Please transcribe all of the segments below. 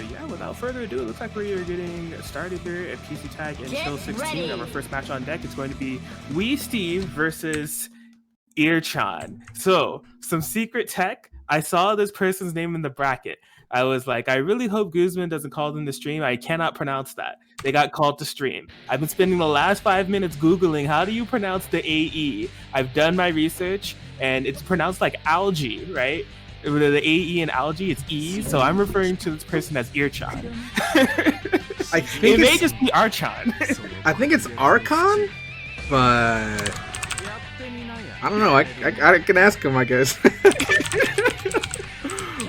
But yeah, without further ado, it looks like we're getting started here at PCTAG and Show 16. Our first match on deck is going to be Steve versus Archon. So, some secret tech. I saw this person's name in the bracket. I was like, I really hope Guzman doesn't call them to stream. I cannot pronounce that. They got called to stream. I've been spending the last 5 minutes Googling how do you pronounce the AE. I've done my research, and it's pronounced like algae, right? The AE and algae, it's E, so I'm referring to this person as Archon. I think it may just be Archon. I think it's Archon, but I don't know. I can ask him, I guess.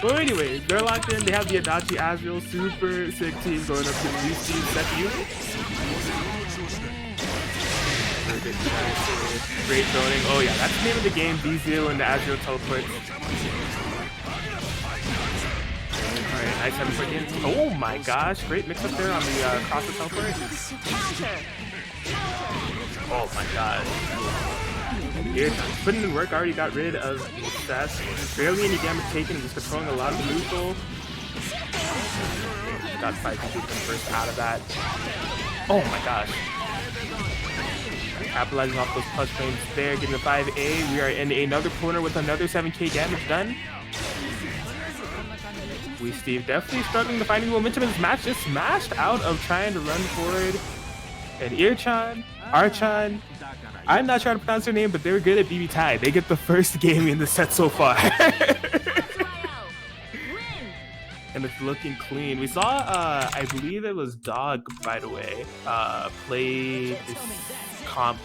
Well, anyways, they're locked in. They have the Adachi Azrael super sick team going up to the UC set unit. Great zoning. Oh yeah, that's the name of the game. B0 and the Azrael teleport. Alright, nice having for games. Oh my gosh, great mix up there on the cross the teleport. Oh my god. Here, putting in work, already got rid of Cess. Barely any damage taken, just controlling a lot of the neutral. Got 5 first out of that. Oh my gosh. Capitalizing off those plus frames there, getting a 5A. We are in another corner with another 7k damage done. Steve definitely struggling to find momentum in this match, just smashed out of trying to run forward. And Archon, I'm not trying to pronounce their name, but they're good at BBTAG. They get the first game in the set so far. And it's looking clean. We saw, I believe it was Dog, by the way, play this comp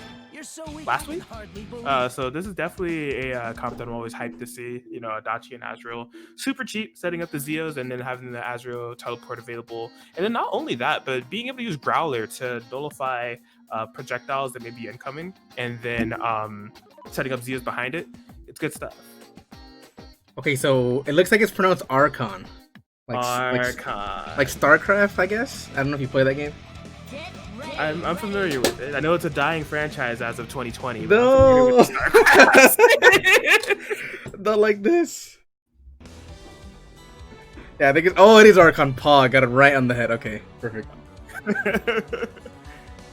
last week. So this is definitely a comp that I'm always hyped to see. You know, Adachi and Azrael, super cheap, setting up the Zeos and then having the Azrael teleport available. And then not only that, but being able to use Growler to nullify projectiles that may be incoming, and then setting up Zeos behind it. It's good stuff. Okay, so it looks like it's pronounced Archon. Like StarCraft, I guess. I don't know if you play that game. I'm familiar with it. I know it's a dying franchise as of 2020. No, not like this. Yeah, I think it's. Oh, it is Archon Paw. Got it right on the head. Okay, perfect.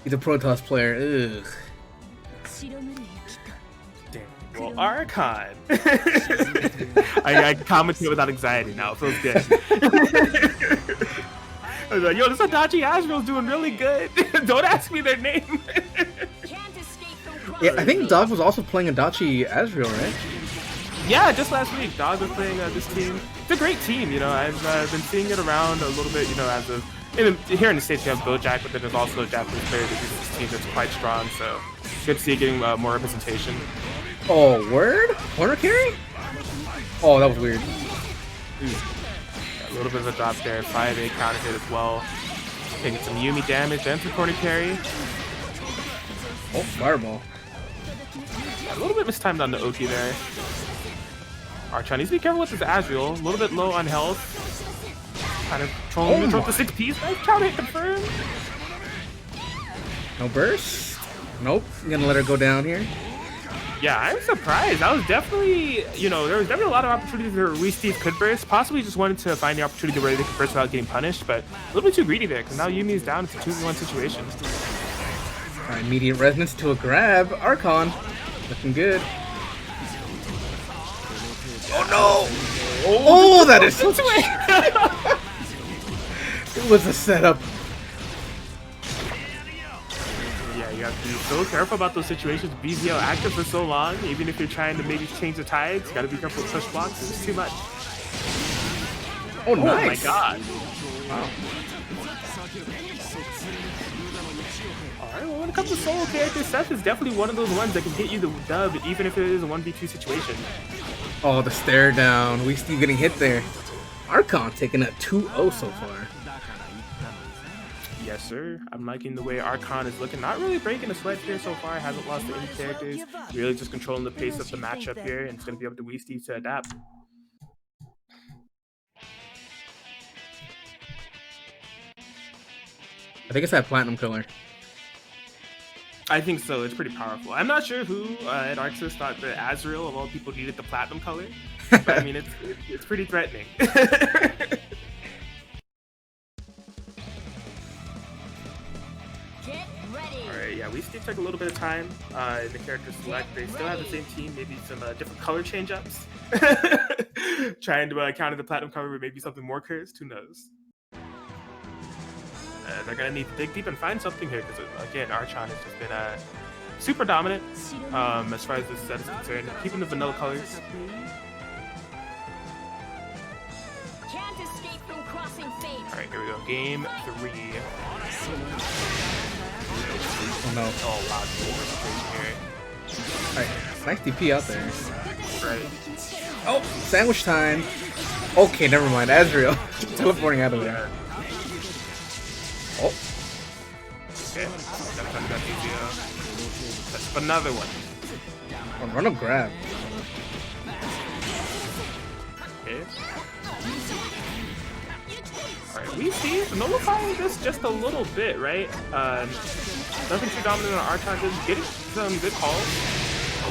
He's a Protoss player. Ugh. Damn. Well, Archon. I commented without anxiety now. It feels good. I was like, yo, this Adachi Azrael's doing really good. Don't ask me their name. Yeah, I think Dog was also playing Adachi Azrael, right? Yeah, just last week, Dog was playing this team. It's a great team, you know. I've been seeing it around a little bit, you know, as of here in the States, you have BoJack, but then there's also a Japanese player that uses this team that's quite strong. So good to see it getting more representation. Oh, word? Corner carry? Oh, that was weird. A little bit of a drop there. 5A counter hit as well. Taking some Yumi damage and some corner carry. Oh, fireball. A little bit mistimed on the Oki there. Archon needs to be careful with his Azrael. A little bit low on health. Kind of trolling the 6Ps. Nice counter hit confirmed. No burst? Nope. I'm gonna let her go down here. Yeah, I'm surprised. I was definitely, you know, there was definitely a lot of opportunities where Steve could burst. Possibly just wanted to find the opportunity where they could burst without getting punished, but a little bit too greedy there, because now Yumi's down. It's a 2v1 situation. Alright, immediate resonance to a grab. Archon. Looking good. Oh no! Oh, that is such It was a setup. You have to be so careful about those situations. BZO active for so long, even if you're trying to maybe change the tides, you gotta be careful with push blocks. It's too much. Oh, nice. Oh my god. Wow. Alright, well, when it comes to solo characters, Seth is definitely one of those ones that can get you the dub, even if it is a 1v2 situation. Oh, the stare down. We still getting hit there. Archon taking a 2-0 so far. Yes, sir. I'm liking the way Archon is looking. Not really breaking a sweat here so far. Hasn't lost to any characters. Really just controlling the pace of the matchup here, and it's going to be up to Steve to adapt. I think it's that platinum color. I think so. It's pretty powerful. I'm not sure who at Arxis thought that Azrael of all people needed the platinum color, but I mean, it's pretty threatening. take a little bit of time in the character select. They still have the same team, maybe some different color change-ups. Trying to counter the platinum cover with maybe something more cursed, who knows? They're gonna need to dig deep and find something here, because again, Archon has just been super dominant as far as this set is concerned, keeping the vanilla colors. Alright, here we go. Game 3. Oh no. Oh wow, here. Alright, nice DP out there. Right. Oh, sandwich time. Okay, never mind. Azrael teleporting out of there. Oh. Okay. That's another one. Oh, run up grab. Okay. Alright, we see nullifying this just a little bit, right? Nothing too dominant on Archon, just getting some good calls.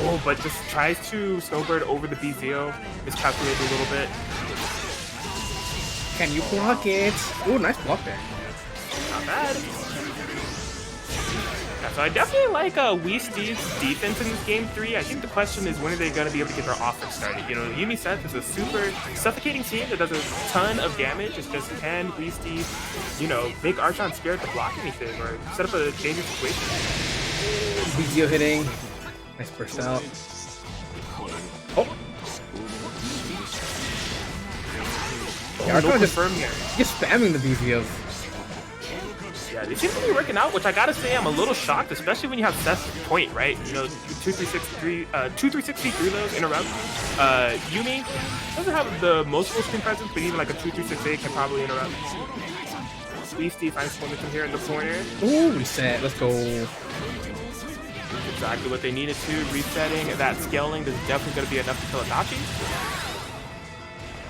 Oh, but just tries to snowbird over the BZO. Miscalculated a little bit. Can you block it? Ooh, nice block there. Not bad. Yeah, so I definitely like Wii Steve's defense in this game 3. I think the question is, when are they going to be able to get their offense started? You know, Yumi Seth is a super suffocating team that does a ton of damage. It's just, can Wii Steve, you know, make Archon scared to block anything or set up a dangerous situation? BZO hitting. Nice burst out. Oh! Yeah, Archon just spamming the BZOs. Yeah, they seem to be working out, which I gotta say I'm a little shocked, especially when you have Seth's point, right? You know, 2-3-6-3 those in a row. Yumi doesn't have the most full screen presence, but even like a 2-3-6-8 can probably interrupt. Steve finds momentum here in the corner. Ooh, reset. Let's go. Exactly what they needed to. Resetting that scaling is definitely going to be enough to kill Adachi.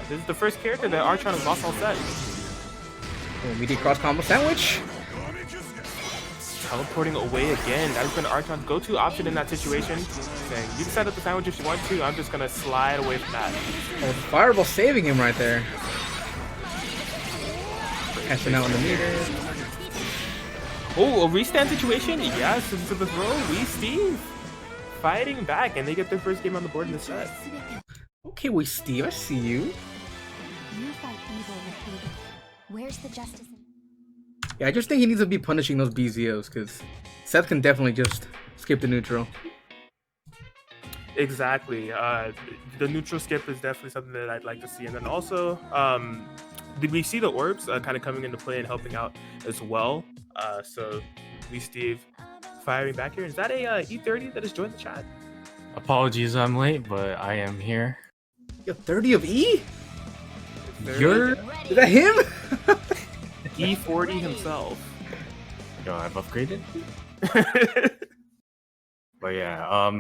This is the first character that Archon has lost all set. Oh, media cross combo sandwich. Teleporting away again. That has been Archon's go-to option in that situation. Saying, you can set up the sandwich if you want to. I'm just going to slide away from that. Oh, Fireball saving him right there. Catching out on the meter. Oh, a restand situation? Yes, into the throw. Wii Steve fighting back, and they get their first game on the board in the set. Okay, Wii Steve, I see you. You fight evil with evil. Where's the justice? Yeah, I just think he needs to be punishing those BZOs, because Seth can definitely just skip the neutral. Exactly. The neutral skip is definitely something that I'd like to see. And then also, did we see the orbs kind of coming into play and helping out as well? So, Wii Steve firing back here. Is that a E30 that has joined the chat? Apologies I'm late, but I am here. Yo, 30 of E? 30? You're... Is that him? E40 himself. Yo, I've upgraded? But yeah,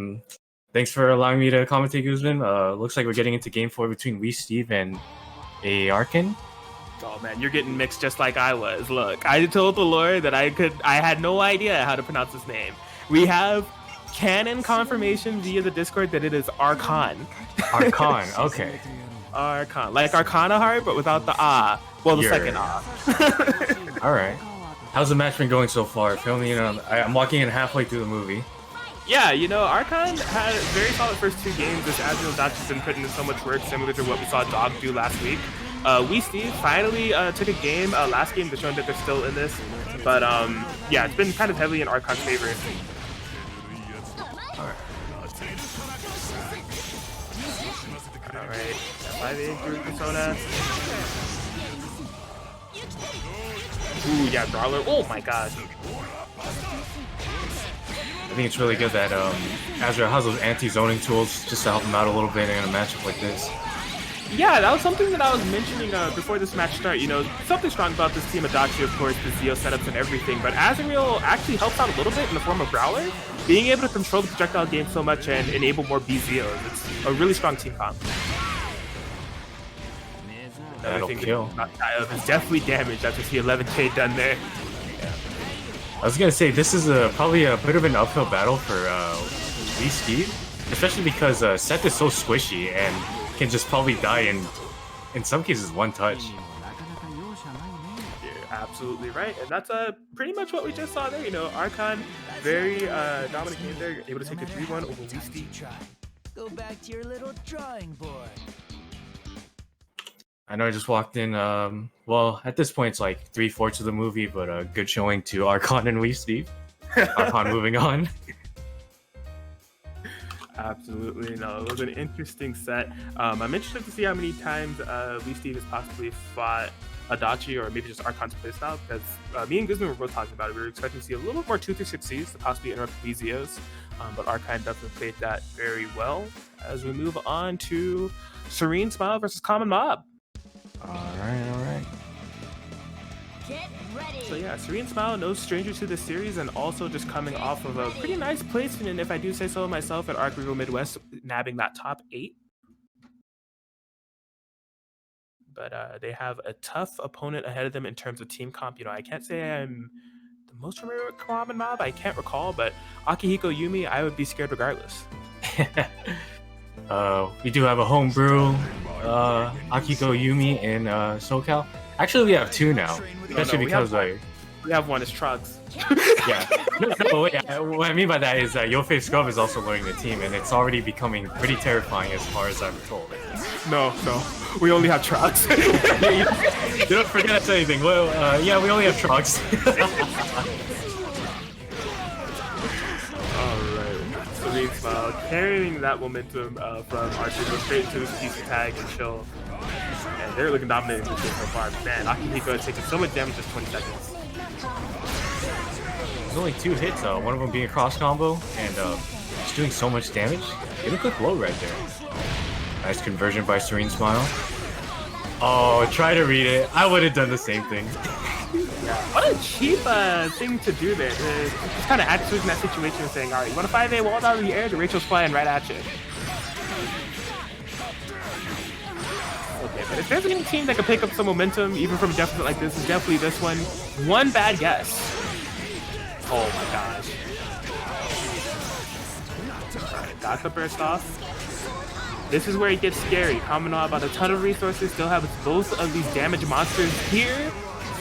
thanks for allowing me to commentate, Guzman. Looks like we're getting into game 4 between Wii Steve and a Archon. Oh man, you're getting mixed just like I was. Look, I told the Lord that I had no idea how to pronounce his name. We have canon confirmation via the Discord that it is Archon. Archon, okay. Archon, like Arcana Heart, but without the ah. Well, the second ah. Alright. How's the match been going so far? Fill me in on... I'm walking in halfway through the movie. Yeah, you know, Archon had very solid first 2 games. This Azrael has been putting in so much work, similar to what we saw Dog do last week. Wii Steve finally took a game, last game, to show that they're still in this. But yeah, it's been kind of heavily in Archon's favor. Alright, 5A through Persona. Ooh, yeah, Brawler. Oh my god. I think it's really good that Azrael has those anti-zoning tools just to help him out a little bit in a matchup like this. Yeah, that was something that I was mentioning before this match started. You know, something strong about this team, Adachi, of course, the Zeo setups and everything, but Azrael actually helps out a little bit in the form of Brawler, being able to control the projectile game so much and enable more BZOs. It's a really strong team comp. That'll kill. It's definitely damage after the 11k done there. Yeah. I was gonna say, this is probably a bit of an uphill battle for Wii Steve, especially because Seth is so squishy and can just probably die in some cases one touch. Absolutely right, and that's pretty much what we just saw there. You know, Archon, very dominant game there, able to take a 3-1 over Weasty. Go back to your little drawing board. I know I just walked in. Well, at this point, it's like 3/4 of the movie, but a good showing to Archon and Wee Steve. Archon moving on. Absolutely, no, it was an interesting set. I'm interested to see how many times Wee Steve has possibly fought Adachi or maybe just Archon's playstyle, because me and Guzman were both talking about it. We were expecting to see a little bit more 2-3-6Cs to possibly interrupt Weezios, but Archon definitely played that very well. As we move on to Serene Smile versus Common Mob. Alright. Get ready. So yeah, Serene Smile, no stranger to this series, and also just coming off of a pretty nice placement, and if I do say so myself, at Arc Regal Midwest, nabbing that top 8. But they have a tough opponent ahead of them in terms of team comp. You know, I can't say I'm the most familiar with Common Mob. I can't recall, but Akihiko Yumi, I would be scared regardless. We do have a homebrew Akihiko Yumi in SoCal. Actually, we have 2 now, especially because we have one as Trugs. yeah. No, wait, what I mean by that is that Yofei Scrub is also learning the team, and it's already becoming pretty terrifying as far as I'm told. No, we only have Trugs. You don't forget to say anything. Well, yeah, we only have Trugs. Alright, Serene Smile carrying that momentum from Archon, go straight to PCTAG and chill. And they're looking dominating this game so far. Man, Akihiko is taking so much damage in just 20 seconds. There's only 2 hits, one of them being a cross combo, and it's doing so much damage. Get a quick low right there. Nice conversion by Serene Smile. Oh, try to read it. I would have done the same thing. What a cheap thing to do there. Just kind of attitude in that situation, saying, alright, you want to 5A wall down in the air? The Rachel's flying right at you. Okay, but if there's any team that can pick up some momentum, even from a deficit like this, is definitely this one. One bad guess. Oh my gosh. Alright, got the burst off. This is where it gets scary. Common Mob about a ton of resources, still have both of these damage monsters here,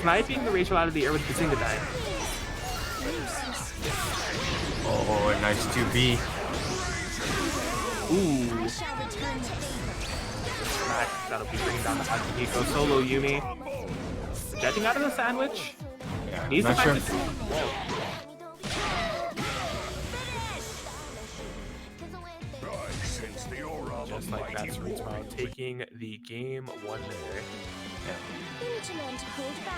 sniping the Rachel out of the air with the single dime. Oh, a nice 2B. Ooh. That'll be bringing down the Akihiko solo Yumi. Jetting out of the sandwich. Yeah, Needs to not find sure. Just like that, Serene Smile taking the game 1 there.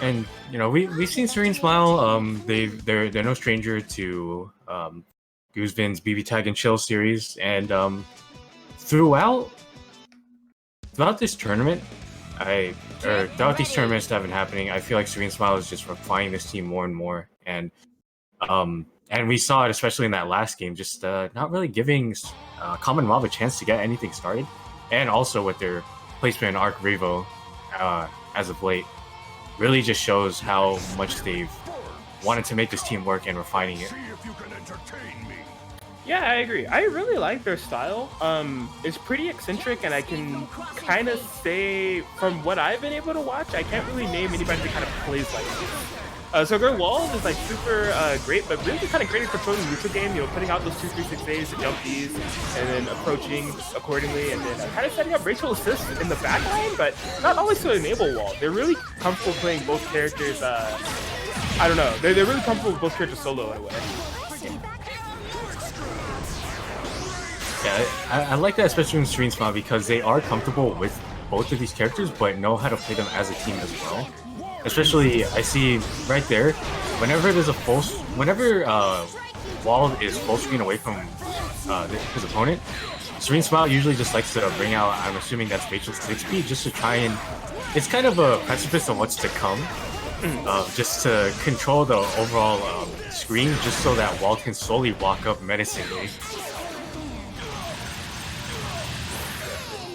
And you know, we've seen Serene Smile. They're no stranger to Guzman's BBTAG and Chill series, and throughout this tournament, throughout these tournaments that have been happening, I feel like Serene Smile is just refining this team more and more, and we saw it especially in that last game, just not really giving Common Mob a chance to get anything started, and also with their placement in Arc Revo as of late, really just shows how much they've wanted to make this team work and refining it. Yeah, I agree. I really like their style. It's pretty eccentric, and I can kind of say, from what I've been able to watch, I can't really name anybody that kind of plays like this. So their walls is like super great, but really kind of great at controlling the neutral game, you know, putting out those 2-3-6As to jump these, and then approaching accordingly, and then kind of setting up Rachel assists in the back line, but not always to enable wall. They're really comfortable playing both characters, I don't know, they're really comfortable with both characters solo in a way. Yeah, I like that, especially in Serene Smile, because they are comfortable with both of these characters, but know how to play them as a team as well. Especially, I see right there, whenever there's a whenever Wall is full screen away from his opponent, Serene Smile usually just likes to bring out, I'm assuming that's Rachel's 6B, just to try and, it's kind of a precipice of what's to come, just to control the overall screen, just so that Wall can slowly walk up menacingly.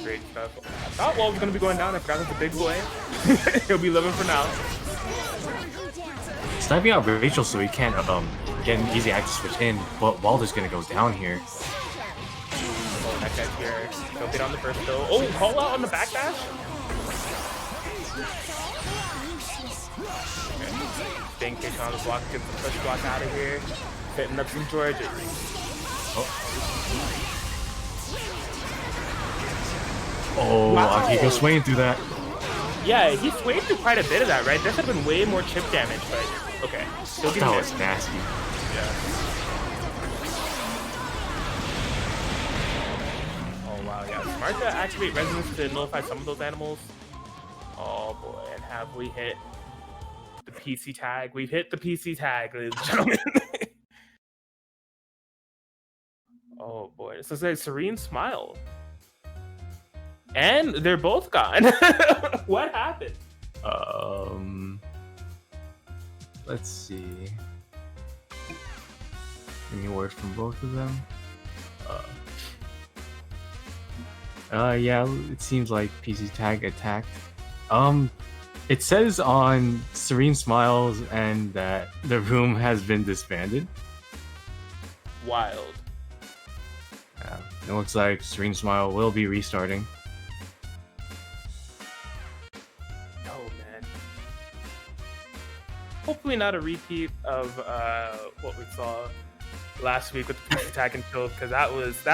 Great stuff. I thought Wall was going to be going down. I forgot that's a big boy. He'll be living for now. Sniping out Rachel so he can't get an easy active switch in, but Wall is going to go down here. Oh, that guy's here. Don't get on the first though. Oh, call out on the backdash. Staying patient on the block, gets the push block out of here. Hitting up some Georges. Oh, Wow. Aki goes swinging through that. Yeah, he swayed through quite a bit of that, right? This would have been way more chip damage, but okay. Still getting That hit. was nasty. Yeah. Oh wow, yeah. Smart to activate resonance to nullify some of those animals. Oh boy, and have we hit the PC tag? We've hit the PC tag, ladies and gentlemen. Oh boy, so it's like Serene smile. And they're both gone. What happened? Let's see. Any word from both of them? Yeah, it seems like PCTAG attacked. It says on Serene Smiles and that the room has been disbanded. Wild. It looks like Serene Smile will be restarting. Oh man. Hopefully not a repeat of what we saw last week with the PC Tag and Chill, because that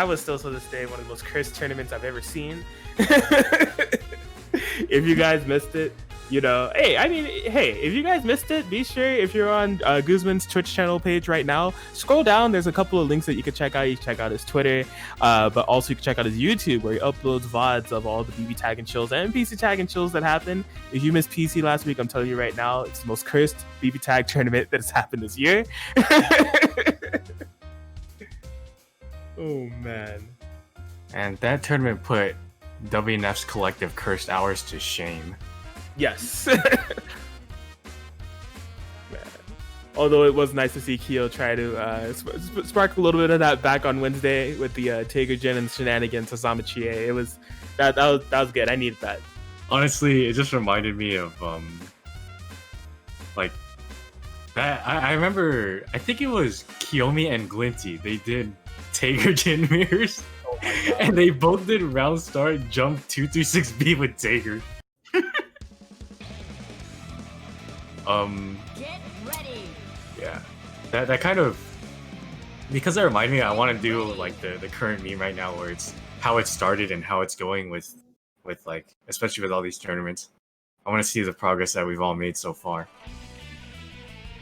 was still to this day one of the most cursed tournaments I've ever seen. If you guys missed it, you know, if you guys missed it, be sure, if you're on Guzman's Twitch channel page right now, scroll down. There's a couple of links that you can check out. You can check out his Twitter, but also you can check out his YouTube, where he uploads VODs of all the BB Tag and Chills and PC Tag and Chills that happen. If you missed PC last week, I'm telling you right now, it's the most cursed BB Tag tournament that has happened this year. Oh man. And that tournament put WNF's collective cursed hours to shame. Yes. Man. Although it was nice to see Kyo try to spark a little bit of that back on Wednesday with the Tager Jin and shenanigans to Samachie. It was that was good. I needed that. Honestly, it just reminded me of like that. I remember, I think it was Kiyomi and Glinty. They did Tager Jin mirrors. Oh my God. And they both did round start jump 236B with Tager. Get ready. Yeah, that kind of, because that reminded me, I want to do like the current meme right now, where it's how it started and how it's going with like, especially with all these tournaments. I want to see the progress that we've all made so far.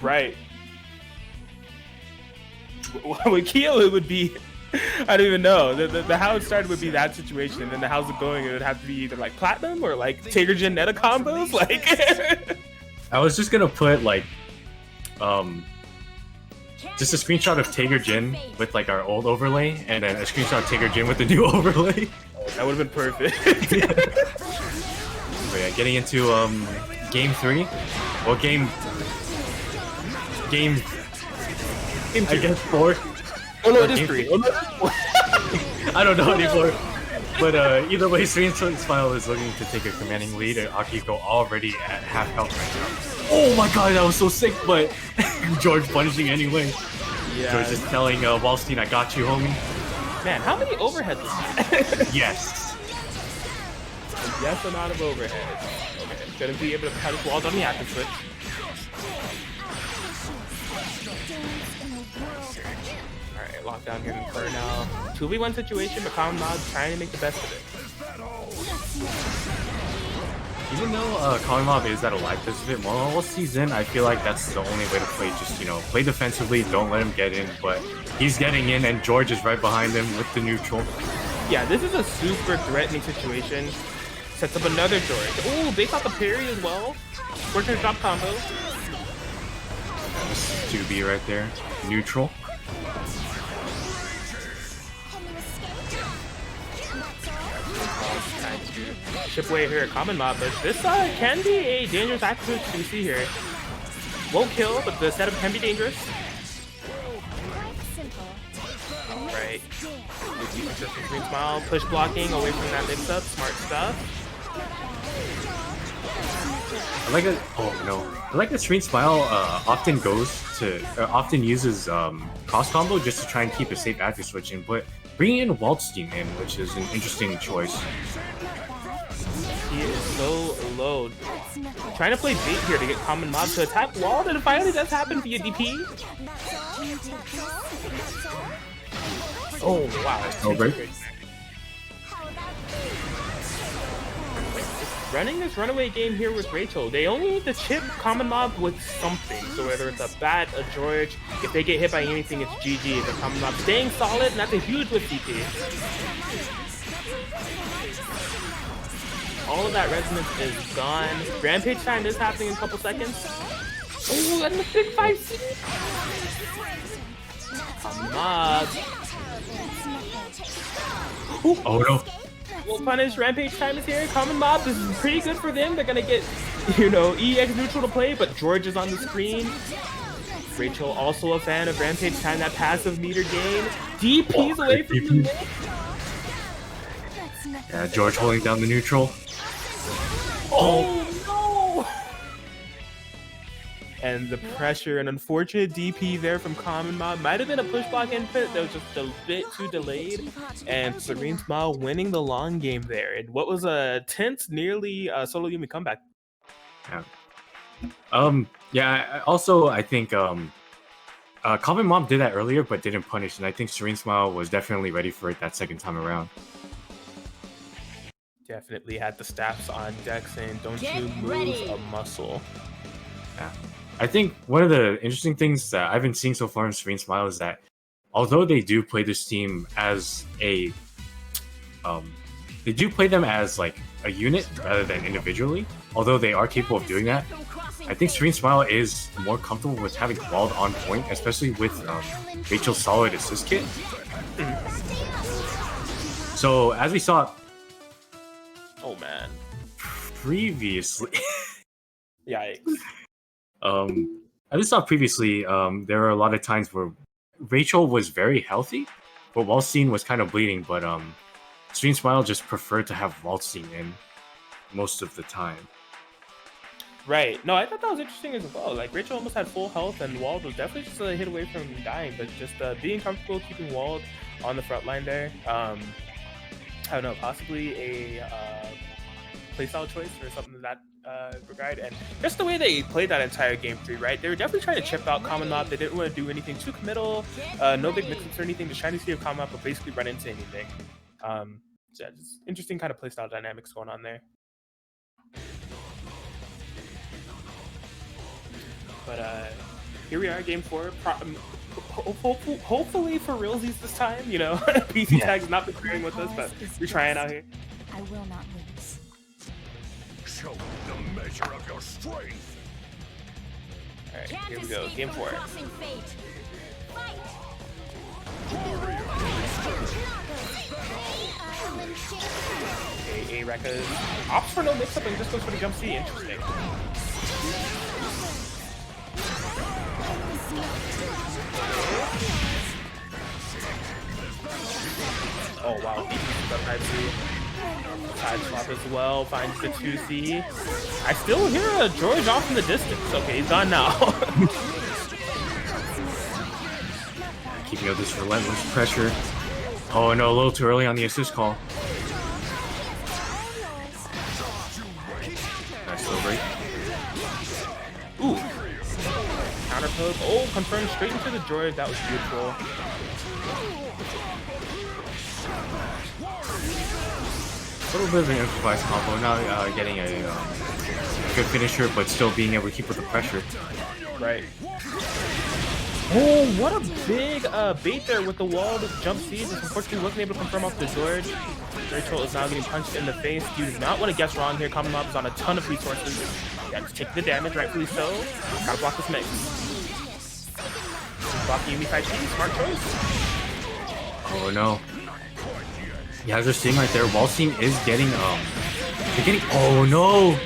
Right. With Kyo, it would be, I don't even know. The how it started would be that situation, and then the how's it going, it would have to be either like platinum or like Tager Jin Neta combos. Like, I was just gonna put like, just a screenshot of Tager Jin with like our old overlay, and then a screenshot of Tager Jin with the new overlay. that would have been perfect. But yeah, getting into game 3. Well, game I guess 4. Oh no, But it is game 3. three- Oh, no, it is 4. I don't know anymore. But either way, Serene Smile is looking to take a commanding lead, and Akiko already at half health right now. Oh my god, that was so sick, but George punishing anyway. Yeah. George just telling Wallstein, I got you, homie. Man, how many overheads is that? Yes. Yes amount of overheads. Okay, gonna be able to cut his walls on the active switch. Alright, lockdown here in Inferno. 2v1 situation, but Common Mod trying to make the best of it. Even though Calling Mob is at a life this bit more all season, I feel like that's the only way to play. Just, you know, play defensively, don't let him get in. But he's getting in, and George is right behind him with the neutral. Yeah, this is a super threatening situation. Sets up another George. Ooh, based off the parry as well. Working a drop combo. This is 2B right there. Neutral. Chip away here at Common Mob, but this can be a dangerous active switch we see here. Won't kill, but the setup can be dangerous. Right. Green smile, push blocking away from that mix up. Smart stuff. I like it. Oh no! I like that Serene Smile often often uses cross combo just to try and keep a safe active switch in, but bringing in Waldstein in, which is an interesting choice. He is so low. Trying to play bait here to get Common Mob to attack wall, and it finally does happen via DP. Oh wow. Over. Running this runaway game here with Rachel, they only need to chip Common Mob with something. So whether it's a bat, a George, if they get hit by anything, it's GG. The Common Mob staying solid, and that's a huge with DP. All of that resonance is gone. Rampage time is happening in a couple seconds. Oh, and the big 5C. Common Mob. Oh no. Will punish. Rampage time is here. Common Mob, this is pretty good for them. They're gonna get, you know, EX neutral to play, but George is on the screen. Rachel also a fan of Rampage time, that passive meter gain. DP's away from the mid. Yeah, George holding down the neutral. Oh no! And the pressure, an unfortunate DP there from Common Mob. Might have been a push block input that was just a bit too delayed. And Serene Smile winning the long game there. And what was a tense, nearly solo Yumi comeback. Yeah. I think Common Mob did that earlier, but didn't punish, and I think Serene Smile was definitely ready for it that second time around. Definitely had the staffs on deck saying, "Don't you move a muscle." Yeah. I think one of the interesting things that I've been seeing so far in Serene Smile is that although they do play this team as a they do play them as like a unit rather than individually, although they are capable of doing that. I think Serene Smile is more comfortable with having Wald on point, especially with Rachel's solid assist kit. So as we saw Oh man. previously Yikes. I just saw previously, there were a lot of times where Rachel was very healthy, but Waldstein was kind of bleeding, but Serene Smile just preferred to have Waldstein in most of the time. Right. No, I thought that was interesting as well. Like, Rachel almost had full health, and Wald was definitely just a hit away from dying, but just being comfortable keeping Wald on the front line there. I don't know, possibly a playstyle choice or something in that regard. And just the way they played that entire game 3, right? They were definitely trying to chip out Common Mob. They didn't want to do anything too committal, no big mix-ups or anything, just trying to see if Common Mob would basically run into anything. So yeah, just interesting kind of playstyle dynamics going on there. But here we are, game 4. Hopefully for realsies this time, you know. PCTAG is not agreeing with us, but we're trying out here. I will not lose. Show me the measure of your strength. Alright, here we go, game 4. Okay, A-Rekka opts for no mix-up and just goes for the jump C. Interesting. Oh wow, he uses the 5C. Side swap as well, finds the 2C. I still hear a George off in the distance. Okay, he's gone now. Keeping up this relentless pressure. Oh no, a little too early on the assist call. Nice little break. Ooh. Counter poke. Oh, confirmed straight into the George. That was beautiful. A little bit of an improvised combo, not getting a good finisher, but still being able to keep with the pressure. Right. Oh, what a big bait there with the wall to jump C. Just unfortunately wasn't able to confirm off the George. Rachel is now getting punched in the face. You do not want to guess wrong here. Common Mob is on a ton of resources. Yeah, just take the damage, rightfully so. Gotta block this mix. Block Yumi 5G, smart choice. Oh no. Yeah, as we're seeing right there, Waldstein is getting they're getting, oh no!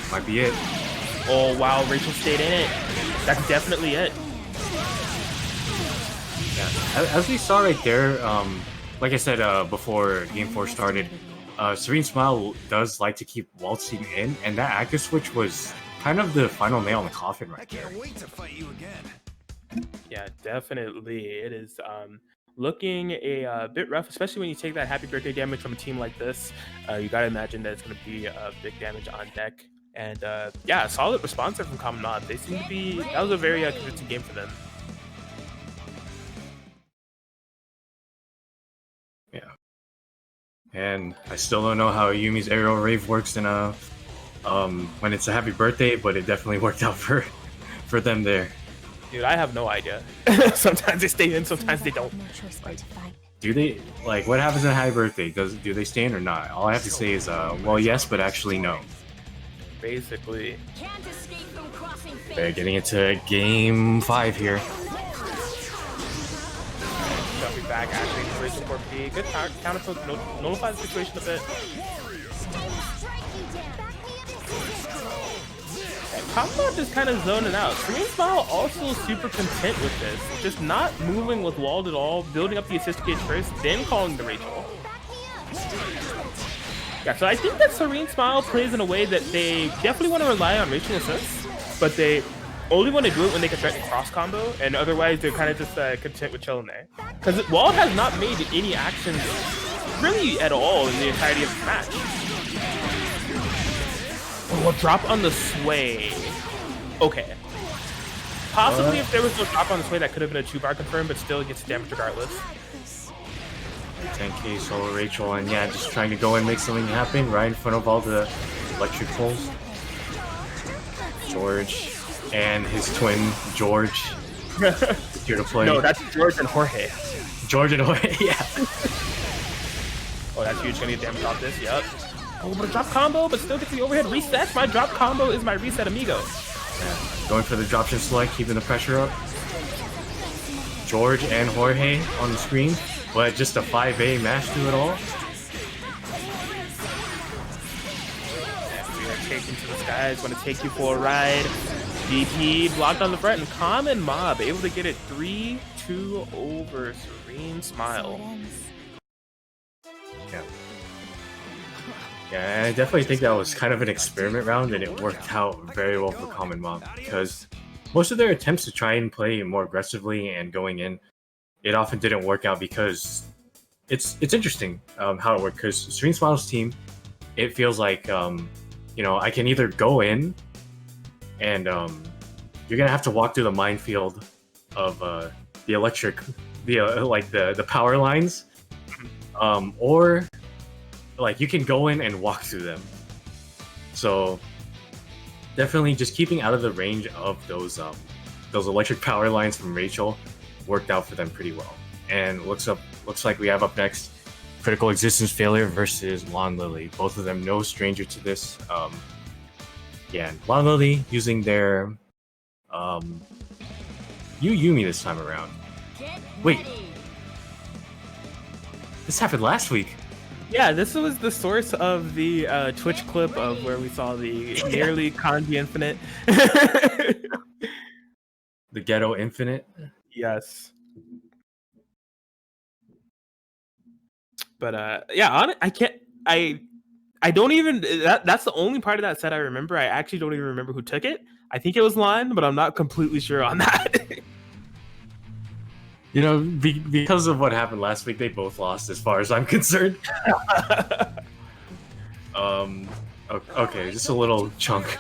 Might be it. Oh wow, Rachel stayed in it. That's definitely it. Yeah, as we saw right there, like I said before Game 4 started, Serene Smile does like to keep Waldstein in, and that active switch was kind of the final nail in the coffin right there. I can't wait to fight you again. Yeah, definitely. It is looking a bit rough, especially when you take that happy birthday damage from a team like this. You gotta imagine that it's gonna be big damage on deck. And yeah, solid response there from Common Mob. They seem to be, that was a very convincing game for them. Yeah. And I still don't know how Yumi's aerial rave works in a when it's a happy birthday, but it definitely worked out for them there. Dude, I have no idea. Sometimes they stay in, sometimes they don't. Like, Do they, like, what happens in a happy birthday? Do they stay in or not? All I have to say is, well, yes, but actually no. Basically. They're getting into game 5 here. Jumping back, actually, inspiration for P. Good counter poke, nullify the situation a bit. Combo just kind of zoning out. Serene Smile also super content with this. Just not moving with walled at all, building up the assist gauge first, then calling the Rachel. Yeah, so I think that Serene Smile plays in a way that they definitely want to rely on Rachel assists, but they only want to do it when they can threaten cross combo, and otherwise they're kind of just content with chilling there. Because Wall has not made any actions really at all in the entirety of the match. Oh, a drop on the sway. Okay. Possibly if there was no drop on the sway, that could have been a 2-bar confirm, but still it gets damage regardless. 10k solo Rachel, and yeah, just trying to go and make something happen right in front of all the electric poles. George and his twin George here to play. No, that's George and Jorge. George and Jorge, yeah. Oh, that's huge. Gonna get damage off this. Yep. Oh, but a drop combo, but still gets the overhead reset. My drop combo is my reset, amigo. Yeah. Going for the dropship select, keeping the pressure up. George and Jorge on the screen, but just a 5A mash to it all. We are taking to the skies. Want to take you for a ride. DP blocked on the front, and Common Mob able to get it 3-2 over Serene Smile. Yeah. Yeah, I definitely think that was kind of an experiment round, and it worked out very well for Common Mob, because most of their attempts to try and play more aggressively and going in, it often didn't work out, because it's interesting how it worked, because Serene Smile's team, it feels like, you know, I can either go in and you're gonna have to walk through the minefield of the electric, the power lines, or like you can go in and walk through them. So definitely just keeping out of the range of those electric power lines from Rachel worked out for them pretty well. And looks like we have up next Critical Existence Failure versus Lawn Lily. Both of them no stranger to this. Yeah, Lawn Lily using their Yumi this time around. Wait, this happened last week. Yeah, this was the source of the Twitch clip of where we saw the nearly Kanji Infinite. The Ghetto Infinite. Yes. But yeah, I don't even, that's the only part of that set I remember. I actually don't even remember who took it. I think it was Lon, but I'm not completely sure on that. You know, because of what happened last week, they both lost as far as I'm concerned. Okay, just a little chunk.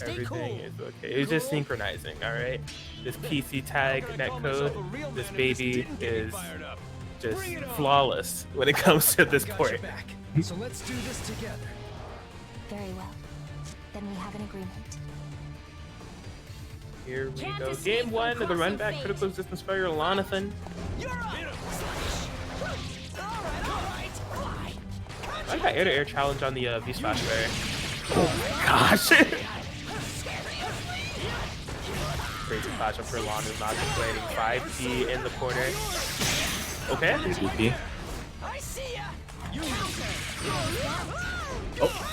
Everything is okay. It's just synchronizing, alright? This PCTAG netcode, this baby is just flawless when it comes to this port. So let's do this together. Very well. Then we have an agreement. Here we go. Game 1 of the run back Critical Existence Failure, Lonathan. I got air-to-air challenge on the V-Slash there. Oh my gosh! Crazy flash up for Lon is not complaining. 5P in the corner. Okay. DP. Oh.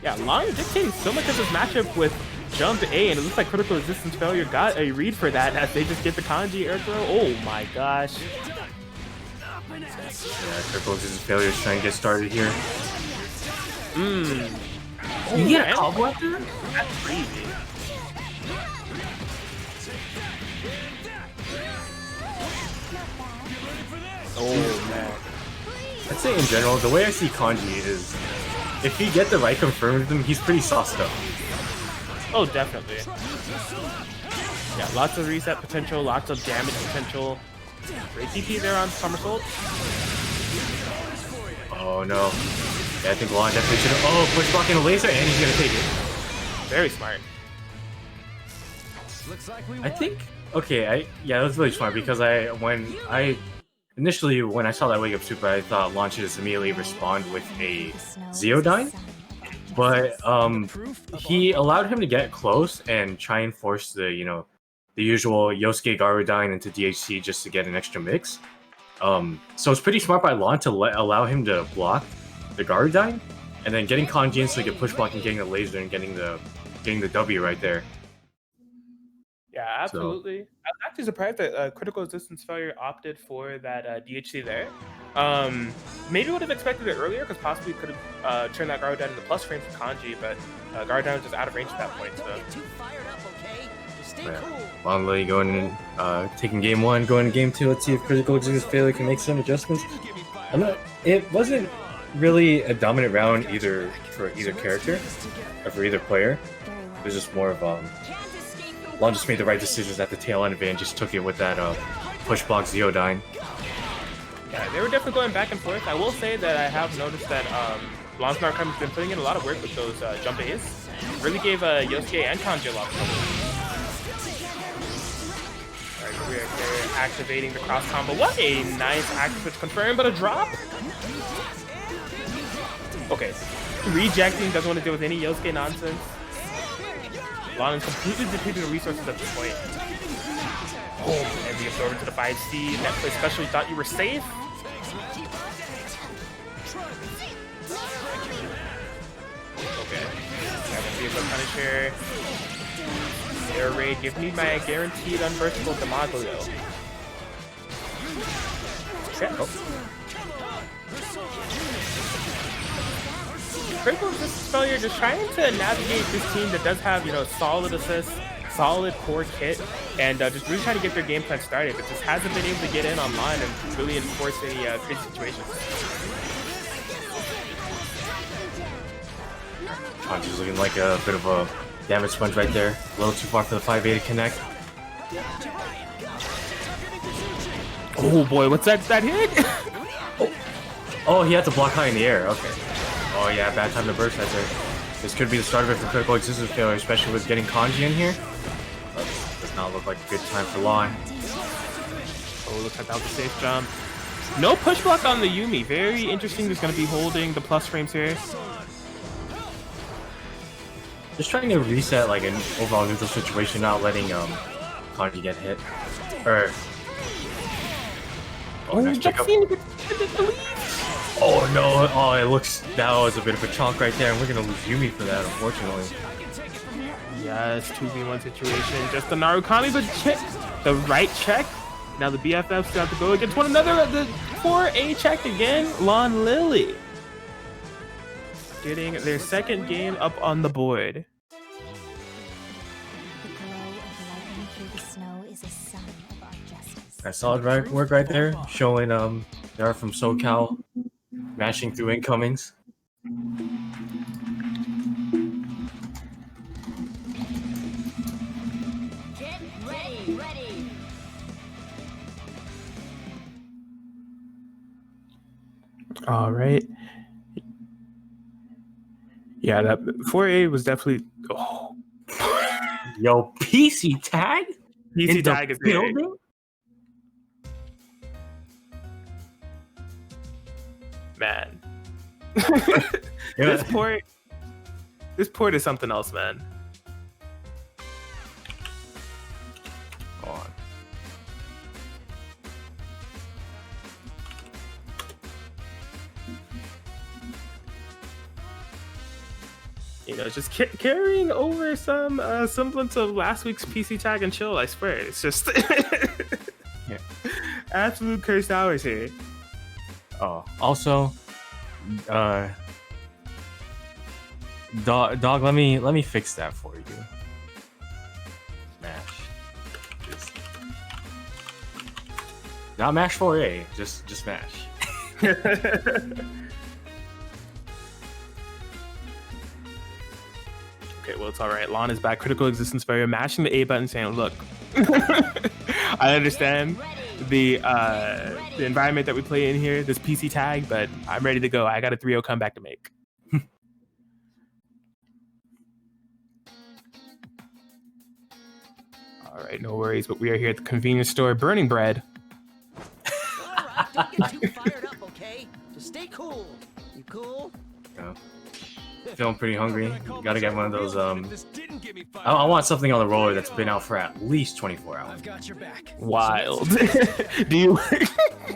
Yeah, Lon dictating so much of this matchup with jump A, and it looks like Critical Resistance Failure got a read for that as they just get the kanji air throw. Oh my gosh. Yeah, Critical Resistance Failure is trying to get started here. You get a combo after that? That's crazy. say in general, the way I see Kanji is, if you get the right confirm with him, he's pretty sauced up. Oh, definitely. Yeah, lots of reset potential, lots of damage potential. Great TP there on Somersault. Oh no. Yeah, I think Lon definitely should have. Oh, push blocking a laser, and he's gonna take it. Very smart. Looks like we I think. Okay, yeah, that was really smart because initially when I saw that wake up super, I thought Lon should just immediately respond with a Zeodyne, but he allowed him to get close and try and force the the usual Yosuke Garudyne into DHC just to get an extra mix. So it's pretty smart by Lon to allow him to block the Garudyne, and then getting Kanji in so he can push block and getting the laser and getting the W right there. Yeah, absolutely. I'm actually surprised that Critical Resistance Failure opted for that DHC there. Maybe would have expected it earlier because possibly could have turned that Garudyne into plus frame for Kanji, but Garudyne was just out of range at that point. So. Yeah. Lon Lily going in, taking game 1, going to game 2. Let's see if Critical Resistance Failure can make some adjustments. It wasn't really a dominant round either for either character or for either player. It was just more of Lon just made the right decisions at the tail end of it and just took it with that push block Zeodyne. Yeah, they were definitely going back and forth. I will say that I have noticed that Lon's Narcom has been putting in a lot of work with those jump A's. Really gave Yosuke and Kanji a lot of trouble. Alright, we're activating the cross combo. What a nice active switch confirmed, but a drop? Okay. Rejecting, doesn't want to deal with any Yosuke nonsense. Lon is completely depleted of resources at this point. Oh, and the absorber to the 5C. Netplay especially thought you were safe. Okay. Got the Punisher. Air raid, give me my guaranteed unburstable Demaglio. Okay. Oh. Critical Resistance Failure just trying to navigate this team that does have, solid assists, solid core kit, and just really trying to get their game plan started, but just hasn't been able to get in online and really enforce any crazy situations. Kanji's looking like a bit of a damage sponge right there. A little too far for the 5A to connect. Oh boy, what's that hit? Oh, he had to block high in the air. Okay. Oh yeah, bad time to burst right there. This could be the start of it for Critical Resistance Failure, especially with getting Kanji in here. But does not look like a good time for Lon. Oh, looks like that was a safe jump. No push block on the Yumi. Very interesting. He's going to be holding the plus frames here. Just trying to reset like an overall neutral situation, not letting Kanji get hit. Or nice pickup. Oh no! Oh, it looks that was a bit of a chunk right there, and we're gonna lose Yumi for that, unfortunately. Yes, 2v1 situation. Just the Narukami, but check the right check. Now the BFFs have to go against one another. The 4A check again. Lon Lily getting their second game up on the board. The glow of lightning through the snow is a sign of our justice. That solid work right there, showing they are from SoCal, mashing through incomings. Get ready. All right. Yeah, that 4A was definitely. Oh, Yo, PCTAG? PCTAG is big. Man. Yeah. This port is something else, man. Go on. Just carrying over some semblance of last week's PC tag and chill, I swear. It's just Yeah. Absolute cursed hours here. Oh, also, dog, let me fix that for you. Mash. Not mash 4A, just mash. Okay, well, it's all right. Lon is back. Critical Existence Failure, mashing the A button, saying, look, I understand the environment that we play in here, this PC tag, but I'm ready to go. I got a 3-0 comeback to make. All right, no worries, but we are here at the convenience store burning bread. Alright, don't get too fired up, okay? Just stay cool. You cool? Yeah. Feeling pretty hungry. Gotta get one of those. This didn't get me fired I want something on the roller that's been out for at least 24 hours. I've got your back. Wild. do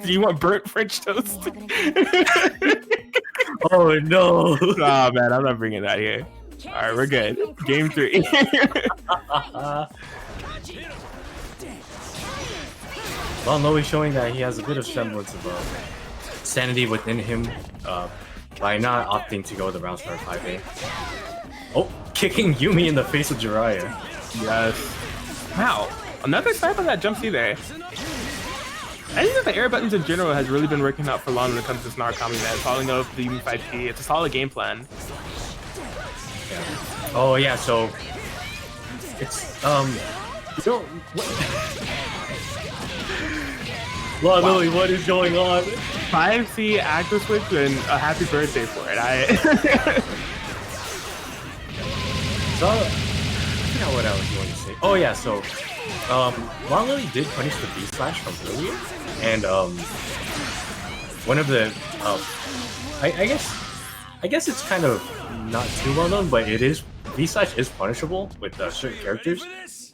you want burnt French toast? Oh no! Oh man, I'm not bringing that here. All right, we're good. Game 3. Well, Noe's showing that he has a bit of semblance of sanity within him by not opting to go the round start 5A. Oh, kicking Yumi in the face with Jiraiya. Yes. Wow. Another snipe on that jump C there. I think that the air buttons in general has really been working out for Lon when it comes to this Narukami, man. Following up the Yumi 5P. It's a solid game plan. Yeah. Oh yeah, so it's so Lon Lily, what is going on? 5C active switch and a happy birthday for it. So I forgot what I was going to say. Oh yeah, so Lon Lily did punish the B slash from earlier, and one of the I guess it's kind of not too well known, but it is B slash is punishable with certain characters.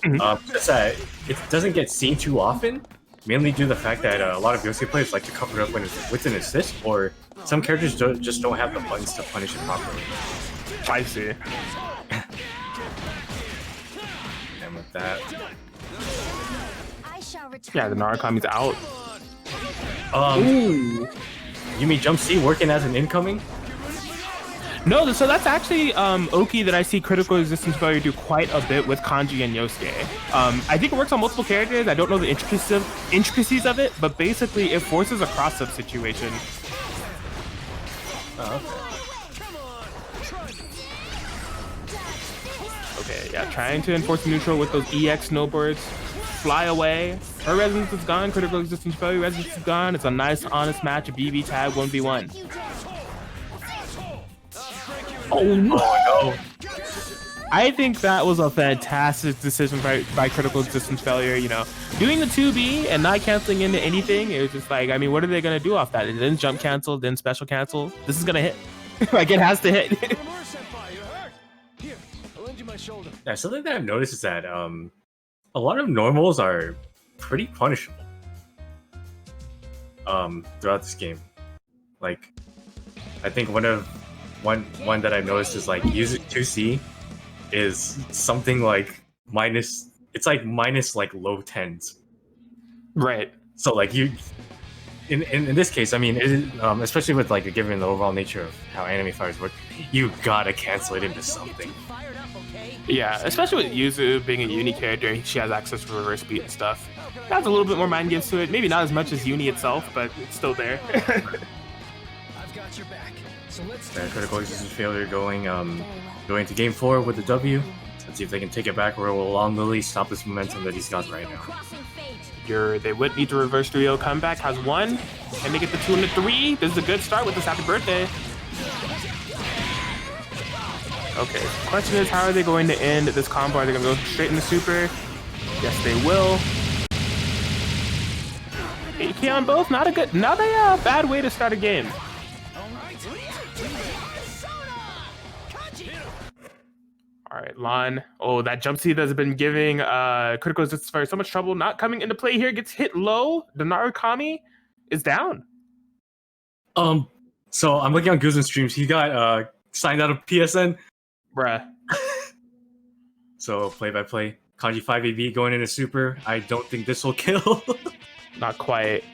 Just that it doesn't get seen too often, mainly due to the fact that a lot of Yosuke players like to cover it up with an assist, or some characters just don't have the buttons to punish it properly. I see. And with that, Yeah, the Narukami's out. you mean Jump C working as an incoming? No, so that's actually Oki that I see Critical Existence Failure do quite a bit with Kanji and Yosuke. I think it works on multiple characters. I don't know the intricacies of it, but basically it forces a cross-up situation. Oh, Okay, yeah, trying to enforce neutral with those EX snowboards. Fly away. Her resistance is gone. Critical Existence Failure resistance is gone. It's a nice, honest match. A BBTAG 1v1. Oh no! I think that was a fantastic decision by Critical Existence Failure. You know, doing the 2B and not canceling into anything. It was just like, I mean, what are they gonna do off that? It didn't jump cancel, didn't special cancel. This is gonna hit. Like it has to hit. Yeah, something that I've noticed is that a lot of normals are pretty punishable throughout this game. Like, I think one that I've noticed is like using 2C is something like minus. It's like minus like low tens. Right. So like you, in this case, I mean, it is, especially with like given the overall nature of how anime fighters work, you gotta cancel it into something. Yeah, especially with Yuzu being a Uni character, she has access to reverse beat and stuff. That's a little bit more mind games to it. Maybe not as much as Uni itself, but it's still there. I've got your back. So let's Critical Existence Failure going to game 4 with the W. Let's see if they can take it back, or will Lon Lily stop this momentum that he's got right now. They would need to reverse 3-0 comeback. Has 1. Can they get the 2 and the 3? This is a good start with this happy birthday. Okay, question is, how are they going to end this combo? Are they going to go straight into super? Yes, they will. AK on both, not a bad way to start a game. All right, Lon. Oh, that jump C that's been giving Critical Resistance Fire so much trouble, not coming into play here. Gets hit low. The Narukami is down. So I'm looking on Guzman's streams. He got signed out of PSN. Bruh. So play-by-play. Kanji 5AB going into super. I don't think this will kill. Not quite.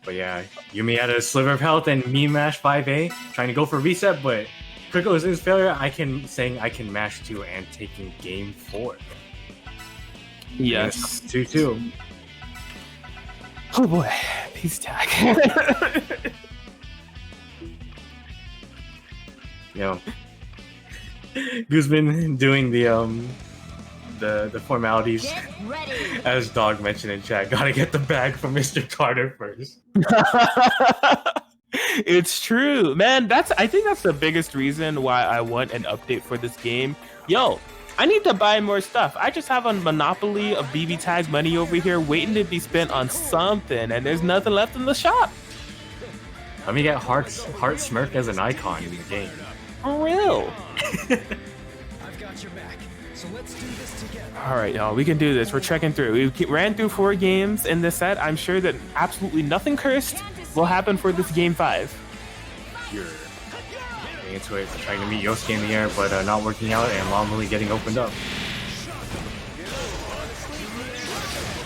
But yeah, Yumi had a sliver of health and me mash 5A. Trying to go for reset, but Critical Resistance Failure, I can mash 2 and taking game 4. Yes. 2-2. Oh boy, PCTAG. You know, Guzman doing the formalities. Get ready. As Dog mentioned in chat, gotta get the bag from Mr. Carter first. It's true, man. I think that's the biggest reason why I want an update for this game. Yo, I need to buy more stuff. I just have a monopoly of BBTAG money over here waiting to be spent on something, and there's nothing left in the shop. Let me get Heart Smirk as an icon in the game. For real. I've got your back. So let's do this together. All right, y'all, we can do this. We're checking through. We ran through 4 games in this set. I'm sure that absolutely nothing cursed will happen for this game 5. You're getting into it, trying to meet Yosuke in the air, but not working out, and Lomley getting opened up.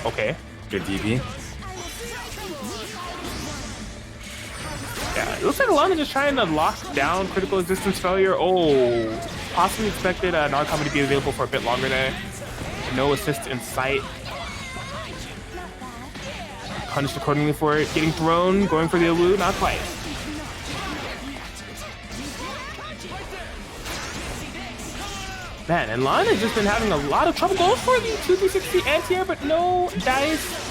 Okay. Good DP. Yeah, it looks like Alana just trying to lock down critical resistance failure. Oh, possibly expected Archon to be available for a bit longer there. No assist in sight. Punished accordingly for it. Getting thrown, going for the elude, not quite. Man, and Lana has just been having a lot of trouble going for the 260 anti-air, but no dice.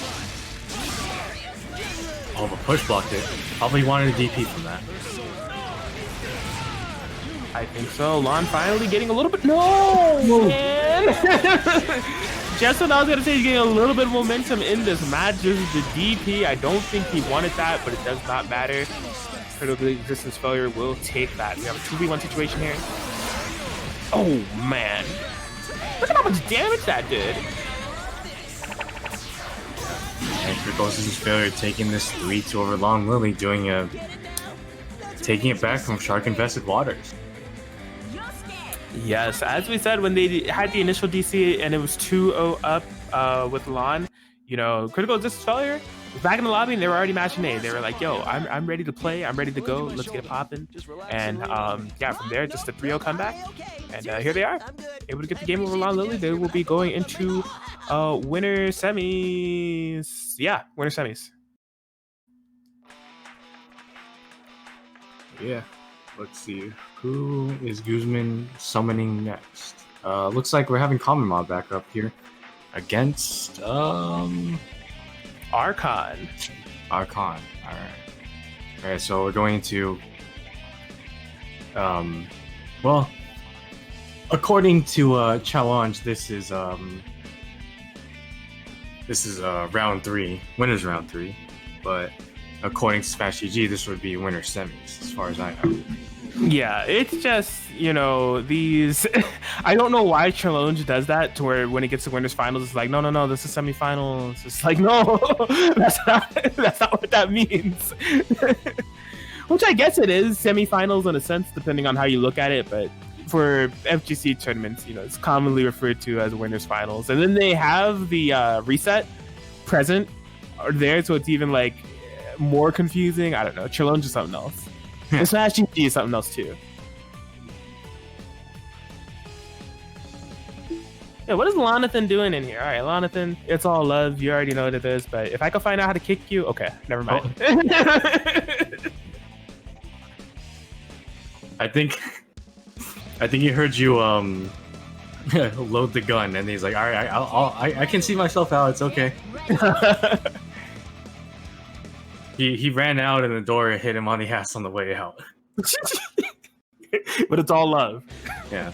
Oh, but push blocked it. Probably wanted a DP from that. I think so. Lon finally getting a little bit. No, man. Just what I was gonna say, he's getting a little bit of momentum in this match. This is the DP. I don't think he wanted that, but it does not matter. Critical resistance failure will take that. We have a 2v1 situation here. Oh man, look at how much damage that did. And critical resistance failure taking this 3-2 over Long Lily, taking it back from shark infested waters. Yes, as we said, when they had the initial DC and it was 2-0 up with Lon, you know, critical resistance failure was back in the lobby and they were already matching A. They were like, yo, I'm ready to play. I'm ready to go. Let's get it popping. And yeah, from there, just a 3-0 comeback. And here they are, able to get the game over Lon Lily. They will be going into winner semis. Yeah, winner semis. Yeah. Let's see. Who is Guzman summoning next? Looks like we're having Common Mob back up here against Archon. Archon. Alright. Alright, so we're going to well, according to challenge, this is round 3, winners round 3, but according to Smash GG, this would be winner semis as far as I know. Yeah, it's just, you know, these I don't know why challenge does that to where when it gets to winners finals it's like no, this is semifinals. It's like no, that's not what that means. Which I guess it is semifinals in a sense, depending on how you look at it, but for FGC tournaments, you know, it's commonly referred to as winners finals. And then they have the reset present or there, so it's even like more confusing. I don't know. Challenge is something else. And Smash GG is something else too. Yeah, what is Lonathan doing in here? All right, Lonathan, it's all love. You already know what it is, but if I can find out how to kick you, okay, never mind. I think he heard you load the gun, and he's like, all right, I can see myself out. It's okay. He ran out and the door hit him on the ass on the way out. But it's all love. Yeah.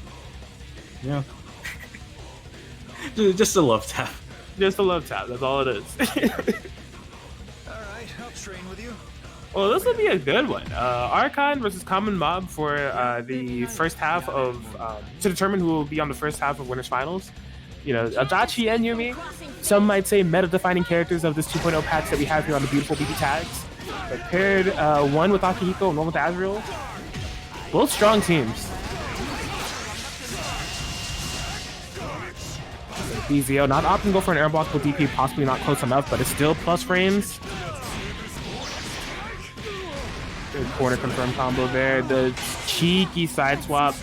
Just a love tap. Just a love tap. That's all it is. Alright, I'll train with you. Well, this will be a good one. Archon versus Common Mob for the first half of to determine who will be on the first half of winners finals. You know, Adachi and Yumi, some might say meta-defining characters of this 2.0 patch that we have here on the beautiful BBTAGs. But paired one with Akihiko and one with Azrael. Both strong teams. BZO not opting to go for an airblockable DP, possibly not close enough, but it's still plus frames. Good corner confirm combo there. The cheeky side swap.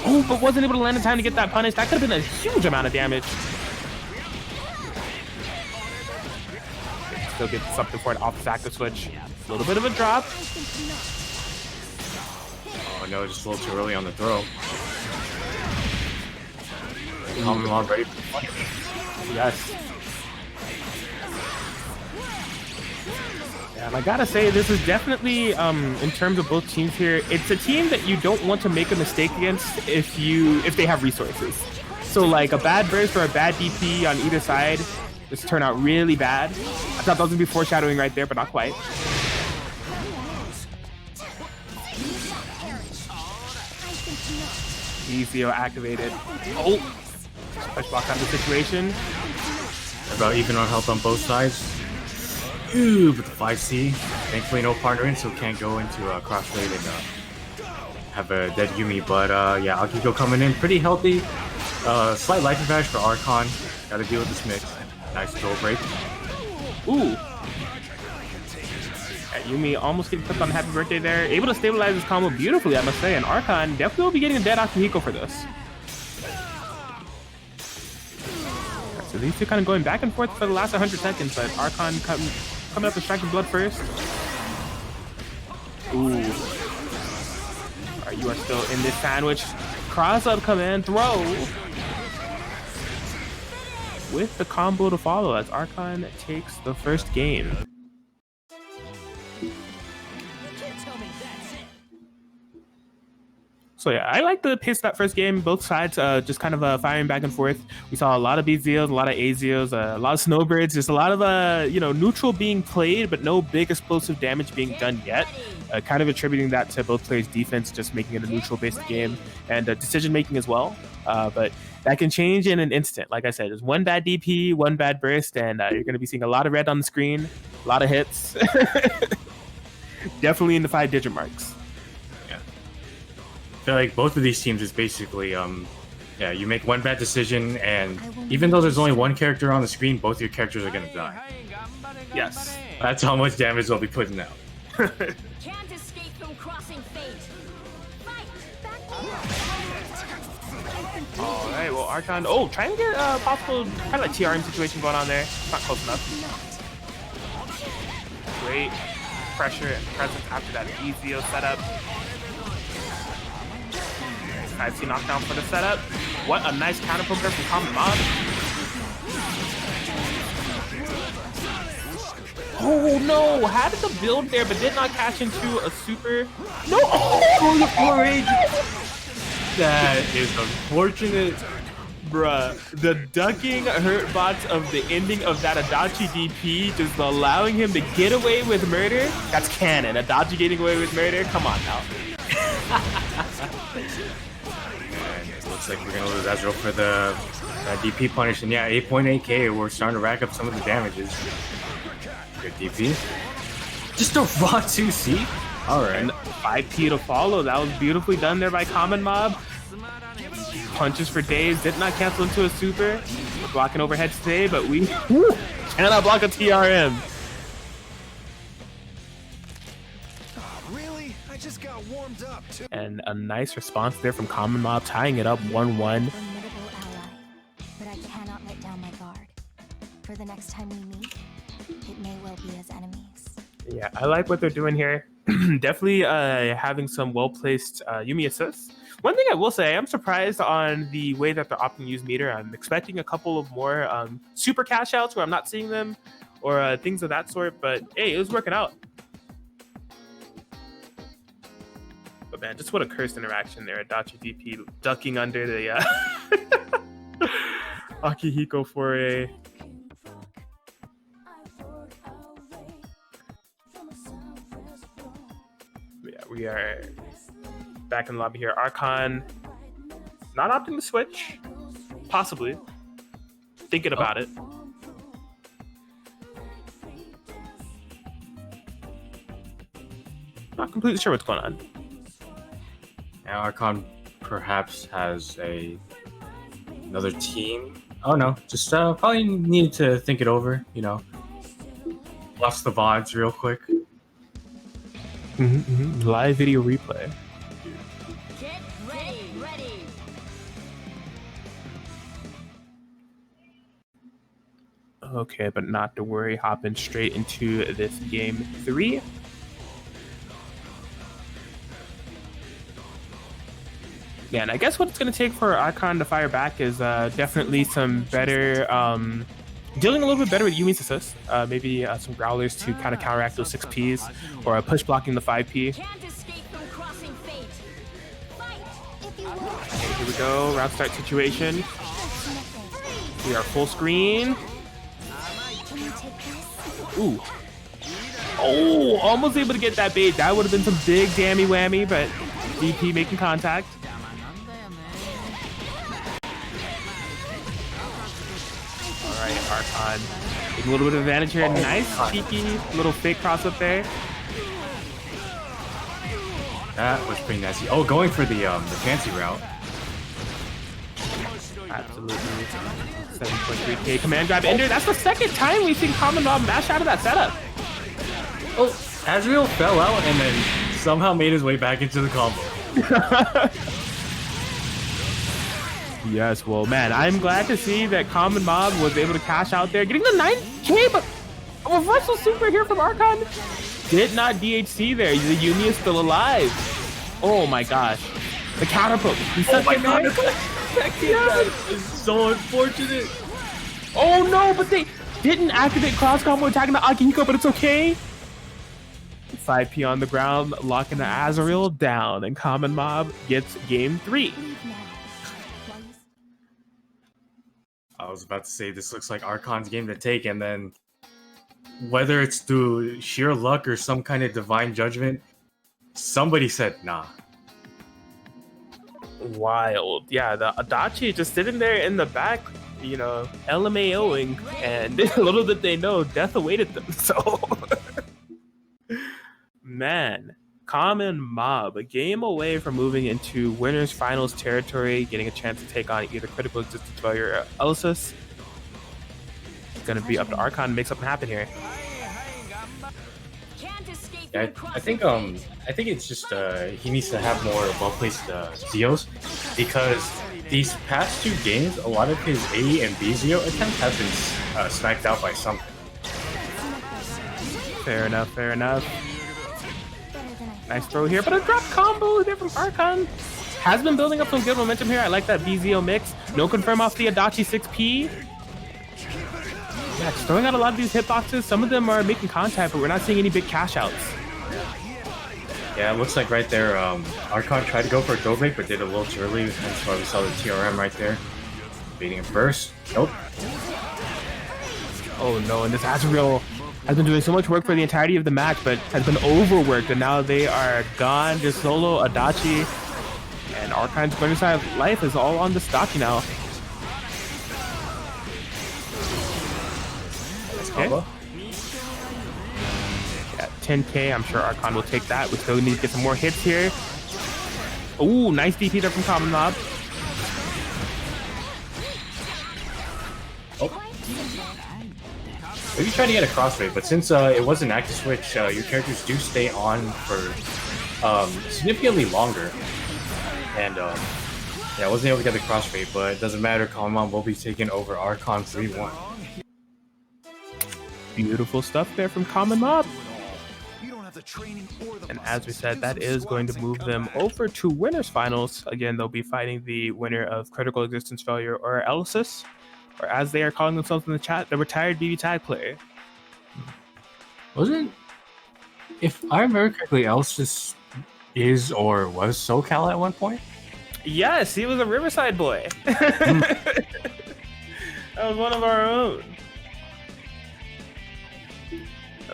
Oh, but wasn't able to land in time to get that punish. That could have been a huge amount of damage. still get something for an off active switch. A little bit of a drop. Oh no, just a little too early on the throw. Common Mob ready for the fight. Yes. Yeah, and I gotta say, this is definitely, in terms of both teams here, it's a team that you don't want to make a mistake against if they have resources. So like a bad burst or a bad DP on either side just turn out really bad. I thought that was gonna be foreshadowing right there, but not quite. ECO activated. Oh! Push block out of the situation. About even on health on both sides. Ooh, but the 5C. Thankfully no partner in, so can't go into crossfade and have a dead Yumi. But yeah, Akiko coming in pretty healthy. Slight life advantage for Archon. Gotta deal with this mix. Nice throw break. Ooh! Yumi almost getting put on happy birthday there. Able to stabilize his combo beautifully, I must say. And Archon definitely will be getting a dead Akihiko for this. So these two kind of going back and forth for the last 100 seconds, but Archon coming up with striking blood first. Ooh. Alright, you are still in this sandwich. Cross up command throw. With the combo to follow as Archon takes the first game. So yeah, I like the pace of that first game. Both sides just kind of firing back and forth. We saw a lot of BZOs, a lot of AZOs, a lot of Snowbirds. There's a lot of neutral being played, but no big explosive damage being done yet. Kind of attributing that to both players' defense, just making it a neutral-based game, and decision making as well. But that can change in an instant. Like I said, there's one bad DP, one bad burst, and you're going to be seeing a lot of red on the screen, a lot of hits. Definitely in the 5-digit marks. I feel like both of these teams is basically, yeah, you make one bad decision, and even though there's only one character on the screen, both your characters are gonna die. Yes. That's how much damage they'll be putting out. Can't escape from crossing fate. Fight. All right, well, Archon, trying to get a possible kind of like TRM situation going on there. Not close enough. Great pressure and presence after that EZO setup. 5C knockdown for the setup. What a nice counter poke there from Common Mob. Oh no! Had the build there, but did not catch into a super. No! Oh, the 4H! That is unfortunate. Bruh, the ducking hurt bots of the ending of that Adachi DP just allowing him to get away with murder. That's canon. Adachi getting away with murder? Come on now. Looks like we're gonna lose Ezreal for the DP punish, and yeah, 8.8k. We're starting to rack up some of the damages. Good DP. Just a raw 2C. All right. And 5P to follow. That was beautifully done there by Common Mob. Punches for days. Did not cancel into a super. We're blocking overhead today, but we cannot block a TRM. Really? I just got warmed up too. And a nice response there from Common Mob, tying it up 1-1. Formidable ally, but I cannot let down my guard. For the next time we meet, it may well be as enemies. Yeah, I like what they're doing here. Definitely having some well-placed Yumi assists. One thing I will say, I'm surprised on the way that they're opting to use meter. I'm expecting a couple of more super cash outs where I'm not seeing them, or things of that sort, but hey, it was working out. But man, just what a cursed interaction there. Adachi DP ducking under the Akihiko for a... Yeah, we are back in the lobby here. Archon not opting to switch. Possibly. Thinking about it. Not completely sure what's going on. Now Archon perhaps has another team. Oh no, just probably need to think it over, you know. Lost the VODs real quick. Live video replay. Get ready. Okay, but not to worry. Hopping straight into this game 3. Yeah, and I guess what it's going to take for Archon to fire back is definitely some better, dealing a little bit better with Yumi's assist. Maybe some growlers to kind of counteract those 6Ps, or push blocking the 5P. Can't escape from crossing fate. Fight! Okay, here we go. Round start situation. We are full screen. Ooh. Oh, almost able to get that bait. That would have been some big dammy whammy, but DP making contact. Alright, Archon taking a little bit of advantage here. Nice, cheeky little fake cross up there. That was pretty nasty. Oh, going for the fancy route. Absolutely. 7.3k command grab ender. That's the second time we've seen Common Mob mash out of that setup. Oh, Azrael fell out and then somehow made his way back into the combo. Yes, well, man, I'm glad to see that Common Mob was able to cash out there, getting the 9k, but a reversal super here from Archon. Did not DHC there. The Yumi is still alive. Oh my gosh. The catapult. Oh my god. That is so unfortunate. Oh no, but they didn't activate cross combo attacking the Akihiko, but it's okay. 5P on the ground, locking the Azrael down, and Common Mob gets game 3. I was about to say this looks like Archon's game to take, and then whether it's through sheer luck or some kind of divine judgment, somebody said nah. Wild. Yeah, the Adachi just sitting there in the back, you know, LMAOing, and little did they know, death awaited them. So, man, Common Mob, a game away from moving into winners finals territory, getting a chance to take on either critical existence failure or Ellises. It's gonna be up to Archon to make something happen here. Yeah, I think it's just he needs to have more well-placed Zeos, because these past 2 games, a lot of his A and B Zeo attempts have been sniped out by something. Fair enough, fair enough. Nice throw here, but a drop combo there from Archon. Has been building up some good momentum here. I like that BZO mix. No confirm off the Adachi 6P. Yeah, just throwing out a lot of these hitboxes. Some of them are making contact, but we're not seeing any big cash outs. Yeah, it looks like right there, Archon tried to go for a go break, but did a little too early. That's why we saw the TRM right there. Beating him first. Nope. Oh no, and this Azrael has been doing so much work for the entirety of the match, but has been overworked, and now they are gone. Just solo Adachi, and Archon's Burning life is all on this Adachi now. Okay. Yeah, 10k, I'm sure Archon will take that. We still need to get some more hits here. Ooh, nice DP there from Common Mob. Oh. Maybe try to get a crossfade, but since it was an active switch, your characters do stay on for significantly longer. And yeah, I wasn't able to get the crossfade, but it doesn't matter. Common Mob will be taking over Archon 3-1. Beautiful stuff there from Common Mob. And as we said, that is going to move them over to winners finals. Again, they'll be fighting the winner of critical existence failure or Ellises, or as they are calling themselves in the chat, the retired BBTAG player. Wasn't, if I remember correctly, Ellises is or was SoCal at one point? Yes, he was a Riverside boy. That was one of our own.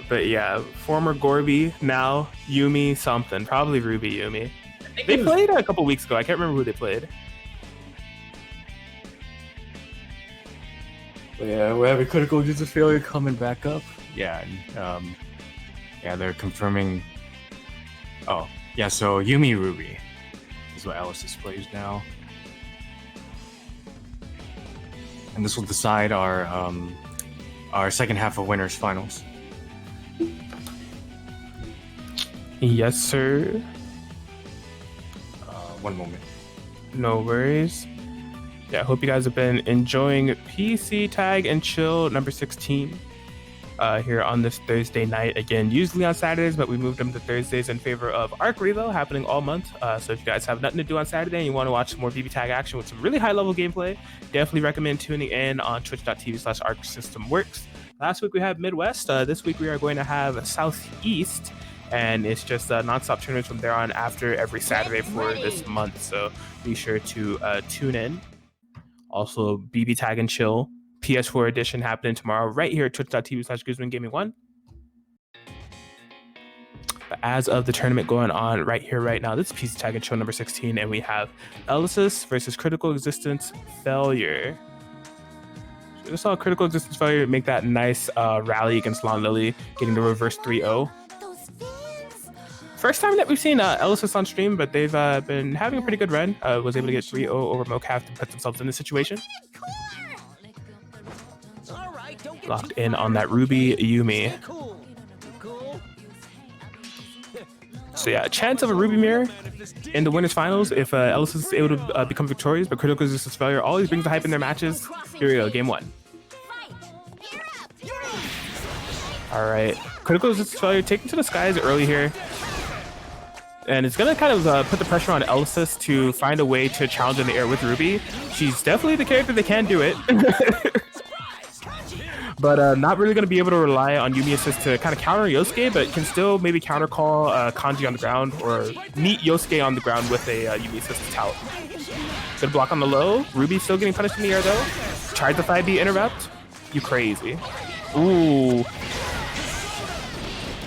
But yeah, former Gorby, now Yumi something. Probably Ruby Yumi. They played a couple weeks ago. I can't remember who they played. But yeah, we have a critical existence failure coming back up. Yeah, and, yeah, they're confirming. Oh, yeah, so Yumi Ruby is what Ellises plays now. And this will decide our second half of winners finals. Yes, sir. One moment. No worries. Yeah, I hope you guys have been enjoying PC Tag and Chill number 16 here on this Thursday night. Again, usually on Saturdays, but we moved them to Thursdays in favor of Arc Revo happening all month. So if you guys have nothing to do on Saturday and you want to watch some more BBTAG action with some really high level gameplay, definitely recommend tuning in on twitch.tv/ArcSystemWorks. Last week we had Midwest. This week we are going to have Southeast, and it's just non-stop tournaments from there on after every Saturday for this month. So be sure to tune in. Also, BB Tag and Chill PS4 edition happening tomorrow right here at twitch.tv/GuzmanGaming1. But as of the tournament going on right here, right now, this is PC Tag and Chill number 16, and we have Ellises versus Critical Existence Failure. So just saw Critical Existence Failure make that nice rally against Lon Lily, getting the reverse 3-0. First time that we've seen Ellises on stream, but they've been having a pretty good run. Was able to get 3-0 over Mocaf to put themselves in this situation. Locked in on that Ruby Yumi. So yeah, a chance of a Ruby mirror in the winners finals if Ellises is able to become victorious, but Critical Resistance Failure always brings the hype in their matches. Here we go, game one. All right, Critical Resistance Failure taken to the skies early here. And it's going to kind of put the pressure on Ellises to find a way to challenge in the air with Ruby. She's definitely the character that can do it. But not really going to be able to rely on Yumi assist to kind of counter Yosuke, but can still maybe counter call Kanji on the ground or meet Yosuke on the ground with a Yumi assist talent. Good block on the low. Ruby still getting punished in the air though. Tried the 5B interrupt. You crazy. Ooh.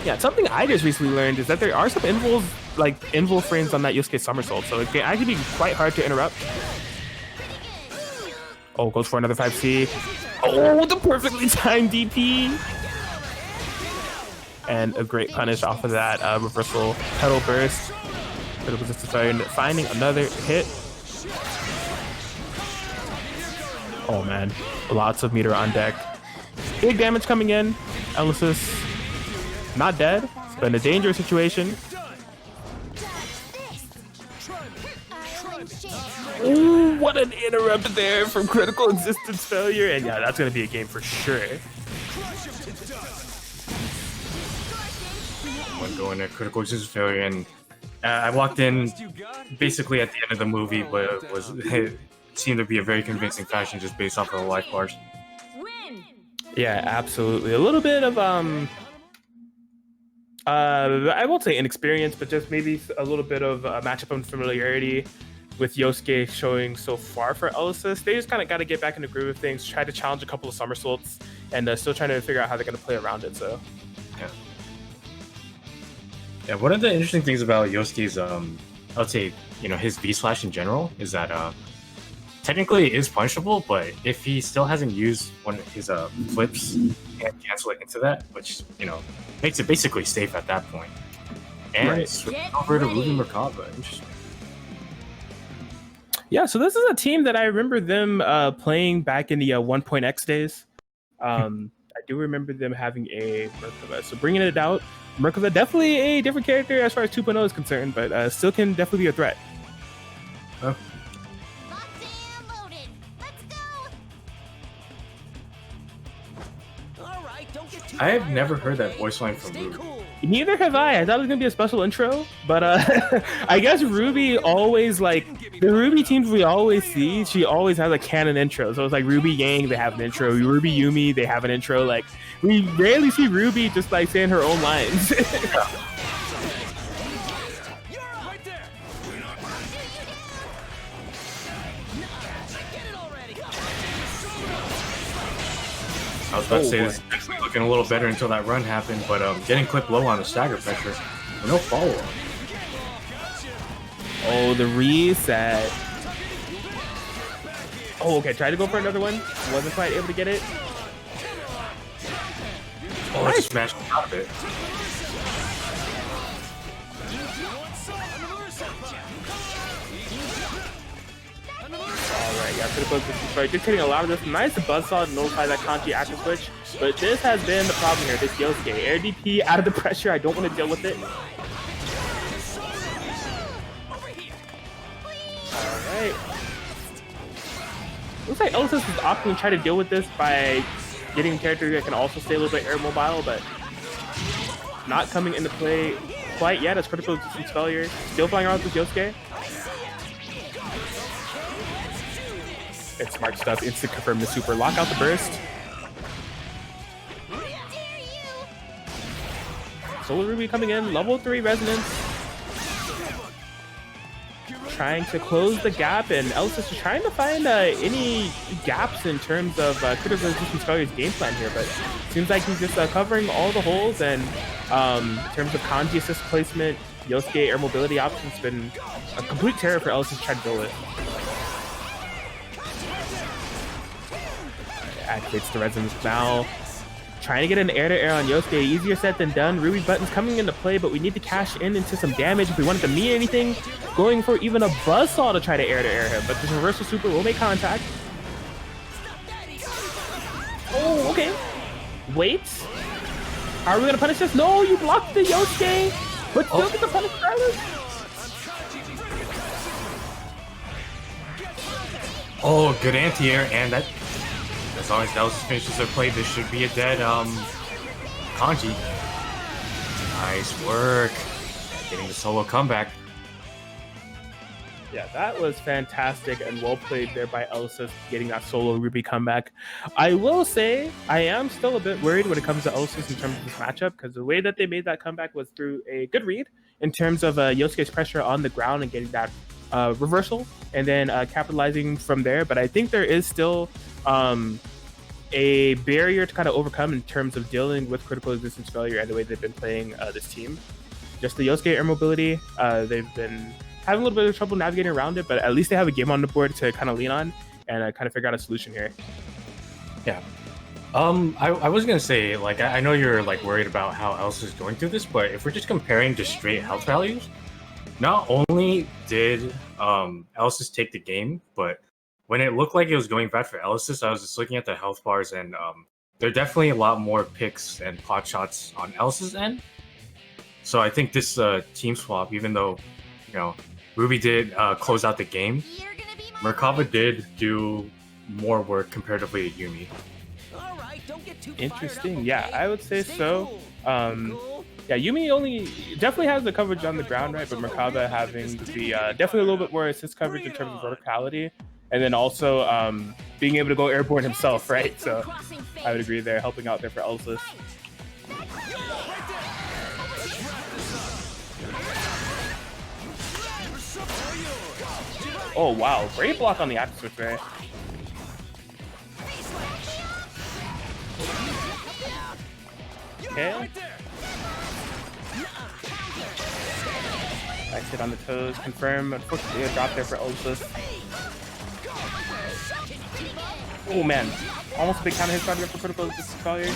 Yeah, something I just recently learned is that there are some invul frames on that Yosuke somersault, so it can actually be quite hard to interrupt. Oh, goes for another 5C. Oh, the perfectly timed DP. And a great punish off of that reversal pedal burst. Critical Resistance Failure finding another hit. Oh man, lots of meter on deck. Big damage coming in. Ellises not dead, but in a dangerous situation. Ooh, what an interrupt there from Critical Existence Failure. And yeah, that's going to be a game for sure. One going to Critical Existence Failure, and I walked in basically at the end of the movie, but it seemed to be a very convincing fashion just based off of the life bars. Yeah, absolutely. A little bit of I won't say inexperience, but just maybe a little bit of matchup unfamiliarity with Yosuke showing so far for Ellises. They just kind of got to get back in the groove of things, try to challenge a couple of somersaults, and still trying to figure out how they're going to play around it. So, yeah. One of the interesting things about Yosuke's, I would say, his V slash in general is that technically it is punishable, but if he still hasn't used one of his flips, he can cancel it into that, which makes it basically safe at that point. And switch over to Ruby Merkaba. Interesting. Yeah, so this is a team that I remember them playing back in the 1.x days. I do remember them having a Merkaba. So bringing it out, Merkaba definitely a different character as far as 2.0 is concerned, but still can definitely be a threat. Oh. I have never heard that voice line from Ruby. Neither have I. I thought it was going to be a special intro, but I guess Ruby always, the Ruby teams we always see, she always has a canon intro. So it's like Ruby Yang, they have an intro. Ruby Yumi, they have an intro. Like, we rarely see Ruby just saying her own lines. I was about to say this is definitely looking a little better until that run happened, but getting clipped low on the stagger pressure, no follow-up. Oh, the reset. Oh, okay, tried to go for another one. Wasn't quite able to get it. Oh, nice. Smashed out of it. Alright, yeah, Critical Resistance. Just hitting a lot of this. Nice buzzsaw to notify that Kanji active switch. But this has been the problem here. This Yosuke. Air DP out of the pressure. I don't want to deal with it. Alright. Looks like Ellises is opting to try to deal with this by getting a character that can also stay a little bit air mobile, but not coming into play quite yet as critical resistance failure. Still flying around with Yosuke. It's smart stuff. Instant confirm the super. Lock out the burst. Solar Ruby coming in. Level 3 resonance. Trying to close the gap, and Ellises is trying to find any gaps in terms of critical resistance failure's game plan here, but seems like he's just covering all the holes, and in terms of kanji assist placement, Yosuke air mobility options been a complete terror for Ellises to try to deal with. Activates the resonance now. Trying to get an air-to-air on Yosuke, easier said than done. Ruby button's coming into play, but we need to cash in into some damage if we want it to mean anything. Going for even a buzzsaw to try to air-to-air him, but this reversal super will make contact. Oh, okay. Wait. Are we gonna punish this? No, you blocked the Yosuke, but still get the punish regardless. Oh, good anti-air, and that, as long as Ellises finishes their play, this should be a dead kanji. Nice work. Getting the solo comeback. Yeah, that was fantastic and well played there by Ellises, getting that solo Ruby comeback. I will say, I am still a bit worried when it comes to Ellises in terms of this matchup, because the way that they made that comeback was through a good read in terms of Yosuke's pressure on the ground and getting that reversal, and then capitalizing from there. But I think there is still a barrier to kind of overcome in terms of dealing with critical resistance failure and the way they've been playing this team. Just the Yosuke air mobility, they've been having a little bit of trouble navigating around it, but at least they have a game on the board to kind of lean on and kind of figure out a solution here. Yeah. I was gonna say, like, I know you're like worried about how Ellises is going through this, but if we're just comparing just straight health values, not only did Ellises take the game, but when it looked like it was going bad for Ellises, I was just looking at the health bars, and there are definitely a lot more picks and pot shots on Ellises' end. So I think this team swap, even though, you know, Ruby did close out the game, Merkava did do more work comparatively to Yumi. All right, don't get too Interesting. fired up, Yeah, okay? I would say Stay so. cool. Yeah, Yumi only definitely has the coverage on the ground, right? But Merkava having the definitely a little bit more assist coverage in terms of verticality, and then also being able to go airborne himself, right? So I would agree there, helping out there for Ellises. Oh wow, great block on the active switch there. Okay. Nice hit on the toes, confirm. Unfortunately, a drop there for Ellises. Oh man, almost a big counter hit shot here for critical resistance failure.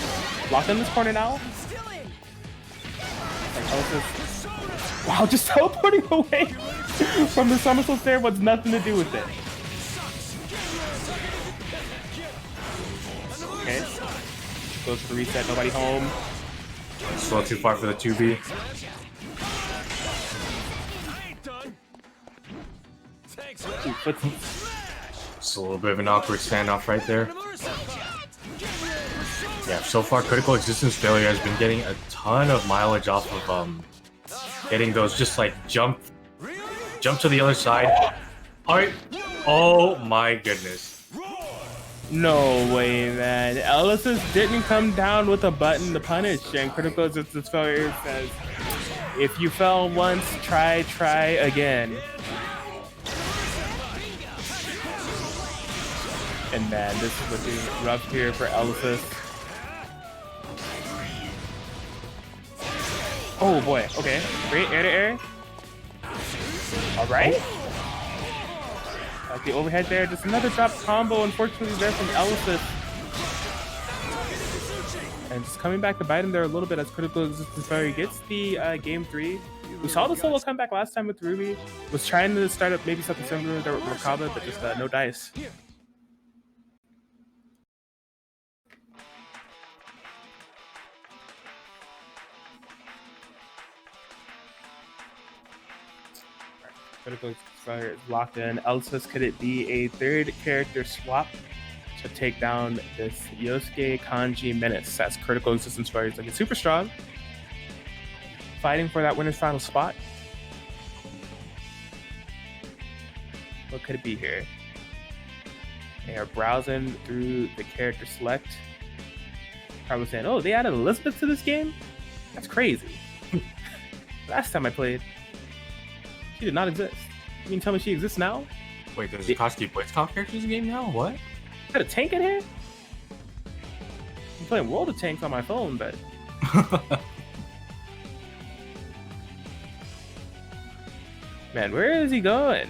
Locked in this corner now. And Ellises, wow, just teleporting away from the somersault there was nothing to do with it. Okay, goes for the reset, nobody home. It's a little too far for the 2B. Ooh, footsie. It's a little bit of an awkward standoff right there. Yeah, so far critical existence failure has been getting a ton of mileage off of getting those just like jump to the other side. Alright. Oh my goodness. No way, man. Ellises didn't come down with a button to punish, and critical resistance failure says, if you fell once, try again. And man, this is looking rough here for Ellises. Oh boy, okay. Great air to air. Alright. Like the overhead there, just another drop combo, unfortunately there from Ellises. And just coming back to bite him there a little bit as critical resistance failure gets the game 3. We saw the solo comeback last time with Ruby. Was trying to start up maybe something similar with Merkava, but just no dice. Critical Spellier is locked in. Ellises, could it be a third character swap to take down this Yosuke Kanji menace? That's critical existence Spellier is looking super strong. Fighting for that winner's final spot. What could it be here? They are browsing through the character select. Probably saying, oh, they added Elizabeth to this game? That's crazy. Last time I played, she did not exist. You mean tell me she exists now? Wait, there's a Koski Blitzcom characters in the game now? What? Got a tank in here? I'm playing World of Tanks on my phone, but... Man, where is he going?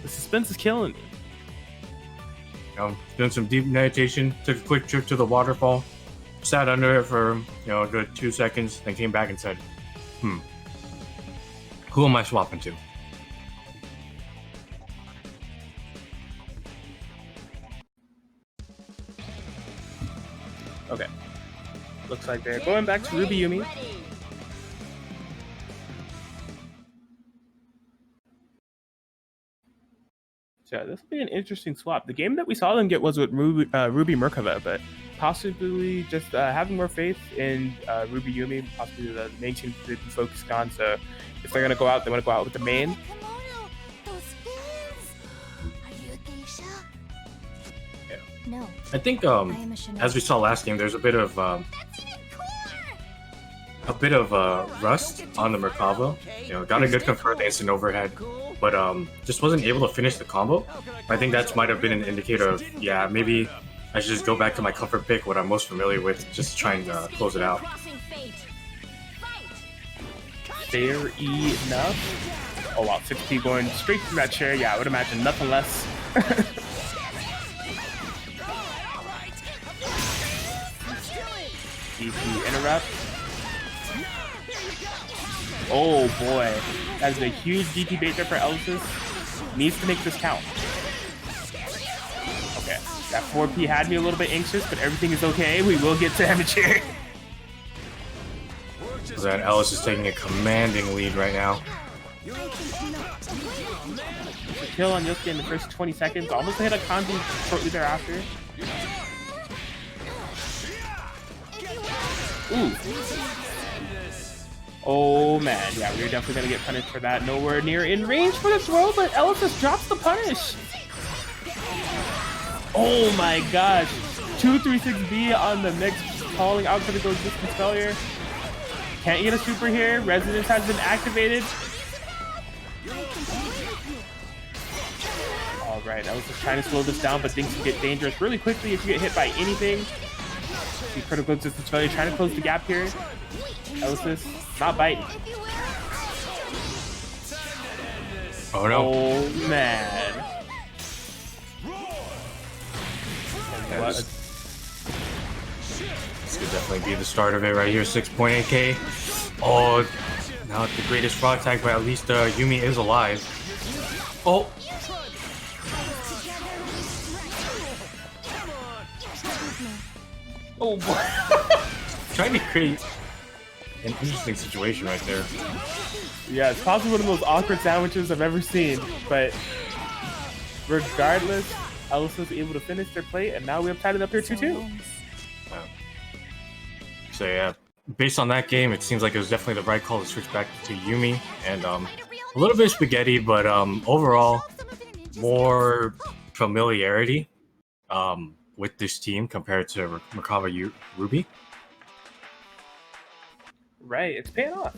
The suspense is killing me. Doing some deep meditation, took a quick trip to the waterfall, sat under it for a good 2 seconds, then came back and said, who am I swapping to? Okay. Looks like they're going back to Ruby Yumi. So yeah, this will be an interesting swap. The game that we saw them get was with Ruby Merkava, but possibly just having more faith in Ruby Yumi, possibly the main team they've been focused on. So if they're going to go out, they want to go out with the main. Yeah. No. I think as we saw last game, there's a bit of rust on the Merkava. Got a good confirm the instant overhead, but just wasn't able to finish the combo. I think that might have been an indicator of, yeah, maybe I should just go back to my comfort pick, what I'm most familiar with, just try and close it out. Fair enough. Oh wow, 6P going straight through that chair. Yeah, I would imagine nothing less. DP interrupt. Oh boy, that is a huge DP bait there for Ellises. Needs to make this count. Okay, that 4P had me a little bit anxious, but everything is okay. We will get to Amateur. So that Ellis is taking a commanding lead right now. Kill on Yosuke in the first 20 seconds. Almost hit a Kanji shortly thereafter. Ooh. Oh man, yeah, we're definitely gonna get punished for that. Nowhere near in range for the throw, but Ellises drops the punish. Oh my gosh. 236B on the mix, calling out for the go distance failure. Can't get a super here. Resonance has been activated. Alright, I was just trying to slow this down, but things can get dangerous really quickly if you get hit by anything. See critical distance failure, trying to close the gap here. Ellises not biting. Oh no. Oh man. This could definitely be the start of it right here. 6.8k. Oh, now the greatest fraud tag, but at least Yumi is alive. Oh. Oh boy. Trying to create an interesting situation right there. Yeah, it's possibly one of the most awkward sandwiches I've ever seen, but regardless, Ellises was able to finish their play, and now we have tied it up here 2-2. So yeah, based on that game, it seems like it was definitely the right call to switch back to Yumi, and a little bit of spaghetti, but overall, more familiarity with this team compared to Merkava Ruby. Right, it's paying off.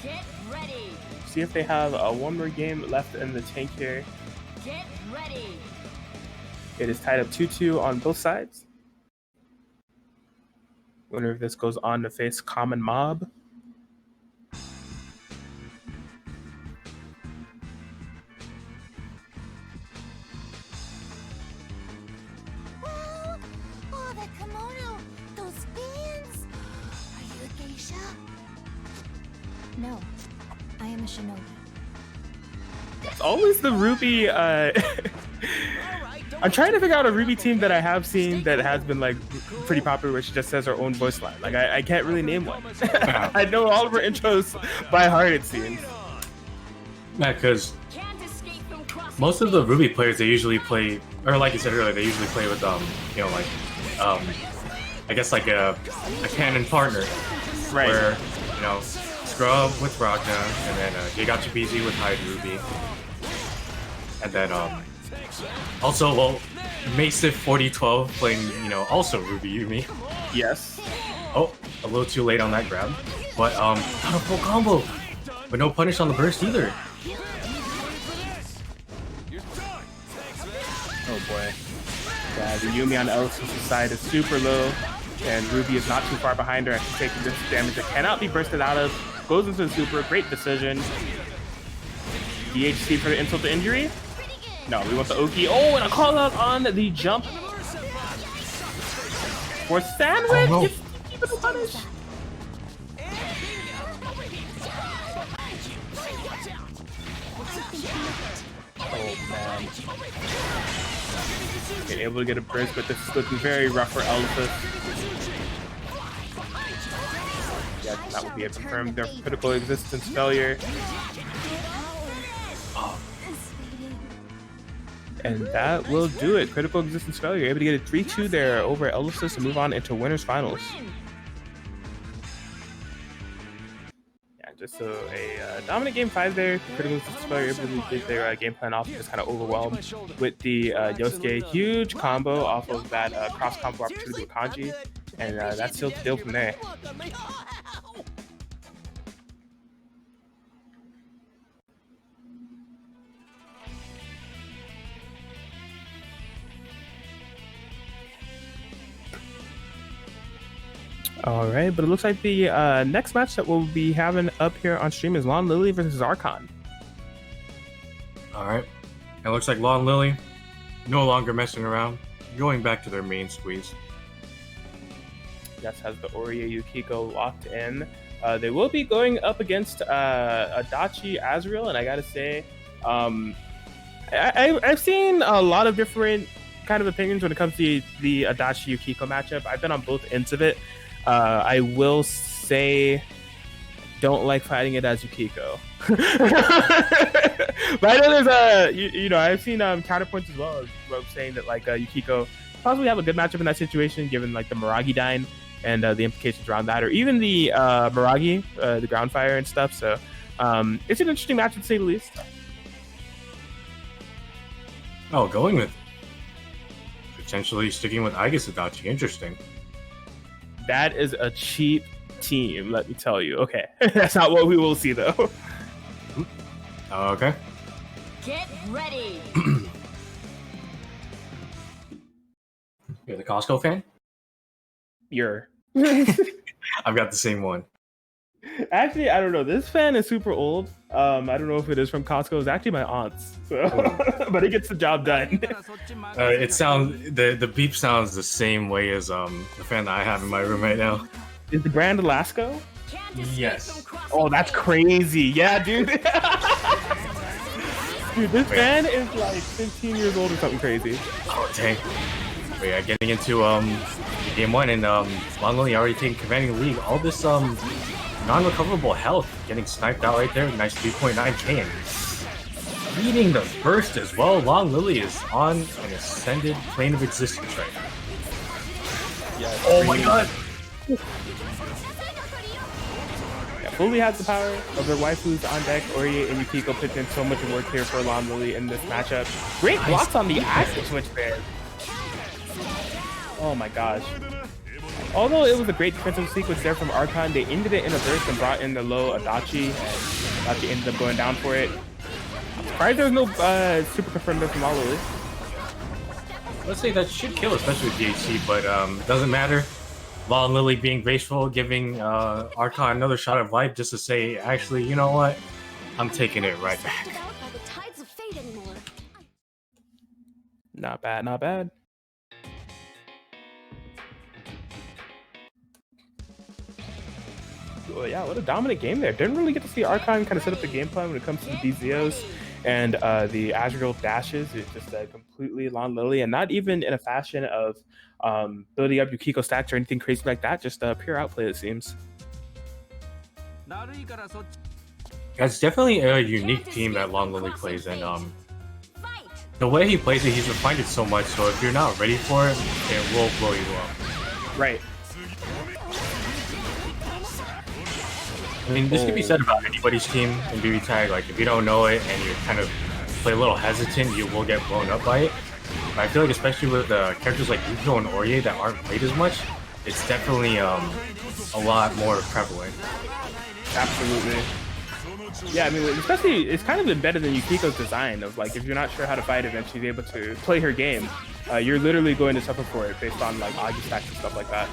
Get ready. See if they have one more game left in the tank here. Get ready. It is tied up 2-2 on both sides. Wonder if this goes on to face Common Mob. Oh, that kimono! Those fans! Are you a geisha? No, I am a shinobi. It's always the Ruby I'm trying to figure out a Ruby team that I have seen that has been like pretty popular, where she just says her own voice line. Like I can't really name one. I know all of her intros by heart, it seems. Yeah, because Can't escape from crossing most of the fate. Ruby players, they usually play, or like you said earlier, they usually play with you know, like I guess like a canon partner, Right. where you know, Scrub with Ragna, and then Gigachibizi with Hyde Ruby, and then also, well, Masif 4012 playing, you know, also Ruby Yumi. Yes. Oh, a little too late on that grab, but not a full combo, but no punish on the burst either. Oh boy. Yeah, the Yumi on Ellises' side is super low, and Ruby is not too far behind her after taking this damage that cannot be bursted out of. Goes into the super, great decision. DHC for the insult to injury. No, we want the Oki. Oh, and a call out on the jump. For Sandwich! Oh, no. Gets the punish. Oh, man. Being able to get a burst, but this is looking very rough for Ellises. Yeah, that would be a confirmed their critical existence failure. And that will do it. Critical existence failure. Able to get a 3-2 there over Ellises to move on into winners finals. Yeah, just so a dominant game 5 there. Critical existence failure. Able to get their game plan off, just kind of overwhelmed with the Yosuke huge combo off of that cross combo opportunity with Kanji, and that sealed the deal from there. All right, but it looks like the next match that we'll be having up here on stream is Lon Lily versus Archon. All right, it looks like Law and Lily no longer messing around, going back to their main squeeze. Yes, has the Orie Yukiko locked in. They will be going up against Adachi Azrael, and I gotta say, I've seen a lot of different kind of opinions when it comes to the Adachi Yukiko matchup. I've been on both ends of it. I will say, don't like fighting it as Yukiko. But I know there's you know, I've seen counterpoints as well, saying that like Yukiko possibly have a good matchup in that situation, given like the Miragi Dyne and the implications around that, or even the Miragi, the ground fire and stuff. So it's an interesting match to say the least. Oh, going with potentially sticking with Aigis Adachi. Interesting. That is a cheap team, let me tell you. Okay, that's not what we will see though. Okay. Get ready. You're the Costco fan? You're I've got the same one. actually, I don't know. This fan is super old. I don't know if it is from Costco. It's actually my aunt's, so but it gets the job done. It sounds the beep sounds the same way as the fan that I have in my room right now. Is the brand Alaska? Can't escape Yes. from crossing Oh, that's fate. crazy. Yeah, dude. Dude, this fan is like 15 years old or something crazy. Oh dang. But yeah, getting into game 1, and Lon Lily already taking commanding the league. All this non-recoverable health getting sniped out right there. Nice 3.9k, and leading the burst as well. Lon Lily is on an ascended plane of existence right now. Yeah, Oh my god. Yeah, fully has the power of their waifus on deck. Orie and Yukiko put in so much work here for Lon Lily in this matchup. Great blocks on the active switch there. Oh my gosh. Although it was a great defensive sequence there from Archon, they ended it in a burst and brought in the low Adachi, and Adachi ended up going down for it. I'm surprised there was no super confirmed there from Lon Lily. Let's say that should kill, especially with DHC, but doesn't matter. Lon Lily being graceful, giving Archon another shot of life just to say, actually, you know what? I'm taking it right back. Out by the tides of fate anymore. Not bad, not bad. Well, yeah, what a dominant game there. Didn't really get to see Archon kind of set up the game plan when it comes to the DZOs. And the Azrael dashes is just completely Lon Lily, and not even in a fashion of building up Yukiko stacks or anything crazy like that. Just pure outplay, it seems. It's definitely a unique team that Long Lily plays, and the way he plays it, he's refined it so much. So if you're not ready for it, it will blow you up. Right. I mean, this could be said about anybody's team in BBTAG. Like, if you don't know it and you kind of play a little hesitant, you will get blown up by it. But I feel like, especially with characters like Yukiko and Orye that aren't played as much, it's definitely a lot more prevalent. Absolutely. Yeah, I mean, especially, it's kind of embedded in Yukiko's design of, like, if you're not sure how to fight it and she's able to play her game, you're literally going to suffer for it based on, like, Agi stacks and stuff like that.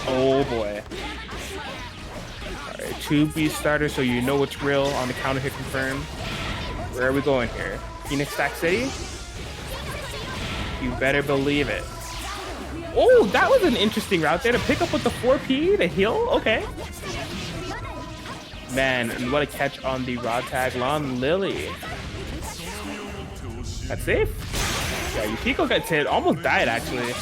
Oh, boy. Alright, 2B starter, so you know it's real on the counter hit confirm. Where are we going here? Phoenix Stack City? You better believe it. Oh, that was an interesting route there to pick up with the 4P to heal? Okay. Man, and what a catch on the raw tag. Lon Lily. That's safe? Yeah, Yukiko gets hit. Almost died, actually.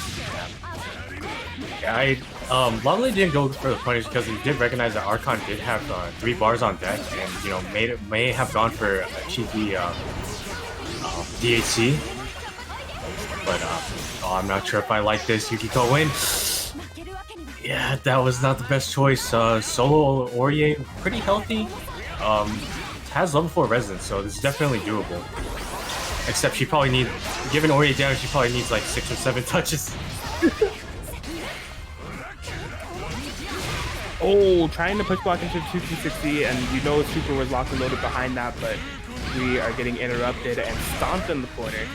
Yeah, Lon Lily didn't go for the punish because he did recognize that Archon did have 3 bars on deck, and, you know, may have gone for a cheeky DHC. But oh, I'm not sure if I like this. Yukiko win. Yeah, that was not the best choice. Solo Orye, pretty healthy. Has level 4 resistance, so this is definitely doable. Except she probably needs, given Orye damage, she probably needs like 6 or 7 touches. Oh, trying to push block into 260, and you know Super was locked and loaded behind that, but we are getting interrupted and stomped in the corner.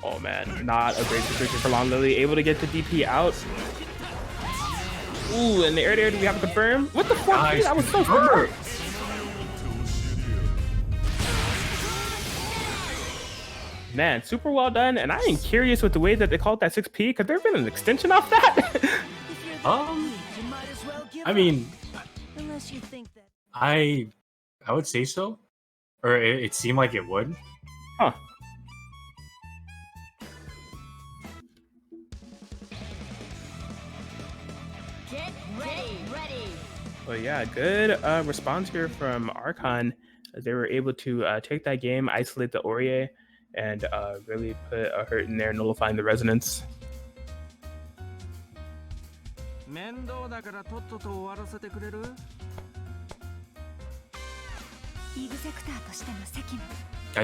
Oh man, not a great situation for Lon Lily. Able to get the DP out. Ooh, in the air there, do we have a confirm? What the fuck? Nice. That was so smart. Man, super well done. And I am curious with the way that they called that 6P. Could there have been an extension off that? I mean, Unless you think that. I would say so, or it seemed like it would. Huh. Get ready. Well, yeah, good response here from Archon. They were able to take that game, isolate the Orye, and really put a hurt in there, nullifying the resonance. I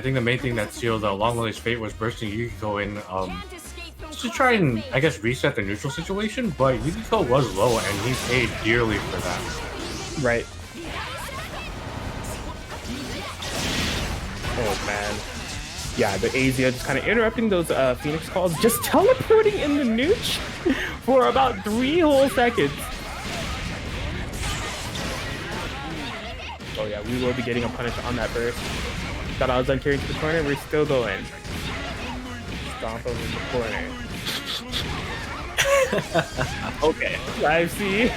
think the main thing that sealed Long Lily's fate was bursting Yukiko in to try and, I guess, reset the neutral situation, but Yukiko was low and he paid dearly for that. Right. Oh, man. Yeah, the Azia just kind of interrupting those Phoenix calls, just teleporting in the nooch for about 3 whole seconds. Oh yeah, we will be getting a punish on that burst. Thought I was done carrying to the corner, we're still going. Stomp over the corner. Okay, I see.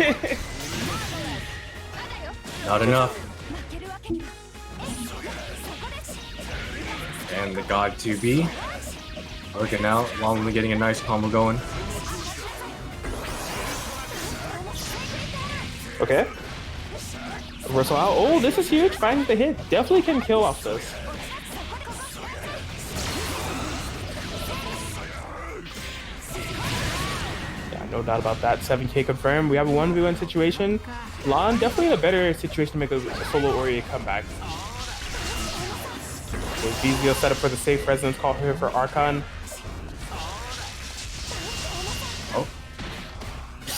Not enough. And the God 2B. Looking out, Long Lily getting a nice combo going. Okay. Reversal out. Oh, this is huge. Finding the hit. Definitely can kill off this. Yeah, no doubt about that. 7K confirmed. We have a 1v1 situation. Lon definitely in a better situation to make a solo Orye comeback. So Vizio set up for the safe resonance call here for Archon. Oh.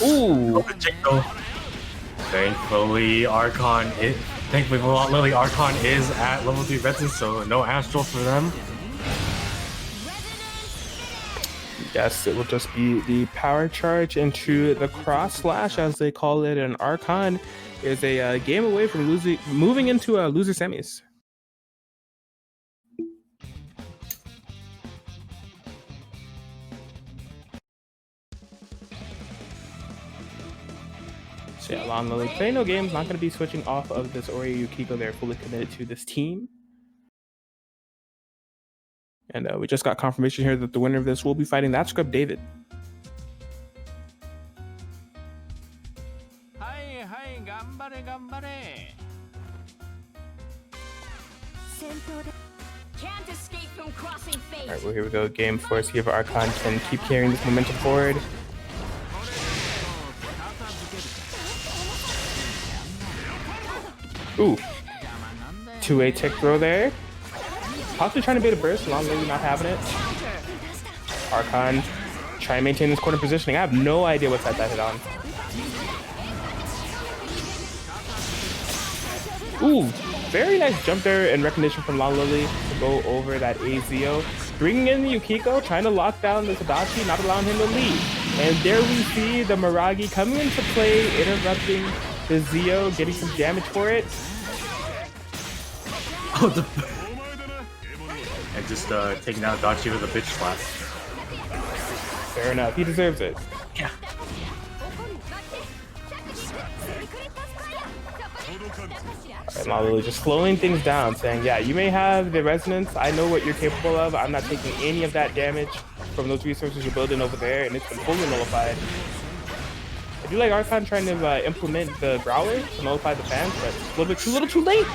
Ooh. Thankfully, Lily Archon is at level 3 resonance, so no Astral for them. Yes, it will just be the power charge into the cross slash, as they call it, and Archon is a game away from moving into loser semis. So yeah, Lon Lily playing no games, not going to be switching off of this Ori Yukiko. They're fully committed to this team. And we just got confirmation here that the winner of this will be fighting that scrub David. Can't escape from crossing fate. All right, well, here we go. Game 4. See if Archon can keep carrying this momentum forward. Ooh. 2-way tick throw there. Possibly trying to bait a burst. Long maybe not having it. Archon trying to maintain this corner positioning. I have no idea what side that hit on. Ooh, very nice jump there and recognition from Lon Lily to go over that AZO. Bringing in the Yukiko, trying to lock down the Tadachi, not allowing him to lead. And there we see the Miragi coming into play, interrupting the Zio, getting some damage for it. Oh, and just taking out Dachi with a bitch slap. Fair enough, he deserves it. Yeah. And Lily just slowing things down, saying, yeah, you may have the resonance. I know what you're capable of. I'm not taking any of that damage from those resources you're building over there, and it's been fully nullified. I do like Archon trying to implement the Growler to nullify the fans, but it's a little too late.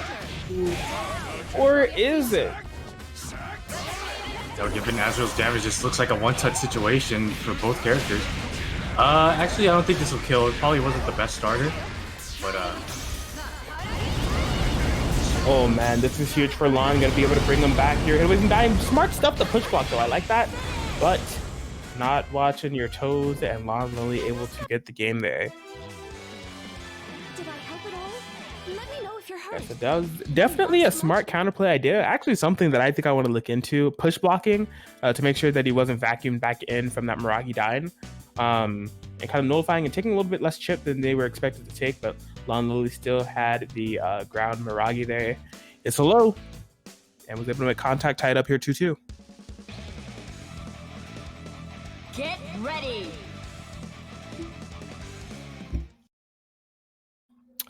Or is it? So given Azrael's damage, this looks like a one-touch situation for both characters. Actually, I don't think this will kill. It probably wasn't the best starter, but oh man, this is huge for Lon. Gonna be able to bring him back here. It was dying. Smart stuff to push block though. I like that, but not watching your toes, and Lon Lily able to get the game there. Did I help at all? Let me know if you're hurt. Yeah, so that was definitely a smart counterplay idea. Actually, something that I think I want to look into. Push blocking to make sure that he wasn't vacuumed back in from that Miragi dying. And kind of nullifying and taking a little bit less chip than they were expected to take, but Lon Lily still had the ground Miragi there. It's a low, and was able to make contact tied up here 2-2. Get ready.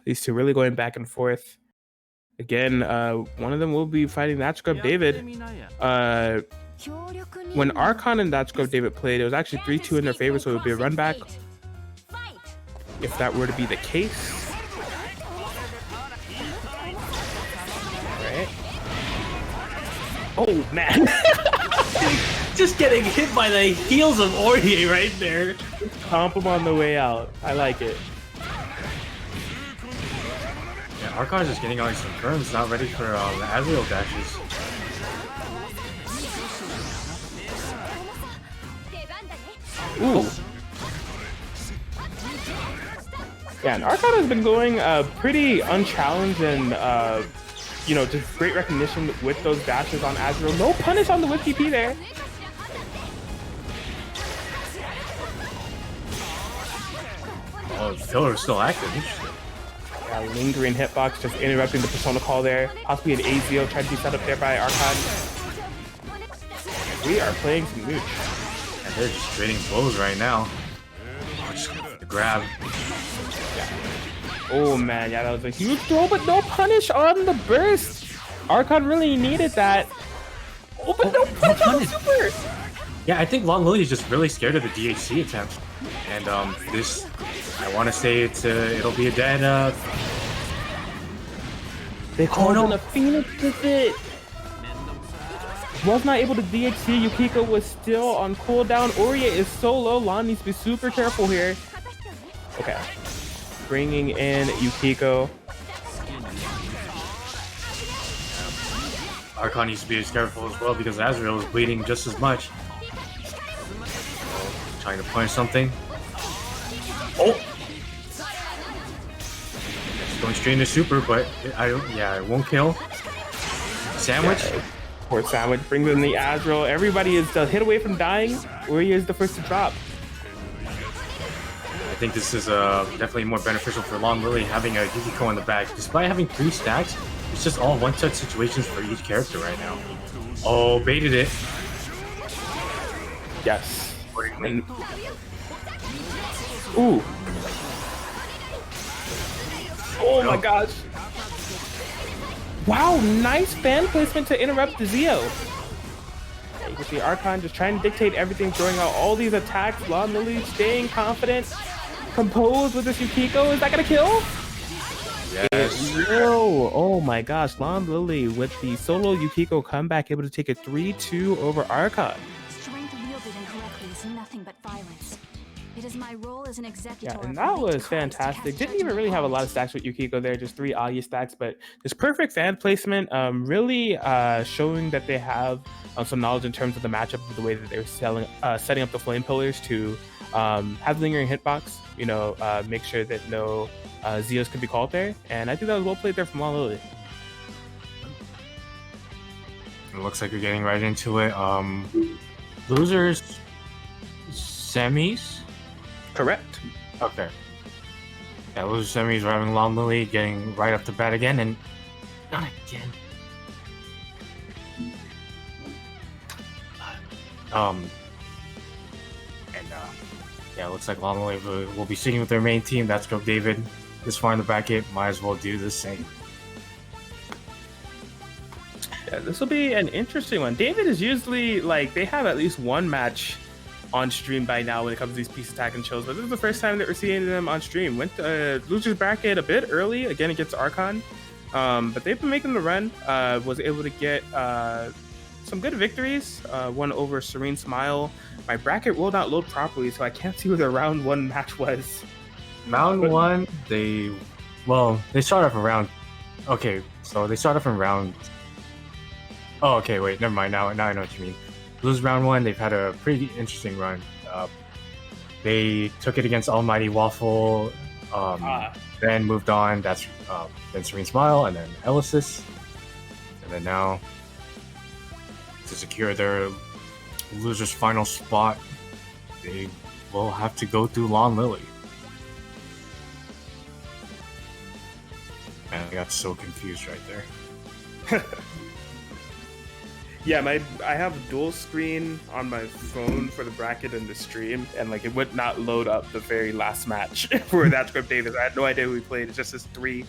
These two really going back and forth. Again, one of them will be fighting that scrub David. When Archon and that scrub David played, it was actually 3-2 in their favor, so it would be a run back. If that were to be the case. Alright. Oh, man. just getting hit by the heels of Aurier right there. Comp him on the way out. I like it. Yeah, Archon is just getting like some turns, not ready for the Azrael dashes. Ooh. Yeah, and Archon has been going pretty unchallenged and, you know, just great recognition with those dashes on Azrael. No punish on the whip TP there. Oh, the pillar is still active. Yeah, lingering hitbox, just interrupting the persona call there. Possibly an AZO trying to be set up there by Archon. We are playing some mooch. And they're just trading blows right now. Just the grab. Yeah. Oh man, yeah, that was a huge throw, but no punish on the burst. Archon really needed that. Oh, but no punish on the super. Yeah, I think Lon Lily is just really scared of the DHC attempt. And this, I want to say it'll be a dead. They called in a Phoenix with it. Was not able to DHC. Yukiko was still on cooldown. Aurier is so low. Lon needs to be super careful here. Okay. Bringing in Yukiko. Archon needs to be as careful as well because Azrael is bleeding just as much. Trying to punish something. Oh! It's going straight into super, but it won't kill. Sandwich. Yeah, poor sandwich. Brings in the Azrael. Everybody is hit away from dying. Aurier is the first to drop. I think this is definitely more beneficial for Lon Lily having a Yukiko in the back. Despite having 3 stacks, it's just all one-touch situations for each character right now. Oh, baited it. Yes. And, ooh. my gosh. Wow, nice fan placement to interrupt the Zio. Yeah, you can see Archon just trying to dictate everything, throwing out all these attacks. Lon Lily staying confident, composed with this Yukiko. Is that gonna kill? Yes. Whoa, oh my gosh, Lon Lily with the solo Yukiko comeback, able to take a 3-2 over Archon. Strength wielded incorrectly is nothing but violence. It is my role as an executor. Yeah, and that was fantastic. Didn't even really have a lot of stacks with Yukiko there, just 3 Aya stacks, but this perfect fan placement, really showing that they have some knowledge in terms of the matchup, of the way that they're setting up the flame pillars to have lingering hitbox, you know, make sure that no Zeos could be called there, and I think that was well played there from Lon Lily. It looks like we're getting right into it. Losers, semis. Correct. Okay. Yeah, loser semis. We're having Lon Lily getting right up the bat again, and not again. Yeah, it looks like Lon Lily will be sticking with their main team. That's Go David. This far in the bracket, might as well do the same. Yeah, this will be an interesting one. David is usually like, they have at least one match on stream by now when it comes to these PCTAG and chills, but this is the first time that we're seeing them on stream. Went losers bracket a bit early again against Archon, but they've been making the run. Was able to get some good victories. One over Serene Smile. My bracket will not load properly, so I can't see what the round 1 match was. Round 1, they start off around. Okay, so they start off in round. Oh, okay, wait, never mind. Now I know what you mean. Lose round 1. They've had a pretty interesting run. They took it against Almighty Waffle, then moved on. That's then Serene Smile, and then Ellises, and then now to secure their losers' final spot, they will have to go through Lon Lily. Man, I got so confused right there. Yeah, I have dual screen on my phone for the bracket and the stream, and like it would not load up the very last match for that script Davis. I had no idea who we played. It's just this 3.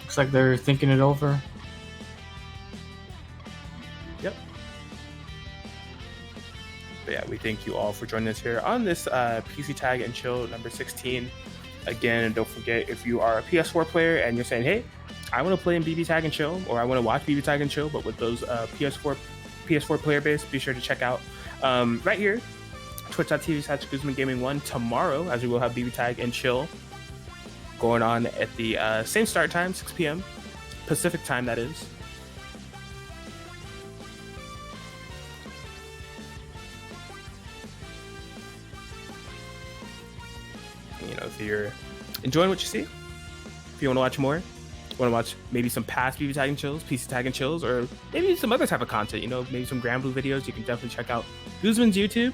Looks like they're thinking it over. Yep. But yeah, we thank you all for joining us here on this PCTAG and Chill number 16. Again, and don't forget, if you are a PS4 player and you're saying, hey, I want to play in BBTAG and Chill, or I want to watch BBTAG and Chill, but with those PS4 player base, be sure to check out right here, twitch.tv/GuzmanGaming1 tomorrow, as we will have BBTAG and Chill going on at the same start time, 6 p.m. Pacific time, that is. You know, if you're enjoying what you see, if you want to watch more, want to watch maybe some past BBTAG and Chills, PCTAG and Chills, or maybe some other type of content, you know, maybe some Blazblue videos, you can definitely check out Guzman's YouTube.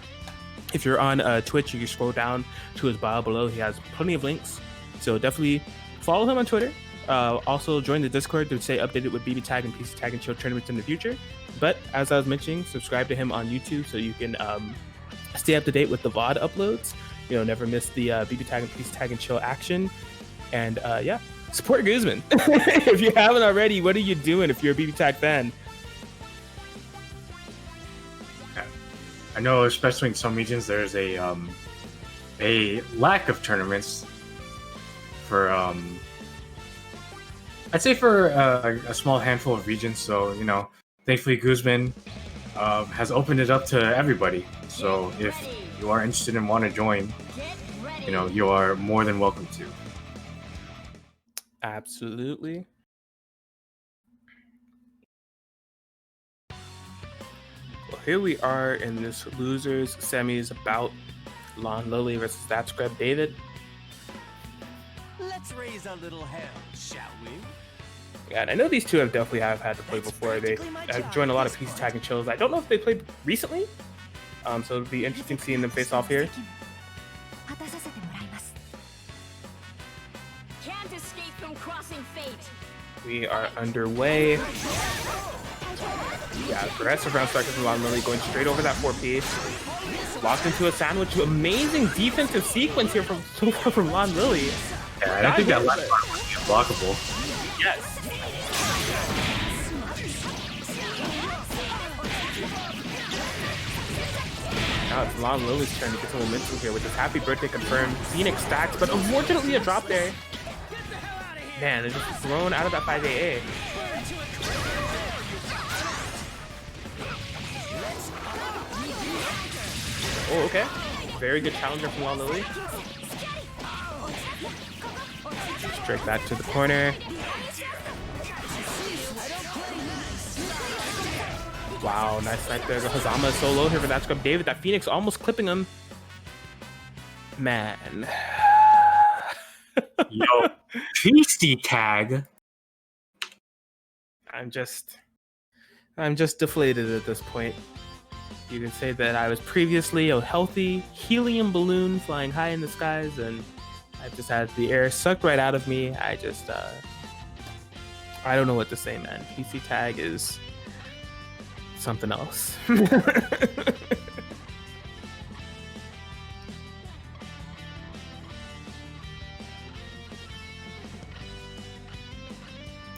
If you're on Twitch, you can scroll down to his bio below. He has plenty of links, so definitely follow him on Twitter. Also join the Discord to stay updated with BBTAG and PCTAG and Chill tournaments in the future. But as I was mentioning, subscribe to him on YouTube so you can stay up to date with the VOD uploads. You know, never miss the BBTAG and PCTAG and Chill action. And yeah, support Guzman. If you haven't already, what are you doing if you're a BBTAG fan? I know, especially in some regions, there's a lack of tournaments for I'd say for a small handful of regions. So, you know, thankfully Guzman has opened it up to everybody. So if you are interested and want to join, you know, you are more than welcome to. Absolutely. Well, here we are in this losers semis bout. Lon Lily versus That Scrub David. Let's raise a little hell, shall we? Yeah, and I know these two have definitely had to play before. They have joined a lot of PCTAG and Chills. I don't know if they played recently, so it'll be interesting seeing them face off here. Can't escape from crossing fate. We are underway. Yeah, aggressive round striker from Lon Lily going straight over that 4P. Locked into a sandwich. Amazing defensive sequence here from so far from Lon Lily. Yeah, I don't think that last part would be unblockable. Yes. Now it's Lon Lily's turn to get some momentum here with this happy birthday confirmed. Phoenix stacked, but unfortunately a drop there. Man, they're just thrown out of that 5AA. Oh, okay. Very good challenger from Lon Lily. Straight back to the corner. Wow, nice snipe there. The Hazama is so low here for that scrub. David, that Phoenix almost clipping him. Man. Yo, PCTAG. I'm just deflated at this point. You can say that I was previously a healthy helium balloon flying high in the skies, and I just had the air sucked right out of me. I don't know what to say, man. PCTAG is something else.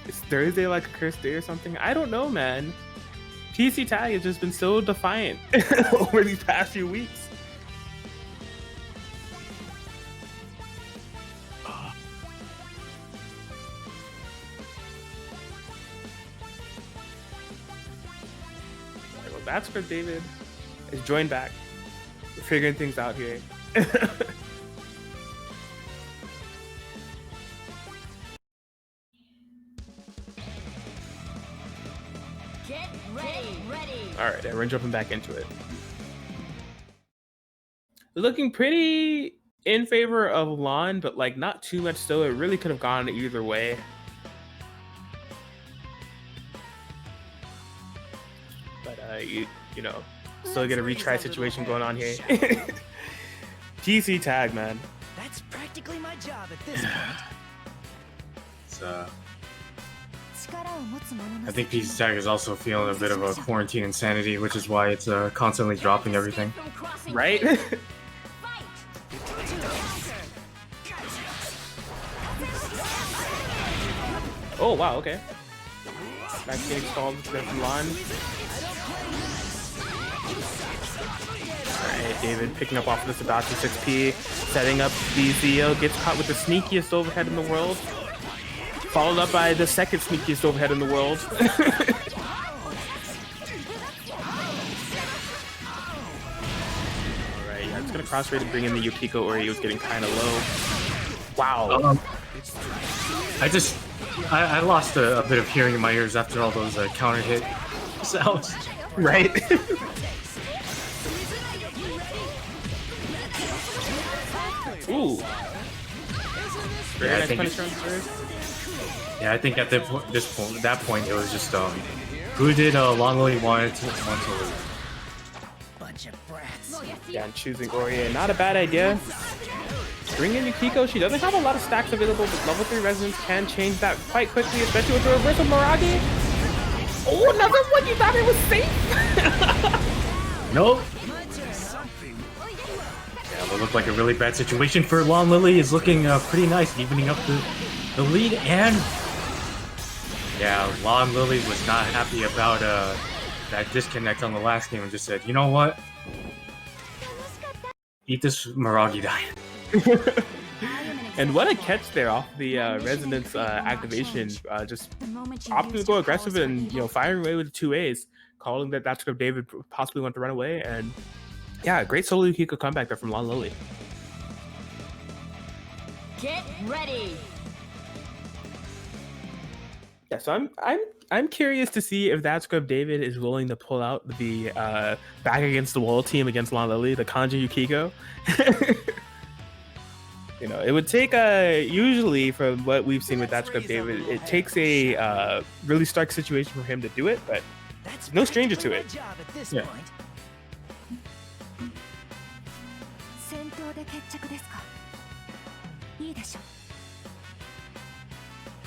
Is Thursday like a cursed day or something? I don't know, man. PCTAG has just been so defiant over these past few weeks. Well, that's where David is joined back. We're figuring things out here. Get ready. All right, we're jumping back into it. Looking pretty in favor of Lon, but like not too much still. It really could have gone either way. But you know, still get a retry situation going on here. PCTAG, man. That's practically my job at this point. It's, I think PCTAG is also feeling a bit of a quarantine insanity, which is why it's constantly dropping everything. Right? Oh, wow, okay. Back getting stalled from Lon. Alright, David picking up off of this Adachi 6P, setting up the ZO, gets caught with the sneakiest overhead in the world. Followed up by the second sneakiest overhead in the world. Alright, yeah, it's gonna cross rate and bring in the Yukiko, or he was getting kind of low. Wow. I lost a bit of hearing in my ears after all those counter hit sounds. Right? Ooh. Very nice punish on first. Yeah, I think at that point, it was just who did Lon Lily want to lose? Bunch of brats. Yeah, and choosing Orie, not a bad idea. Bring in Yukiko. She doesn't have a lot of stacks available, but level 3 resonance can change that quite quickly, especially with the reversal Mirage. Oh, another one! You thought it was safe? Nope. Yeah, it looked like a really bad situation for Lon Lily. Is looking pretty nice, evening up the lead, and yeah, Lon Lily was not happy about that disconnect on the last game and just said, you know what? Eat this Mirage diet. And what a catch there off the resonance activation. Just opting to go aggressive and firing away with the 2As, calling that script David possibly want to run away, and yeah, great solo Yukiko comeback there from Lon Lily. Get ready. Yeah, so I'm curious to see if that script David is willing to pull out the back against the wall team against Lon Lily, the Kanji Yukiko. It would take usually from what we've seen with that script David, it takes a really stark situation for him to do it, but no stranger to it. Yeah.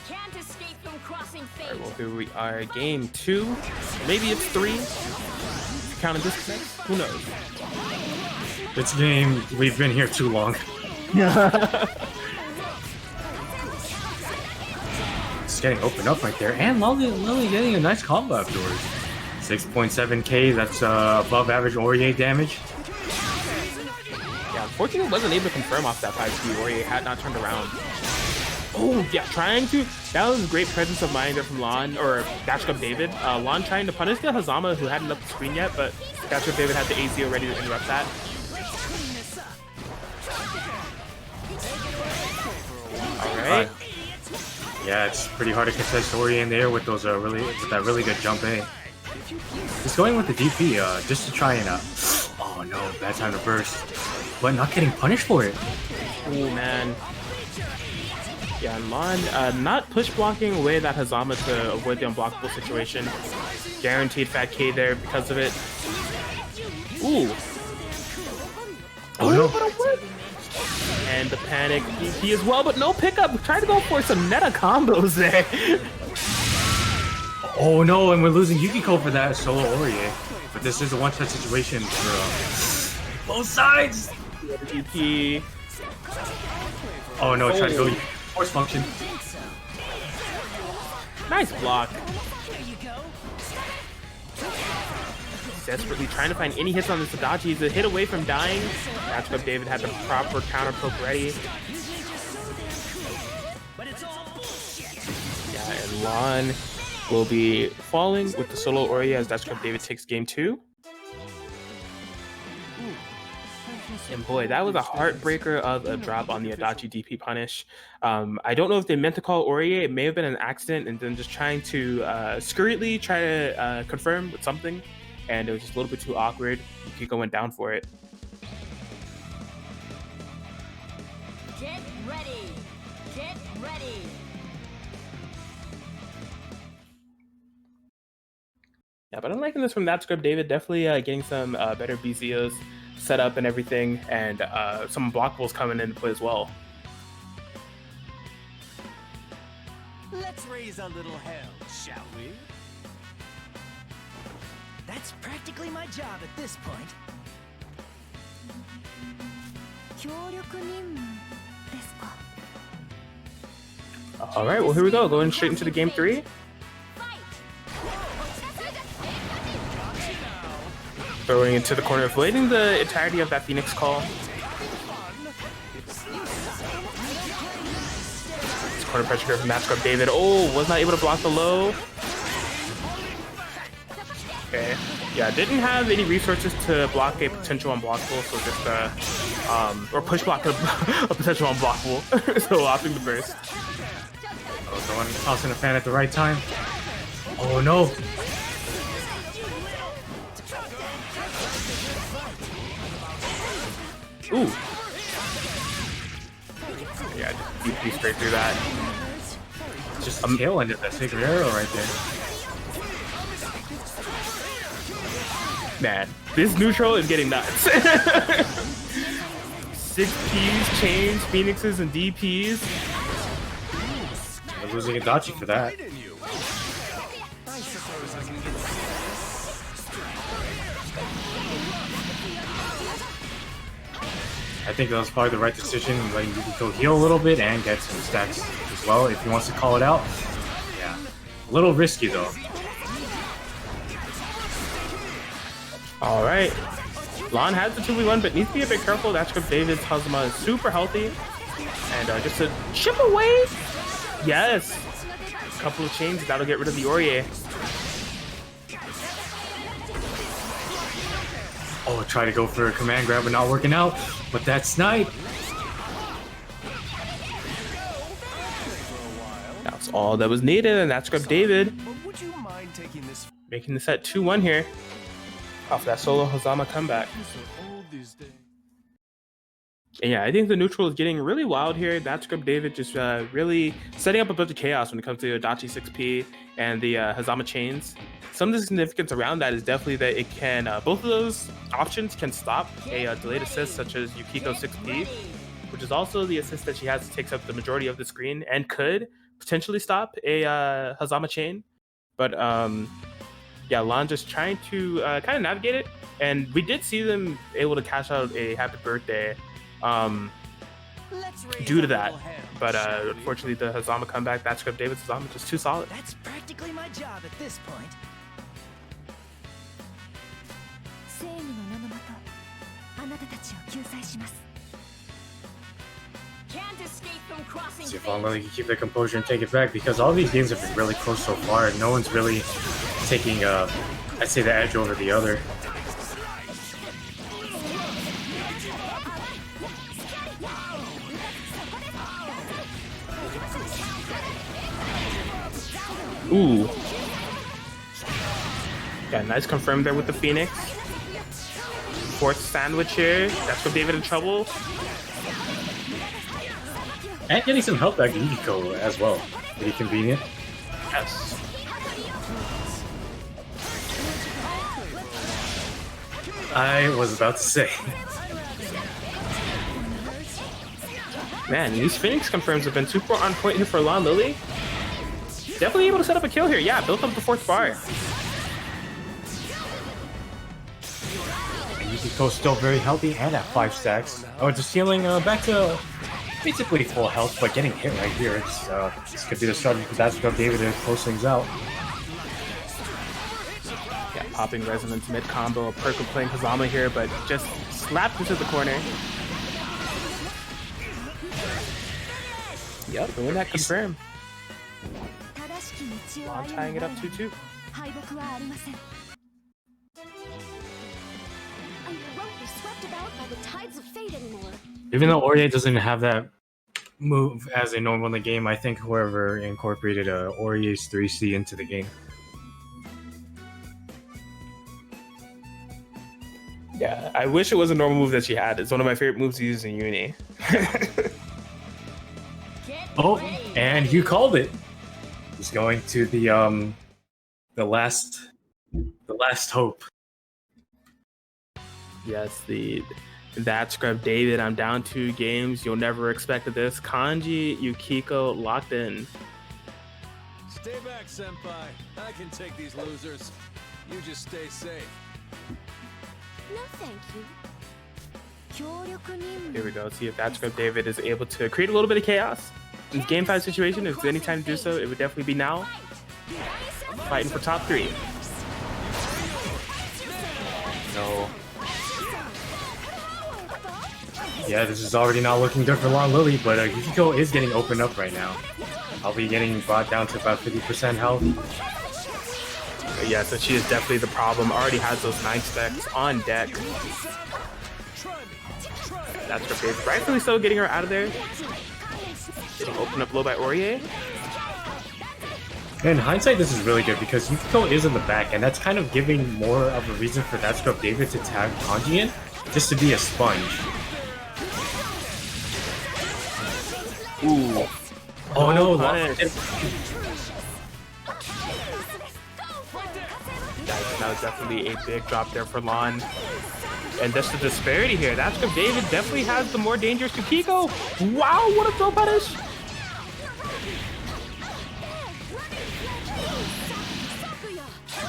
Can't can't escape from crossing fate. All right, well, here we are, game 2. Maybe it's 3. Counting disconnect, who knows? It's game. We've been here too long. It's getting opened up right there, and Lily getting a nice combo afterwards. 6.7k. That's above average Aurier damage. Yeah, unfortunately, wasn't able to confirm off that 5P. Aurier had not turned around. Oh, yeah, trying to. That was a great presence of mind there from Lon, or Dash Up David. Lon trying to punish the Hazama, who hadn't left the screen yet, but Dash Up David had the AZO ready to interrupt that. Alright. Yeah, it's pretty hard to contest Aurier in there with those that really good jump A. He's going with the DP just to try and oh no, bad time to burst, but not getting punished for it. Oh man. Yeah, and Lon not push blocking away that Hazama to avoid the unblockable situation. Guaranteed fat K there because of it. Ooh. Oh no. And the panic DP as well, but no pickup. Trying to go for some meta combos there. Oh no, and we're losing Yukiko for that solo Aurier. But this is a one-shot situation for both sides. DP. Oh no, try to go force function. Nice block. Desperately trying to find any hits on this Adachi. He's a hit away from dying. That's what David had the proper counter poke ready. Yeah, and Lon will be falling with the solo Aurier as That's what David takes game 2. And boy, that was a heartbreaker of a drop on the Adachi DP punish. I don't know if they meant to call Aurier. It may have been an accident, and then just trying to scurriedly try to confirm with something. And it was just a little bit too awkward. Yukiko went down for it. Get ready. Get ready. Yeah, but I'm liking this from that script. David definitely getting some better BCOs set up and everything, and some blockables coming into play as well. Let's raise a little hell, shall we? That's practically my job at this point. All right, well, here we go. Going straight into the game 3. Throwing into the corner, avoiding the entirety of that Phoenix call. It's corner pressure here from Matchup David. Oh, was not able to block the low. Okay. Yeah, didn't have any resources to block a potential unblockable, so just or push block a potential unblockable. So opting the burst. Oh, the one tossing the fan at the right time. Oh no. Ooh. Yeah, DP straight through that. Just the tail end of that sacred arrow right there. Man, this neutral is getting nuts. 6 Ps, chains, phoenixes, and DPs. We're losing Adachi for that. I think that was probably the right decision, letting Yukiko heal a little bit and get some stacks as well, if he wants to call it out. Yeah, a little risky though. All right, Lon has the 2v1, but needs to be a bit careful. That's because David's Hazama is super healthy, and just to chip away. Yes, a couple of chains that'll get rid of the Aurier. Oh, try to go for a command grab, but not working out. But that snipe. That's all that was needed, and that's Scrub David making this at 2-1 here off that solo Hazama comeback. And yeah, I think the neutral is getting really wild here. That Scrub David just really setting up a bunch of chaos when it comes to Adachi 6P and the Hazama chains. Some of the significance around that is definitely that it can, both of those options can stop a delayed assist such as Yukiko 6P, which is also the assist that she has takes up the majority of the screen and could potentially stop a Hazama chain, but yeah, Lon just trying to kind of navigate it, and we did see them able to cash out a happy birthday due to that, but unfortunately the Hazama comeback, that script David's Hazama just too solid. That's practically my job at this point. Can't escape from crossing See if fate. Lon can keep their composure and take it back, because all these games have been really close so far. No one's really taking, I'd say, the edge over the other. Ooh. Yeah, nice confirm there with the Phoenix. Fourth sandwich here. That's what David in trouble. And getting some help back Yukiko as well. Pretty convenient. Yes. I was about to say. Man, these Phoenix confirms have been super on point here for Lon Lily. Definitely able to set up a kill here. Yeah, built up the fourth bar. And Yukiko's still very healthy and at 5 stacks. Oh, just healing back to basically full health, but getting hit right here. This could be the start of that scrub David to close things out. Yeah, popping resonance mid combo, a perk of playing Hazama here, but just slapped into the corner. Yep, doing that confirm. Lon tying it up 2-2. I won't be swept about by the tides of fate anymore. Even though Aurier doesn't have that move as a normal in the game, I think whoever incorporated Aurier's 3C into the game. Yeah, I wish it was a normal move that she had. It's one of my favorite moves to use in Uni. Oh, and you called it. He's going to the last hope. Yes, that scrub David. I'm down 2 games. You'll never expect this. Kanji, Yukiko locked in. Stay back, senpai. I can take these losers. You just stay safe. No, thank you. Here we go. See if that scrub David is able to create a little bit of chaos. In this game 5 situation, if there's any time to do so, it would definitely be now. Fighting for top 3. No. Yeah, this is already not looking good for Lon Lily, but Yukiko is getting opened up right now. I'll be getting brought down to about 50% health. But yeah, so she is definitely the problem. Already has those 9 specs on deck. That's her favorite. Rightfully so, getting her out of there. Getting opened up low by Aurier. In hindsight, this is really good because Yukiko is in the back, and that's kind of giving more of a reason for that scrub David to tag Kanji in, just to be a sponge. Ooh. Oh no, That was definitely a big drop there for Lon. And just the disparity here. That's because David definitely has the more dangerous Yukiko. Wow, what a throw punish!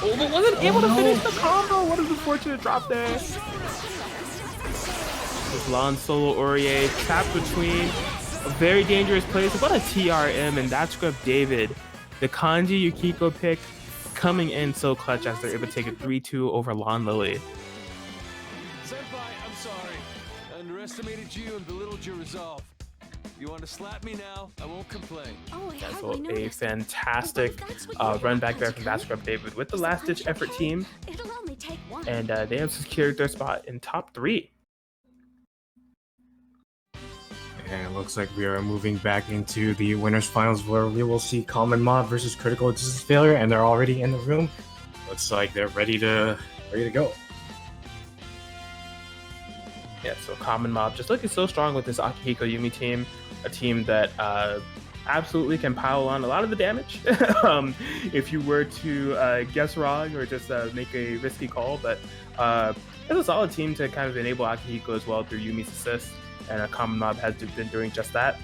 Oh, but wasn't able to finish the combo. What an unfortunate drop there. This Lon solo Aurier trapped between a very dangerous place. What a TRM, and that's scrub David. The Kanji Yukiko pick coming in so clutch as they're able to take a 3-2 over Lon Lily. Senpai, I'm sorry. I underestimated you and belittled your resolve. You want to slap me now? I won't complain. Oh, I That's hardly a noticed. fantastic run back there from that scrub David with the last ditch effort team. It'll only take one. And they have secured their spot in top 3. And it looks like we are moving back into the winners finals where we will see Common Mob versus Critical Distance Failure, and they're already in the room. Looks like they're ready to go. Yeah, so Common Mob just looking so strong with this Akihiko Yumi team, a team that absolutely can pile on a lot of the damage if you were to guess wrong or just make a risky call. But it's a solid team to kind of enable Akihiko as well through Yumi's assist, and Common Mob has been doing just that.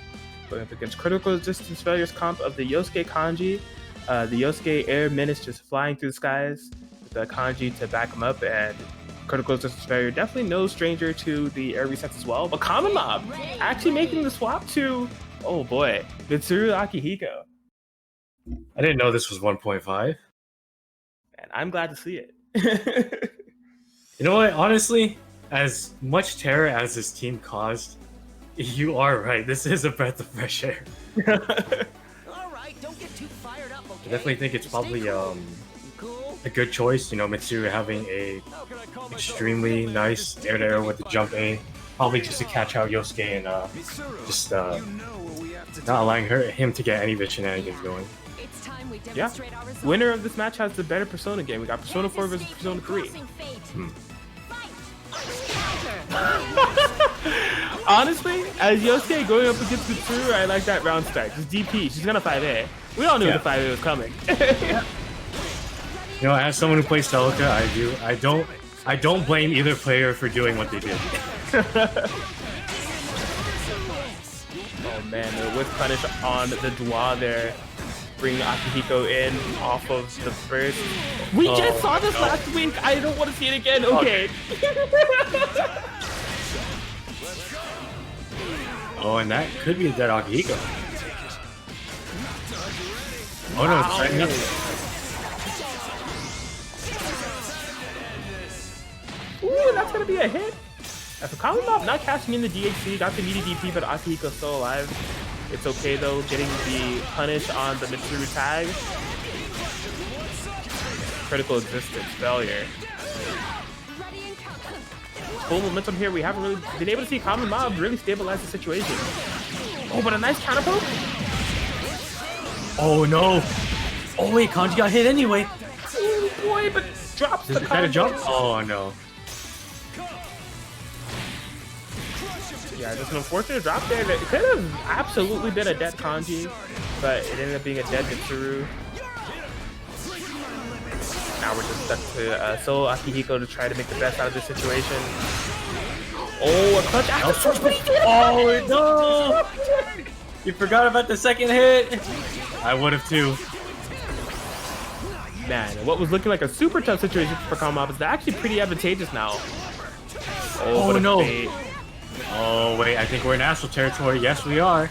Going up against critical resistance failures comp of the Yosuke Kanji. The Yosuke air menace just flying through the skies with the Kanji to back him up, and critical resistance failure definitely no stranger to the air resets as well. But Common Mob actually making the swap to, oh boy, Mitsuru Akihiko. I didn't know this was 1.5. And I'm glad to see it. You know what? Honestly, as much terror as this team caused, you are right. This is a breath of fresh air. All right, don't get too fired up, okay? I definitely think it's Just probably stay cool. a good choice. You know, Mitsuru having a extremely nice air-to-air with the jump A, probably just to catch out Yosuke and just not allowing him to get any of the shenanigans going. It's time we Yeah. demonstrate our results. Winner of this match has the better Persona game. We got Persona 4 versus Persona 3. Honestly, as Yosuke going up against Mitsuru, I like that round start. Just DP, she's gonna 5A. We all knew the 5A was coming. You know, as someone who plays Celica, I don't blame either player for doing what they did. Oh man, the whip punish on the Dwa there. Bring Akihiko in off of the first. We just saw this last week. I don't want to see it again. Okay. Oh, and that could be a dead Akihiko. Oh no, it's setting up. Ooh, that's gonna be a hit. So Common Mob not cashing in the DHC, got the needy DP, but Akihiko's still alive. It's okay though, getting the punish on the Mitsuru tag. Critical existence failure. Full momentum here. We haven't really been able to see Common Mob really stabilize the situation. Oh, but a nice counter poke. Oh no! Oh wait, Kanji got hit anyway. Oh boy, but drops the Is that a combo. jump? Oh no. Yeah, just an unfortunate drop there. That could have absolutely been a dead Kanji, but it ended up being a dead Mitsuru. Now we're just stuck to solo Akihiko to try to make the best out of this situation. Oh, a clutch after Oh no! You forgot about the second hit. I would have too. Man, what was looking like a super tough situation for Common Mob is actually pretty advantageous now. Oh, what a no. fate. Oh wait, I think we're in astral territory. Yes, we are.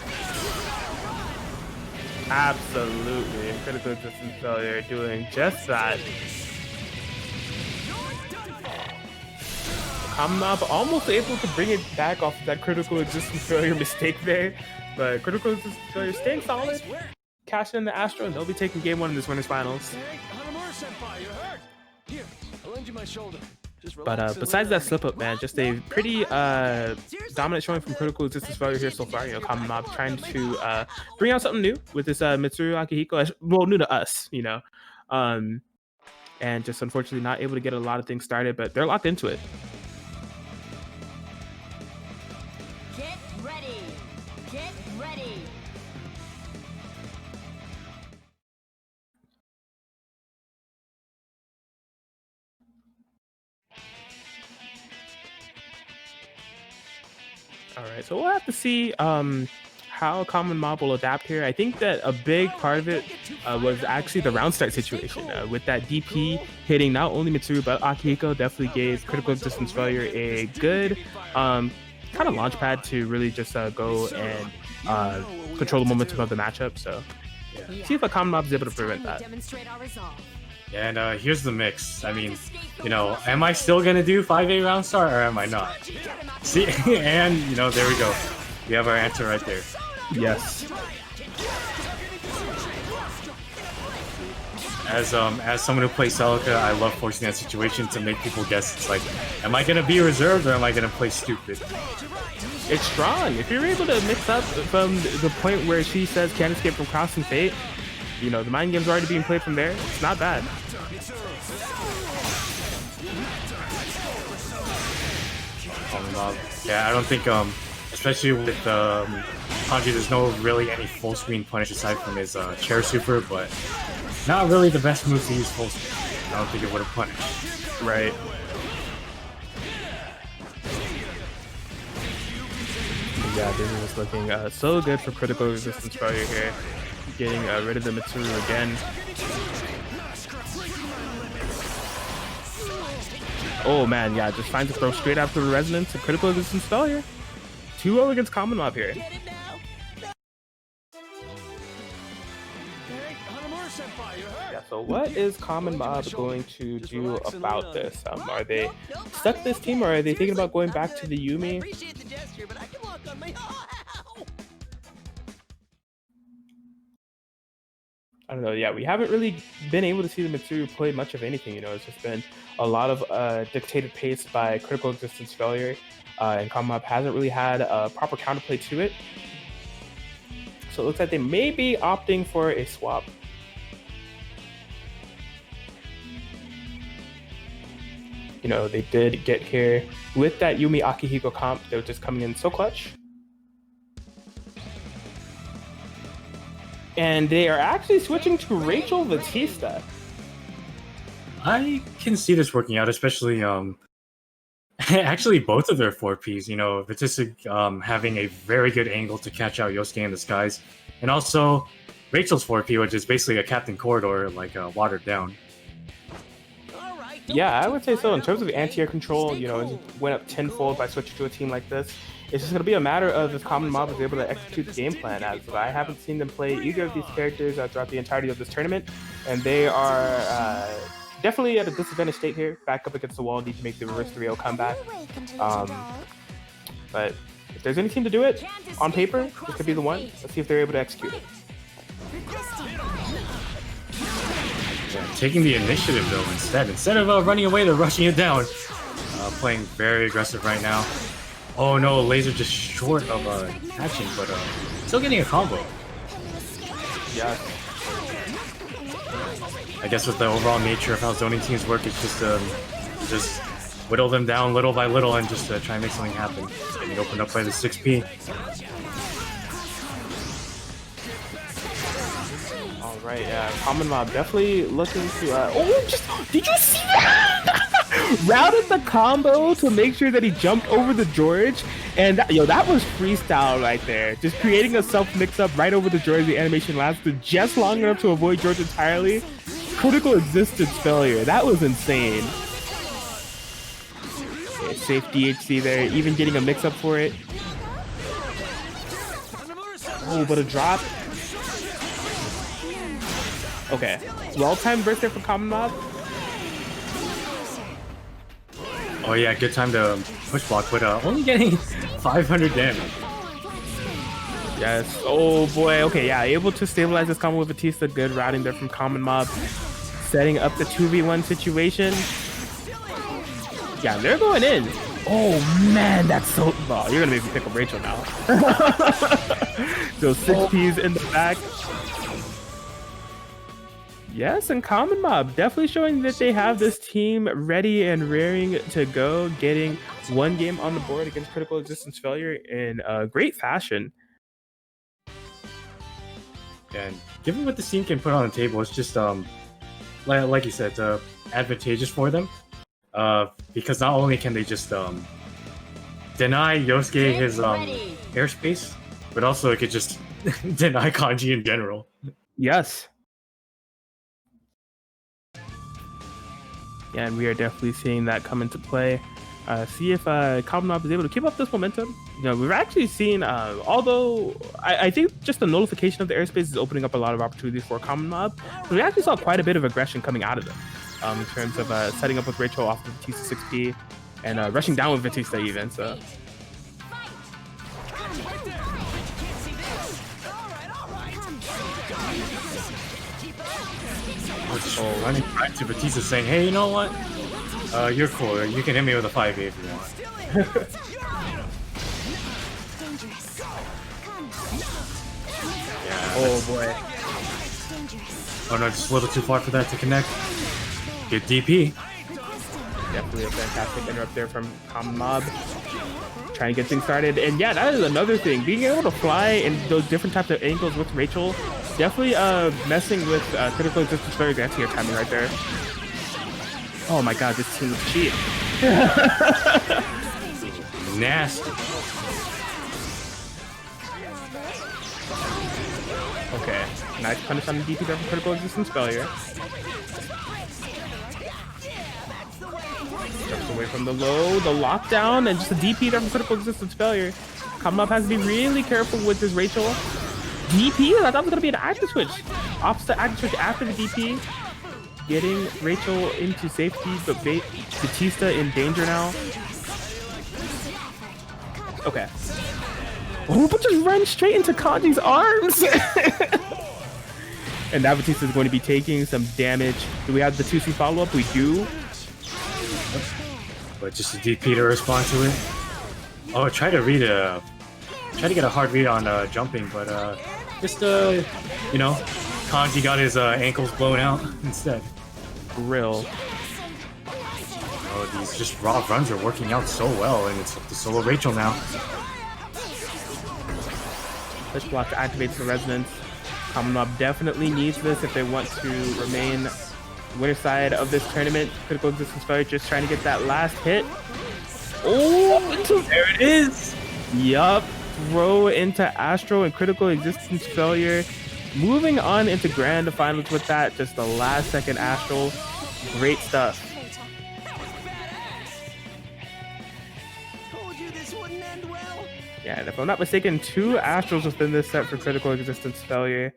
Absolutely. Critical existence failure doing just that. Common Mob almost able to bring it back off of that critical existence failure mistake there. But critical existence failure staying solid. Cashing in the Astro, and they'll be taking game 1 in this winners finals. Hey, Hanamura-senpai, you're hurt. Here, I'll lend you my shoulder. Just But relax and besides that relax. slip up, man, just a pretty dominant showing from critical existence failure here so far. You know, Common Mob trying to bring out something new with this Mitsuru Akihiko. Well, new to us, you know. And just unfortunately not able to get a lot of things started, but they're locked into it. Get ready. Get ready. All right, so we'll have to see how Common Mob will adapt here. I think that a big part of it was actually the round start situation. With that DP hitting not only Mitsuru but Akihiko, definitely gave critical existence failure a good kind of launch pad to really just go and control the momentum of the matchup. So yeah. See if a Common Mob is able to prevent that. Demonstrate our resolve. And here's the mix. I mean, you know, am I still gonna do 5A round start or am I not? See, and you know, there we go. We have our answer right there. Yes. As someone who plays Celica, I love forcing that situation to make people guess. It's like, am I gonna be reserved or am I gonna play stupid? It's strong. If you're able to mix up from the point where she says can't escape from crossing fate, you know, the mind game's already being played from there. It's not bad. Yeah, I don't think, especially with Kanji, there's no really any full screen punish aside from his chair super, but not really the best move to use full screen. I don't think it would have punished. Right. Yeah, this is looking so good for critical resistance failure here. Getting rid of the Mitsuru again. Oh man, yeah, just finds a throw straight after the resonance and critical resistance failure. 2-0 against Common Mob here. Yeah, so what is Common Mob going to do about this? Are they stuck this team, or are they thinking about going back to the Yumi? I don't know. Yeah, we haven't really been able to see the Mitsuru play much of anything. You know, it's just been a lot of dictated pace by critical existence failure, and Common Mob hasn't really had a proper counterplay to it. So it looks like they may be opting for a swap. You know, they did get here with that Yumi Akihiko comp. They were just coming in so clutch. And they are actually switching to Rachel Batista. I can see this working out, especially actually both of their 4Ps. You know, Batista having a very good angle to catch out Yosuke in the skies, and also Rachel's 4P, which is basically a Captain Corridor, like watered down. Yeah, I would say so. In terms of anti-air control, you know, it went up tenfold by switching to a team like this. It's just going to be a matter of if Common Mob is able to execute the game plan, as I haven't seen them play either of these characters throughout the entirety of this tournament, and they are definitely at a disadvantaged state here. Back up against the wall, need to make the reverse 3-0 comeback. But if there's any team to do it, on paper, this could be the one. Let's see if they're able to execute it. Yeah, taking the initiative though instead of running away, they're rushing it down. Playing very aggressive right now. Oh no, laser just short of catching, but still getting a combo. Yeah. I guess with the overall nature of how zoning teams work, it's just whittle them down little by little and just try and make something happen. Getting opened up by the 6P. Right, yeah. Common Mob definitely looking to did you see that? Routed the combo to make sure that he jumped over the George, and that was freestyle right there. Just creating a self mix-up right over the George. The animation lasted just long enough to avoid George entirely. Critical existence failure. That was insane. Yeah, safe DHC there, even getting a mix-up for it. Oh, but a drop. Okay, well-timed burst there for Common Mob. Oh yeah, good time to push block, but only getting 500 damage. Yes, oh boy, okay, yeah, able to stabilize this combo with Batista. Good routing there from Common Mob. Setting up the 2v1 situation. Yeah, they're going in. Oh man, that's so... Oh, you're gonna make me pick up Rachel now. So 6Ps in the back. Yes, and Common Mob definitely showing that they have this team ready and raring to go, getting one game on the board against critical existence failure in great fashion. And given what the scene can put on the table, it's just like you said, advantageous for them. Because not only can they just deny Yosuke his airspace, but also it could just deny Kanji in general. Yes. Yeah, and we are definitely seeing that come into play. See if Common Mob is able to keep up this momentum. You know, we've actually seen, although I think just the nullification of the airspace is opening up a lot of opportunities for Common Mob. But we actually saw quite a bit of aggression coming out of them in terms of setting up with Rachel off of Batista 6P and rushing down with Batista even. So. Oh, running right to Batista saying, hey, you know what? You're cool. You can hit me with a 5A if you want. Yeah, oh boy. Oh no, just a little too far for that to connect. Good DP. Definitely a fantastic interrupt there from Common Mob. Trying to get things started. And yeah, that is another thing. Being able to fly in those different types of angles with Rachel, definitely messing with critical existence failure anti-air timing right there. Oh my god, this team is cheap. Nasty. Okay, nice punish on the DP there for critical existence failure. Steps away from the low, the lockdown, and just a DP there for critical existence failure. Coming up has to be really careful with this Rachel. DP? I thought it was gonna be an active switch. Opposite active switch after the DP. Getting Rachel into safety, but Batista in danger now. Okay. Oh, but just run straight into Kanji's arms! And now Batista is going to be taking some damage. Do we have the 2C follow-up? We do. But just a DP to respond to it. Oh, try to get a hard read on jumping, but just you know, Kanji got his ankles blown out instead. Grill. Oh, these just raw runs are working out so well, and it's up to solo Rachel now. Push block activates the resonance. Common Mob definitely needs this if they want to remain winner side of this tournament. Critical existence failure, just trying to get that last hit. Oh, there it is. Yup. Throw into Astro and critical existence failure. Moving on into grand finals with that. Just the last second Astro. Great stuff. Told you this wouldn't end well. Yeah, and if I'm not mistaken, 2 Astros within this set for critical existence failure.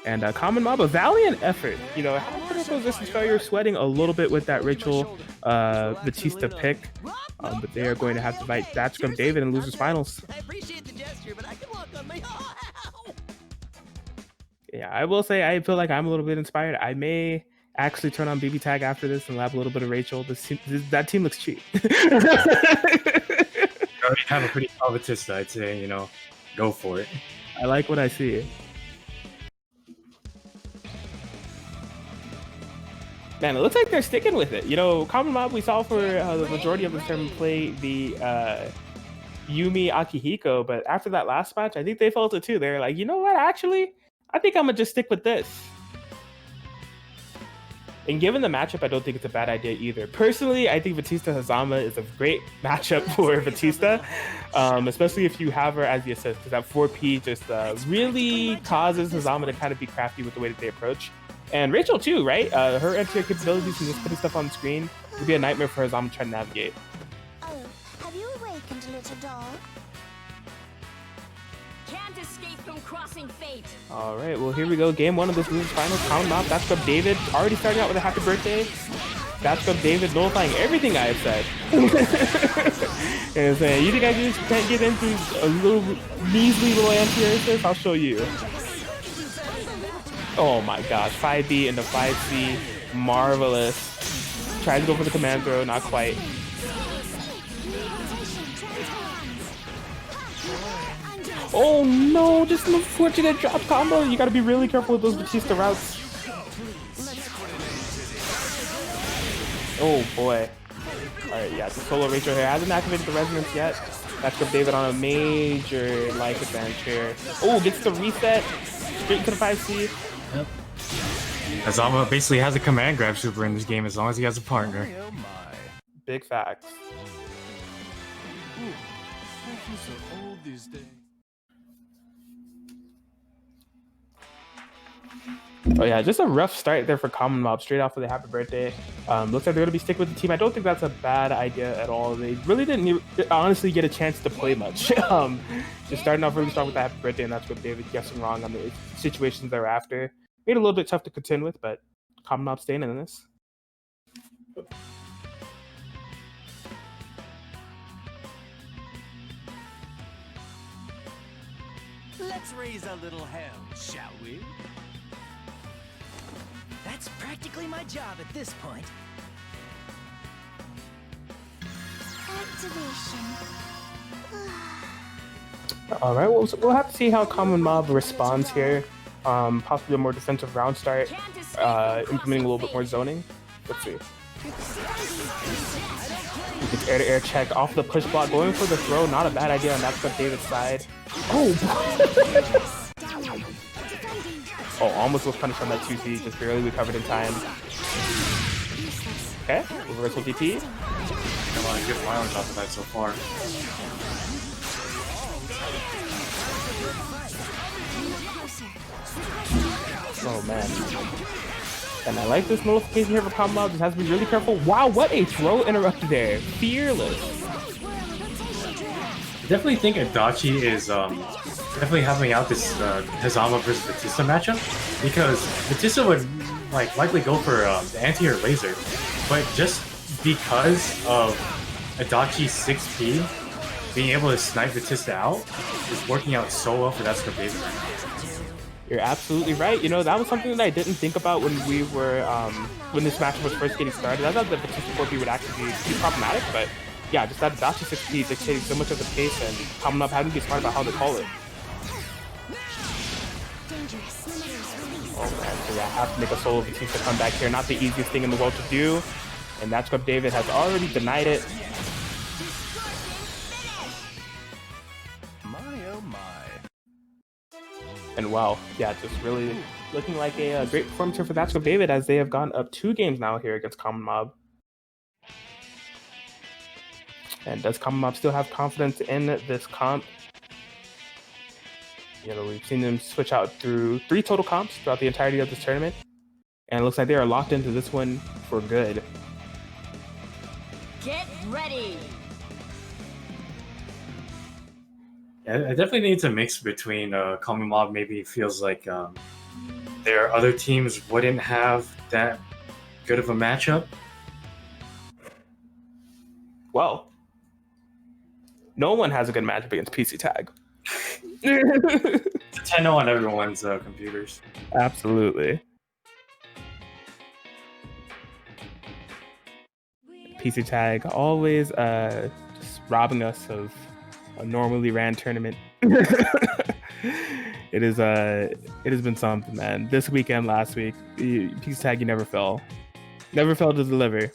And Common Mob, a valiant effort. You know, critical existence failure sweating a little bit with that Rachel Batista pick. But they are going to have to fight that Scrub David in losers finals. I appreciate the gesture, but I can walk on my own. Yeah, I will say I feel like I'm a little bit inspired. I may actually turn on BBTAG after this and lab a little bit of Rachel. That team looks cheap. You already have a pretty solid Batista, I'd say, you know, go for it. I like what I see. Man, it looks like they're sticking with it. You know, Common Mob we saw for the majority of the term play the Yumi Akihiko, but after that last match, I think they felt it too. They're like, you know what, actually, I think I'm gonna just stick with this. And given the matchup, I don't think it's a bad idea either. Personally, I think Batista Hazama is a great matchup for Batista, especially if you have her as the assist, because that 4P just really causes Hazama to kind of be crafty with the way that they approach. And Rachel too, right? Her anti-air capabilities and just putting stuff on the screen would be a nightmare for Hazama trying to navigate. Oh, have you awakened, little dog? Can't escape from crossing fate. All right, well, here we go. Game 1 of this losers finals. Common Mob, That's Scrub David, already starting out with a happy birthday. That's Scrub David nullifying everything I have said. And saying, you think I just can't get into a little measly little anti-air? I'll show you. Oh my gosh, 5B into 5C, marvelous. Tries to go for the command throw, not quite. Oh no, just an unfortunate drop combo. You gotta be really careful with those Batista routes. Oh boy. Alright, yeah, the solo Rachel here hasn't activated the resonance yet. That's got David on a major life advantage here. Oh, gets the reset. Straight into the 5C. Yep. Hazama basically has a command grab super in this game as long as he has a partner. Big facts. Oh yeah, just a rough start there for Common Mob straight off of the happy birthday. Looks like they're going to be sticking with the team. I don't think that's a bad idea at all. They really didn't honestly get a chance to play much. Just starting off really strong with the happy birthday, and that's what David guessing wrong on the situations thereafter. Made it a little bit tough to contend with, but Common Mob staying in this. Let's raise a little hell, shall we? That's practically my job at this point. Activation. All right, we'll have to see how Common Mob responds here. Possibly a more defensive round start, implementing a little bit more zoning. Let's see. Gets air-to-air check off the push block, going for the throw. Not a bad idea on that David's side. Oh! Oh, almost was punished on that 2C, just barely recovered in time. Okay, reversal DP. Come on, good violence off of that so far. Oh man. And I like this notification here for Common Mob. Just has to be really careful. Wow, what a throw interrupt there. Fearless. I definitely think Adachi is definitely helping out this Hazama versus Batista matchup, because Batista would like likely go for the anti-air laser, but just because of Adachi's 6P being able to snipe Batista out is working out so well for that scope David. You're absolutely right. You know, that was something that I didn't think about when we were when this match was first getting started. I thought that Batista 4P would actually be problematic, but yeah, just that Adachi 6P dictating so much of the pace and coming up having to be smart about how to call it. Oh man, so yeah, I have to make a solo Batista come back here. Not the easiest thing in the world to do. And that's what David has already denied it. My oh my. And wow, yeah, just really looking like a great performance here for That's What David, as they have gone up 2 games now here against Common Mob. And does Common Mob still have confidence in this comp? You know, we've seen them switch out through 3 total comps throughout the entirety of this tournament. And it looks like they are locked into this one for good. Get ready. Yeah, I definitely need to mix between Common Mob. Maybe feels like their other teams wouldn't have that good of a matchup. Well, no one has a good matchup against PCTAG. It's a 10-0 on everyone's computers. Absolutely. PCTAG always just robbing us of a normally ran tournament. It has been something, man. This weekend, last week, PCTAG, you never fell to deliver.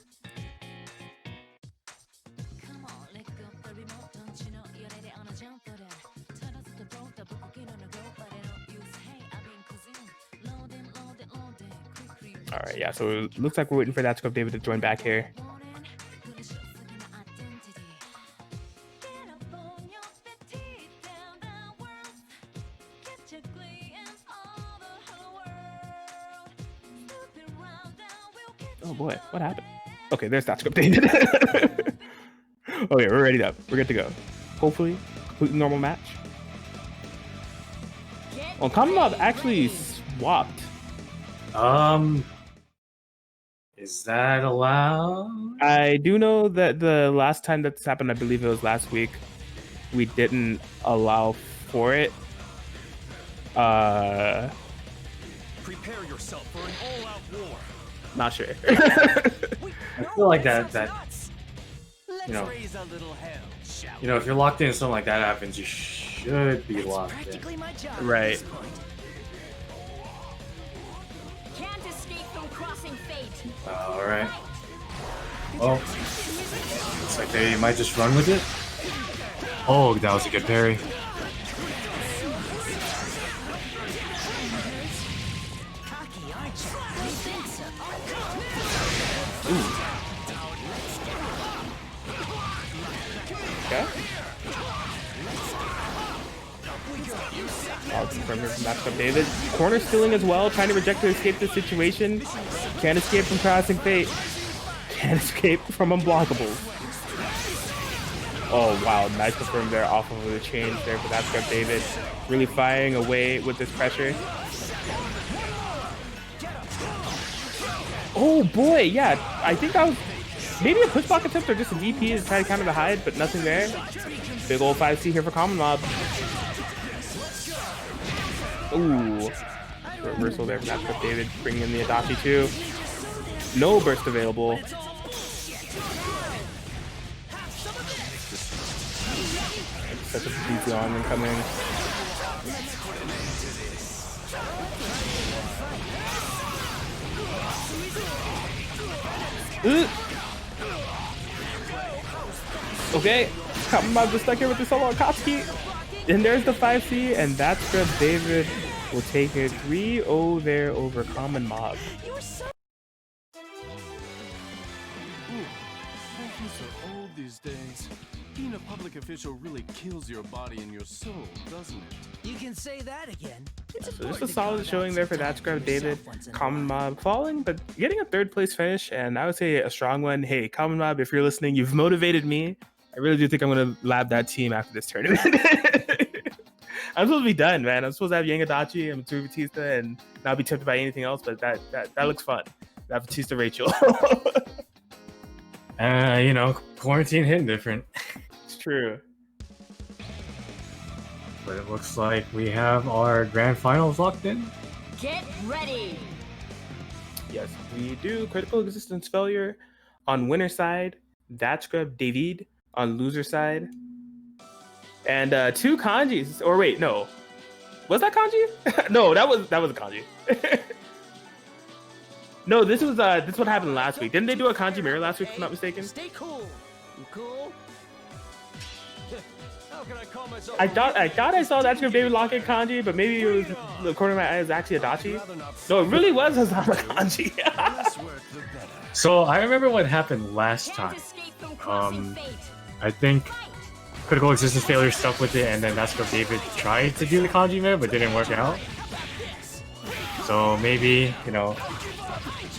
All right, yeah. So it looks like we're waiting for that scope David to join back here. Oh boy, what happened? Okay, there's that scope David. Okay, we're ready up. We're good to go. Hopefully, completely normal match. Well, Common Mob actually swapped. Is that allowed? I do know that the last time that this happened, I believe it was last week, we didn't allow for it. Prepare yourself for an all-out war. Not sure. I feel like that you know, Raise a little hell, shall you know, if you're locked in and something like that happens, you should be locked in. Practically my job. Right. At this point. Can't escape from crossing fate. All right. Oh, looks like they might just run with it. Oh, that was a good parry. Cocky, aren't you? You think so? Okay. I'll confirm here from matchup David. Corner stealing as well, trying to reject to escape the situation. Can't escape from crossing fate. Can't escape from unblockables. Oh wow, nice confirm there off of the change there for that script David. Really firing away with this pressure. Oh boy, yeah, I think that was maybe a push block attempt or just a DP to try to counter the hide, but nothing there. Big old 5C here for Common Mob. Ooh, reversal there from that script David, bringing in the Adachi too. No burst available. Such a DC on incoming. Okay, Common Mob just stuck here with the solo on Kotsky. And there's the 5C, and that's where David will take it 3-0 there over Common Mob. Monkeys are old these days. Being a public official really kills your body and your soul, doesn't it? You can say that again. So just a solid showing there for that scrub David. Common Mob falling, but getting a third place finish, and I would say a strong one. Hey, Common Mob, if you're listening, you've motivated me. I really do think I'm gonna lab that team after this tournament. I'm supposed to be done, man. I'm supposed to have Yangadachi and Matsuri Batista and not be tempted by anything else, but that looks fun. That Batista Rachel. You know, quarantine hitting different. It's true. But it looks like we have our grand finals locked in. Get ready. Yes, we do. Critical Existence Failure on winner side. That scrub David on loser side. And 2 kanjis. Or wait, no. Was that kanji? No, that was a kanji. No, this was what happened last week. Didn't they do a kanji mirror last week, if I'm not mistaken? Stay cool. You cool? How can I call myself? I thought I saw that scrub David lock in kanji, but maybe it was according to my eyes actually Adachi. No, it really was Hazama kanji. Less work, the better. So I remember what happened last Can't time. escape from crossing fate. I think Critical Existence Failure stuck with it, and then that's what David tried to do the kanji mirror, but didn't work out. So maybe, you know,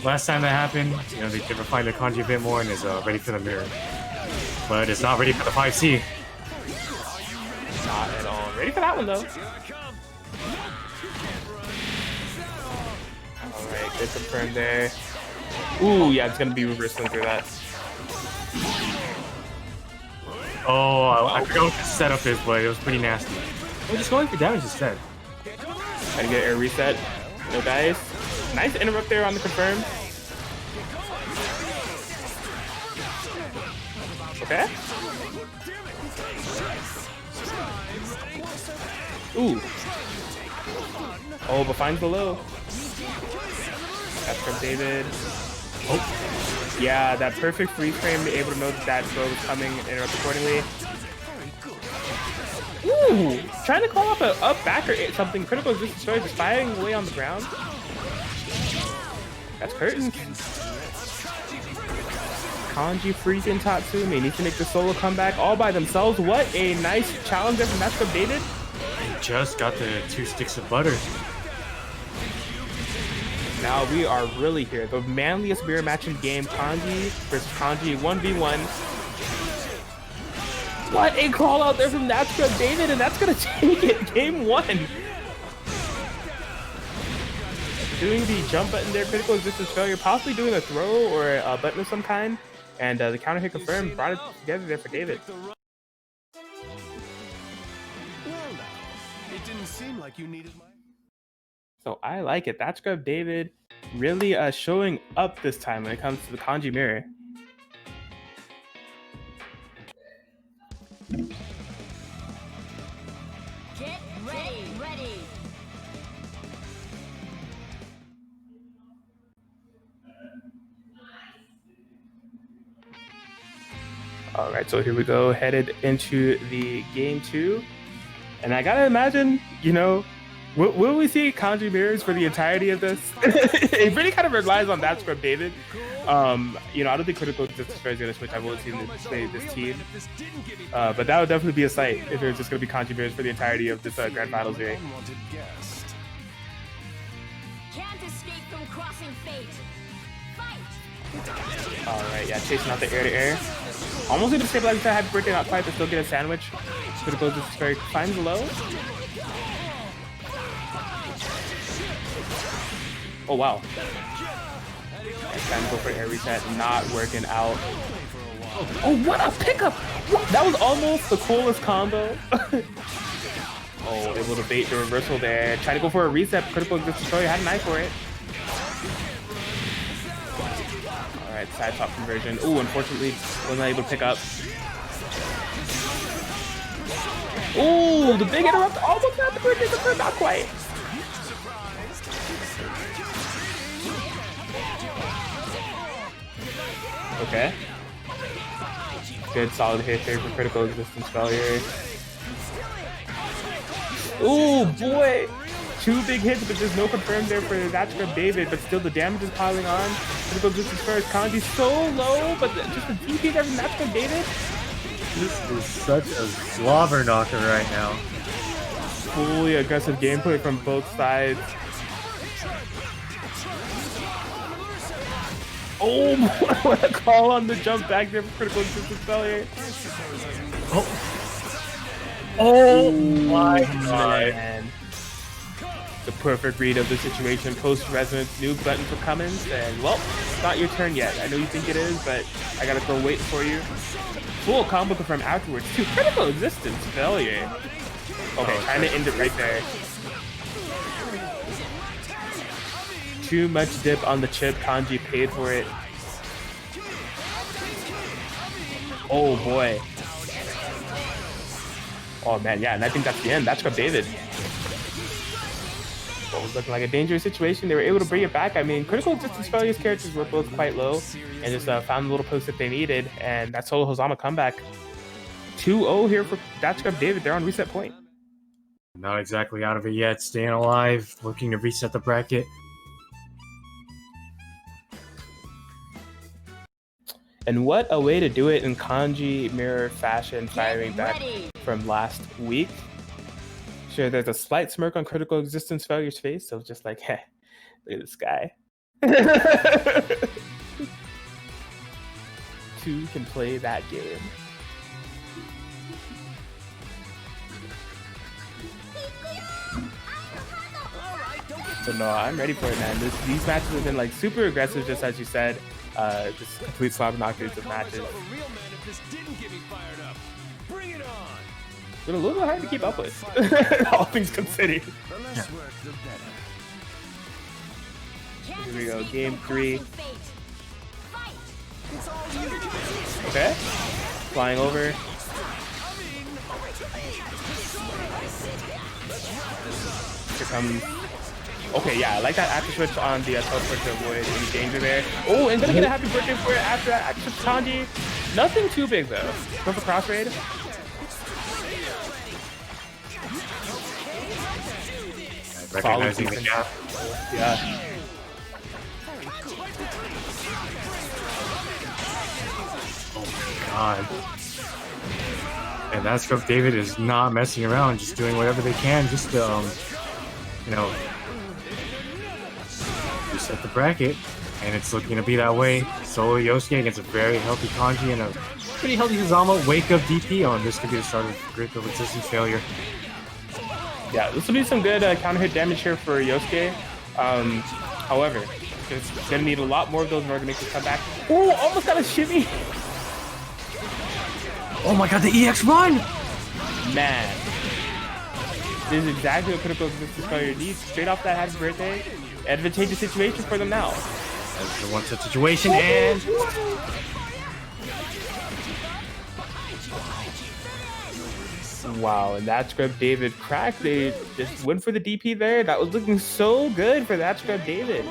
last time that happened, you know, they could refine the kanji a bit more and is ready for the mirror. But it's not ready for the 5C. Not at all. Ready for that one though. Alright, good confirmed there. Ooh, yeah, it's gonna be reversing through that. Oh, I forgot what the setup is, but it was pretty nasty. We're just going for damage instead. Trying to get air reset. No dice. Nice interrupt there on the confirm. Okay. Ooh. Oh, but finds below. That's from David. Oh. Yeah, that perfect freeze frame, able to know that throw was coming and interrupt accordingly. Ooh! Trying to call up a up back or something. Critical Existence Story just firing away on the ground. That's curtain. Kanji freaking Tatsumi needs to make the solo comeback all by themselves. What a nice challenger from That's from David. They just got the 2 sticks of butter. Now we are really here. The manliest mirror match in game. Kanji versus Kanji 1v1. What a call out there from That's from David, and that's gonna take it. Game 1. Doing the jump button there, Critical Existence Failure, possibly doing a throw or a button of some kind. And the counter hit confirmed, brought it together there for David. Well now, it didn't seem like you needed my... So I like it. That scrub David really showing up this time when it comes to the kanji mirror. Get ready. All right, so here we go, headed into the game 2. And I gotta imagine, you know, will we see kanji mirrors for the entirety of this? It really kind of relies on that scrub David. You know, I don't think Critical Existence is gonna switch. I've only seen them play this team. But that would definitely be a sight if there's just gonna be kanji mirrors for the entirety of this grand finals series. Can't escape from crossing fate. Fight. All right, yeah, chasing out the air-to-air. Almost need to stabilize that happy birthday, not quite, but still get a sandwich. Critical Existence Failure finds low. Oh wow. And time to go for air reset, not working out. Oh, what a pickup! What? That was almost the coolest combo. Oh, able to bait the reversal there. Try to go for a reset. Critical Existence Failure had an eye for it. Alright, side top conversion. Ooh, unfortunately, was not able to pick up. Ooh, the big interrupt almost got the birthday confirmed, not quite. Okay. Good solid hit here for Critical Existence Failure. Ooh, boy! 2 big hits, but there's no confirm there for that scrub David, but still the damage is piling on. Critical Existence Failure, Kanji so low, but just the DP there from that scrub David. This is such a slobber knocker right now. Fully aggressive gameplay from both sides. Oh, what a call on the jump back there for critical existence failure. Oh my god. Man. The perfect read of the situation. Post resonance nuke button for Cummins, and well, it's not your turn yet. I know you think it is, but I gotta throw weight for you. Full combo confirm afterwards too. Critical existence failure. Okay, trying to end it right there. Too much dip on the chip. Kanji paid for it. Oh boy. Oh man, yeah, and I think that's the end. That's Scrub David. What was looking like a dangerous situation. They were able to bring it back. I mean, critical existence failures characters were both quite low and just found the little post that they needed, and that solo Hozama comeback. 2-0 here for That's Scrub David. They're on reset point. Not exactly out of it yet. Staying alive, looking to reset the bracket. And what a way to do it in Kanji mirror fashion, firing back from last week. Sure, there's a slight smirk on critical existence failure's face, so it's just like, hey, look at this guy. Two can play that game. So no, I'm ready for it, man. These matches have been like super aggressive, just as you said. Just complete slobber knockers of matches. Been a little bit hard to keep up with, all things considered. Here we go, game 3. Okay, flying over. Here comes. Okay, yeah, I like that after switch on the teleport to avoid any danger there. Oh, and gonna get a happy birthday for it after that. After Kanji, nothing too big though. Go for cross raid. Recognizing the gap. Yeah. Oh my god. And that Scrub David is not messing around, just doing whatever they can just to, you know, reset the bracket. And it's looking to be that way. Solo Yosuke against a very healthy Kanji and a pretty healthy Hozama. Wake up DP on this could be the start of critical resistance failure. Yeah, this will be some good counter hit damage here for Yosuke. However, it's gonna need a lot more of those in order to make this come back. Oh, almost got a shimmy. Oh my god, the EX run! Man, this is exactly what critical existence failure needs. Straight off that happy birthday, advantageous situation for them now. That's the one-set situation, and wow, and that Scrub David cracked. They just went for the DP there. That was looking so good for that Scrub David.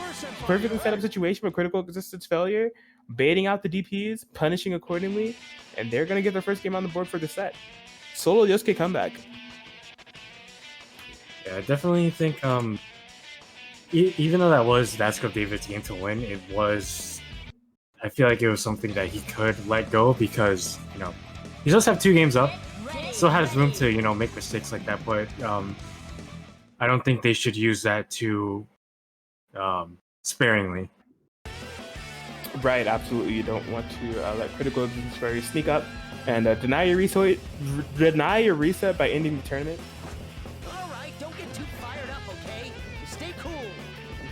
Perfectly set up situation for critical existence failure, baiting out the DPs, punishing accordingly, and they're gonna get their first game on the board for the set. Solo Yosuke comeback. yeah, I definitely think even though that was That's Scrub David's game to win, it was, I feel like it was something that he could let go because, you know, he does have 2 games up, still has room to, you know, make mistakes like that, but I don't think they should use that too sparingly. Right, absolutely. You don't want to let critical existence failure sneak up and deny your reset by ending the tournament. Alright, don't get too fired up, okay? Just stay cool.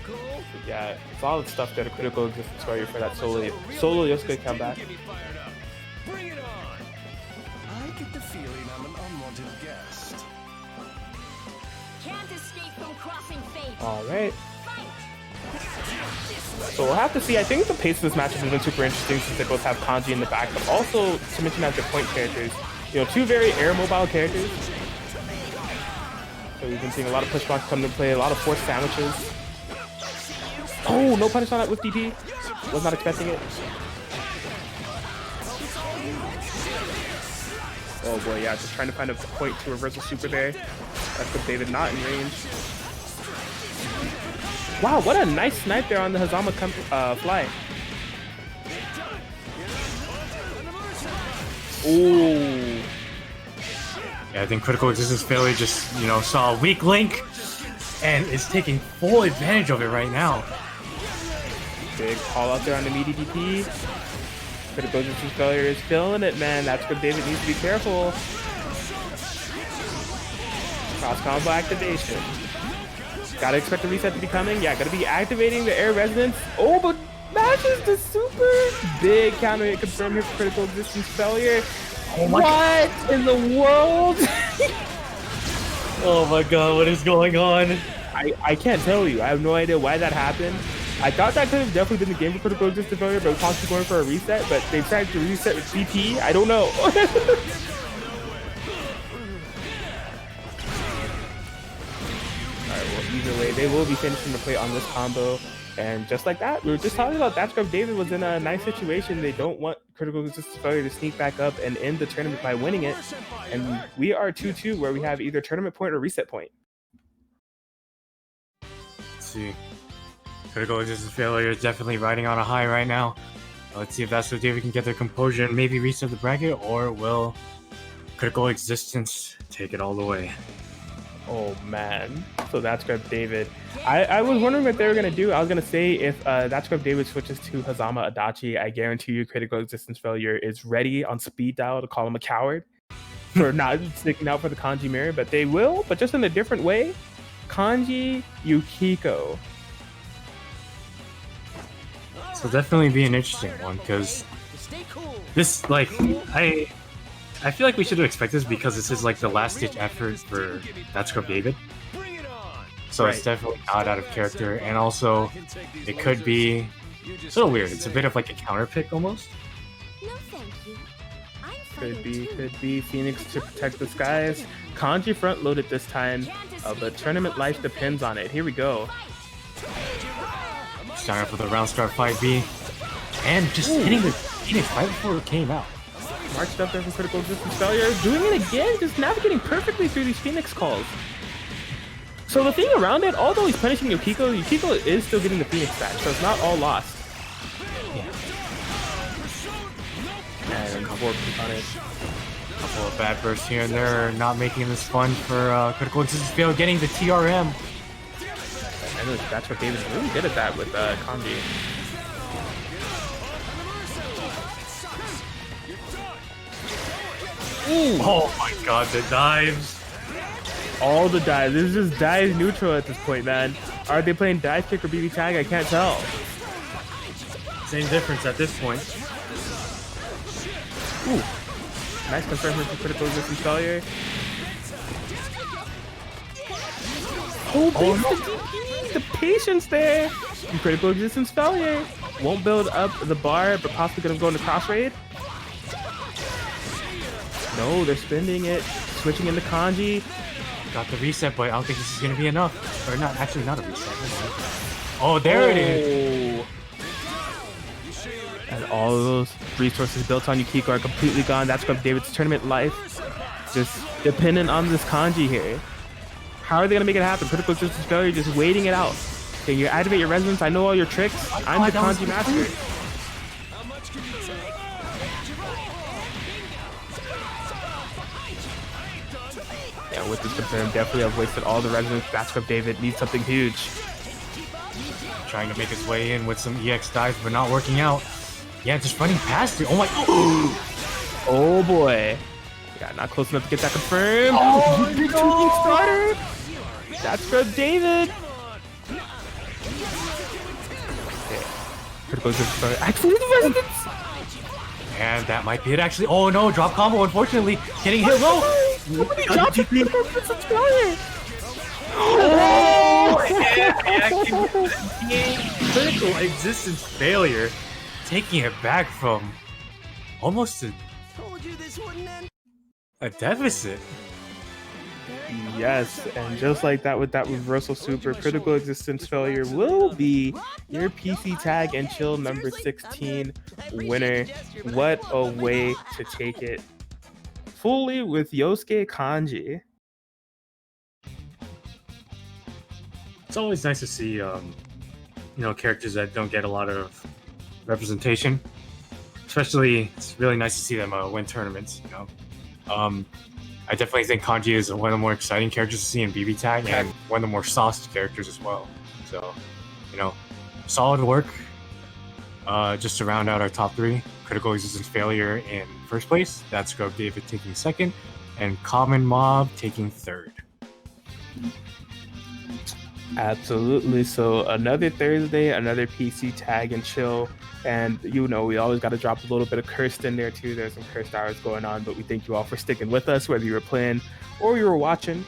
Cool? Yeah, solid stuff there to critical existence failure for that solo Yosuke comeback. Bring it on! I get the feeling I'm an unwanted guest. Can't escape from crossing fate. All right. So we'll have to see. I think the pace of this match has been super interesting since they both have Kanji in the back, but also to mention as their point characters, you know, 2 very air mobile characters. So we've been seeing a lot of push blocks come into play, a lot of forced sandwiches. Oh, no punish on that with DP. Was not expecting it. Oh boy, yeah, just trying to find a point to reversal super there. That's with David not in range. Wow, what a nice snipe there on the Hozama fly. Ooh. Yeah, I think Critical Existence Failure just, saw a weak link and is taking full advantage of it right now. Big call out there on the meaty DP. Critical Existence Failure is feeling it, man. That's what David needs to be careful. Cross combo activation. Gotta expect the reset to be coming. Yeah, gotta be activating the air resonance. Oh, but matches the super big counter hit confirm here for Critical Existence Failure. Oh my God. What in the world? Oh my god, what is going on? I can't tell you. I have no idea why that happened. I thought that could have definitely been the game for Critical Existence Failure, but possibly going for a reset, but they decided to reset with CP. I don't know. Alright, well, either way, they will be finishing the play on this combo. And just like that, we were just talking about that scrub. David was in a nice situation. They don't want Critical Existence Failure to sneak back up and end the tournament by winning it. And we are 2-2, where we have either tournament point or reset point. Let's see. Critical Existence Failure is definitely riding on a high right now. Let's see if that's so David can get their composure and maybe reset the bracket, or will Critical Existence take it all the way? Oh man, so that's Scrub David. I was wondering what they were gonna do. I was gonna say if that Scrub David switches to Hazama Adachi, I guarantee you Critical Existence Failure is ready on speed dial to call him a coward for not sticking out for the Kanji mirror, but they will, but just in a different way. Kanji Yukiko. So definitely be an interesting one, because this, like, I feel like we should have expected this because this is like the last ditch effort for that Scrub David. So It's definitely not out of character, and also it could be sort of weird. It's a bit of like a counter pick almost. No, thank you. I'm fine Could be Phoenix to protect the skies. Kanji front loaded this time, but tournament life depends on it. Here we go. Starting off with a round start fight B, and just hitting the Phoenix right before it came out. Marched up there for Critical Existence Failure, doing it again, just navigating perfectly through these Phoenix calls. So the thing around it, although he's punishing Yukiko is still getting the Phoenix back, so it's not all lost. Yeah. And couple of bad bursts here and there, not making this fun for Critical Existence Failure, getting the TRM. I know that's what David's really good at that with Kanji. Ooh. Oh my god, the dives. All the dives. This is just dive neutral at this point, man. Are they playing dive kick or BBTAG? I can't tell. Same difference at this point. Ooh. Nice confirmation for Critical Existence Failure. Oh no. The patience there. Critical Existence Failure. Won't build up the bar, but possibly gonna go into cross raid. No, they're spending it. Switching into Kanji. Got the reset, but I don't think this is going to be enough. Or not, actually not a reset. Oh, there it is. And all of those resources built on Yukiko are completely gone. That's from David's tournament life. Just dependent on this Kanji here. How are they going to make it happen? Critical Existence Failure, just waiting it out. Can you activate your resonance? I know all your tricks. I'm the Kanji master. Yeah, with this confirm, definitely have wasted all the resonance. Backscrub David needs something huge. Trying to make his way in with some EX dives, but not working out. Yeah, just running past it. Oh my. Oh boy. Yeah, not close enough to get that confirmed. Oh, no. Starter. Backscrub David. Okay. Critical Existence. Actually, the resonance. And that might be it actually. Oh no, drop combo, unfortunately. Getting hit low. Somebody dropped it. Critical Existence Failure. Oh! Critical Existence Failure. Taking it back from almost a deficit. Yes, and just like that with that reversal super, Critical Existence Failure will be your PCTAG and Chill number 16 winner. What a way to take it. Fully with Yosuke Kanji. It's always nice to see, characters that don't get a lot of representation especially it's really nice to see them win tournaments. You know, I definitely think Kanji is one of the more exciting characters to see in BBTAG and one of the more sauced characters as well. So, you know, solid work. Just to round out our top 3, Critical Existence Failure in first place, that's Scrub David taking second, and Common Mob taking third. Absolutely. So another Thursday, another PC tag and chill. And you know, we always got to drop a little bit of cursed in there too. There's some cursed hours going on, but we thank you all for sticking with us, whether you were playing or you were watching.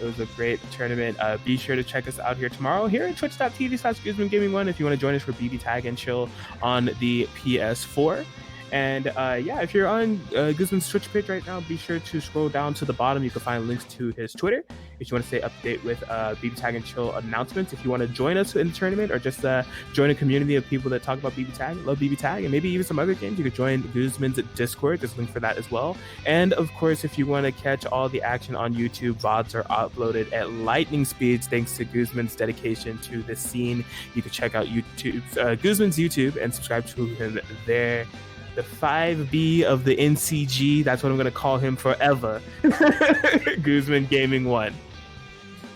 It was a great tournament. Be sure to check us out here tomorrow here at twitch.tv/GuzmanGaming1 if you want to join us for BB Tag and Chill on the PS4. And yeah, if you're on Guzman's Twitch page right now, be sure to scroll down to the bottom. You can find links to his Twitter if you want to stay up to date with BB Tag and Chill announcements. If you want to join us in the tournament or just join a community of people that talk about BB Tag, love BB Tag, and maybe even some other games, you could join Guzman's Discord. There's a link for that as well. And of course, if you want to catch all the action on YouTube, VODs are uploaded at lightning speeds thanks to Guzman's dedication to the scene. You can check out Guzman's YouTube and subscribe to him there. The 5B of the NCG, that's what I'm going to call him forever. Guzman Gaming 1.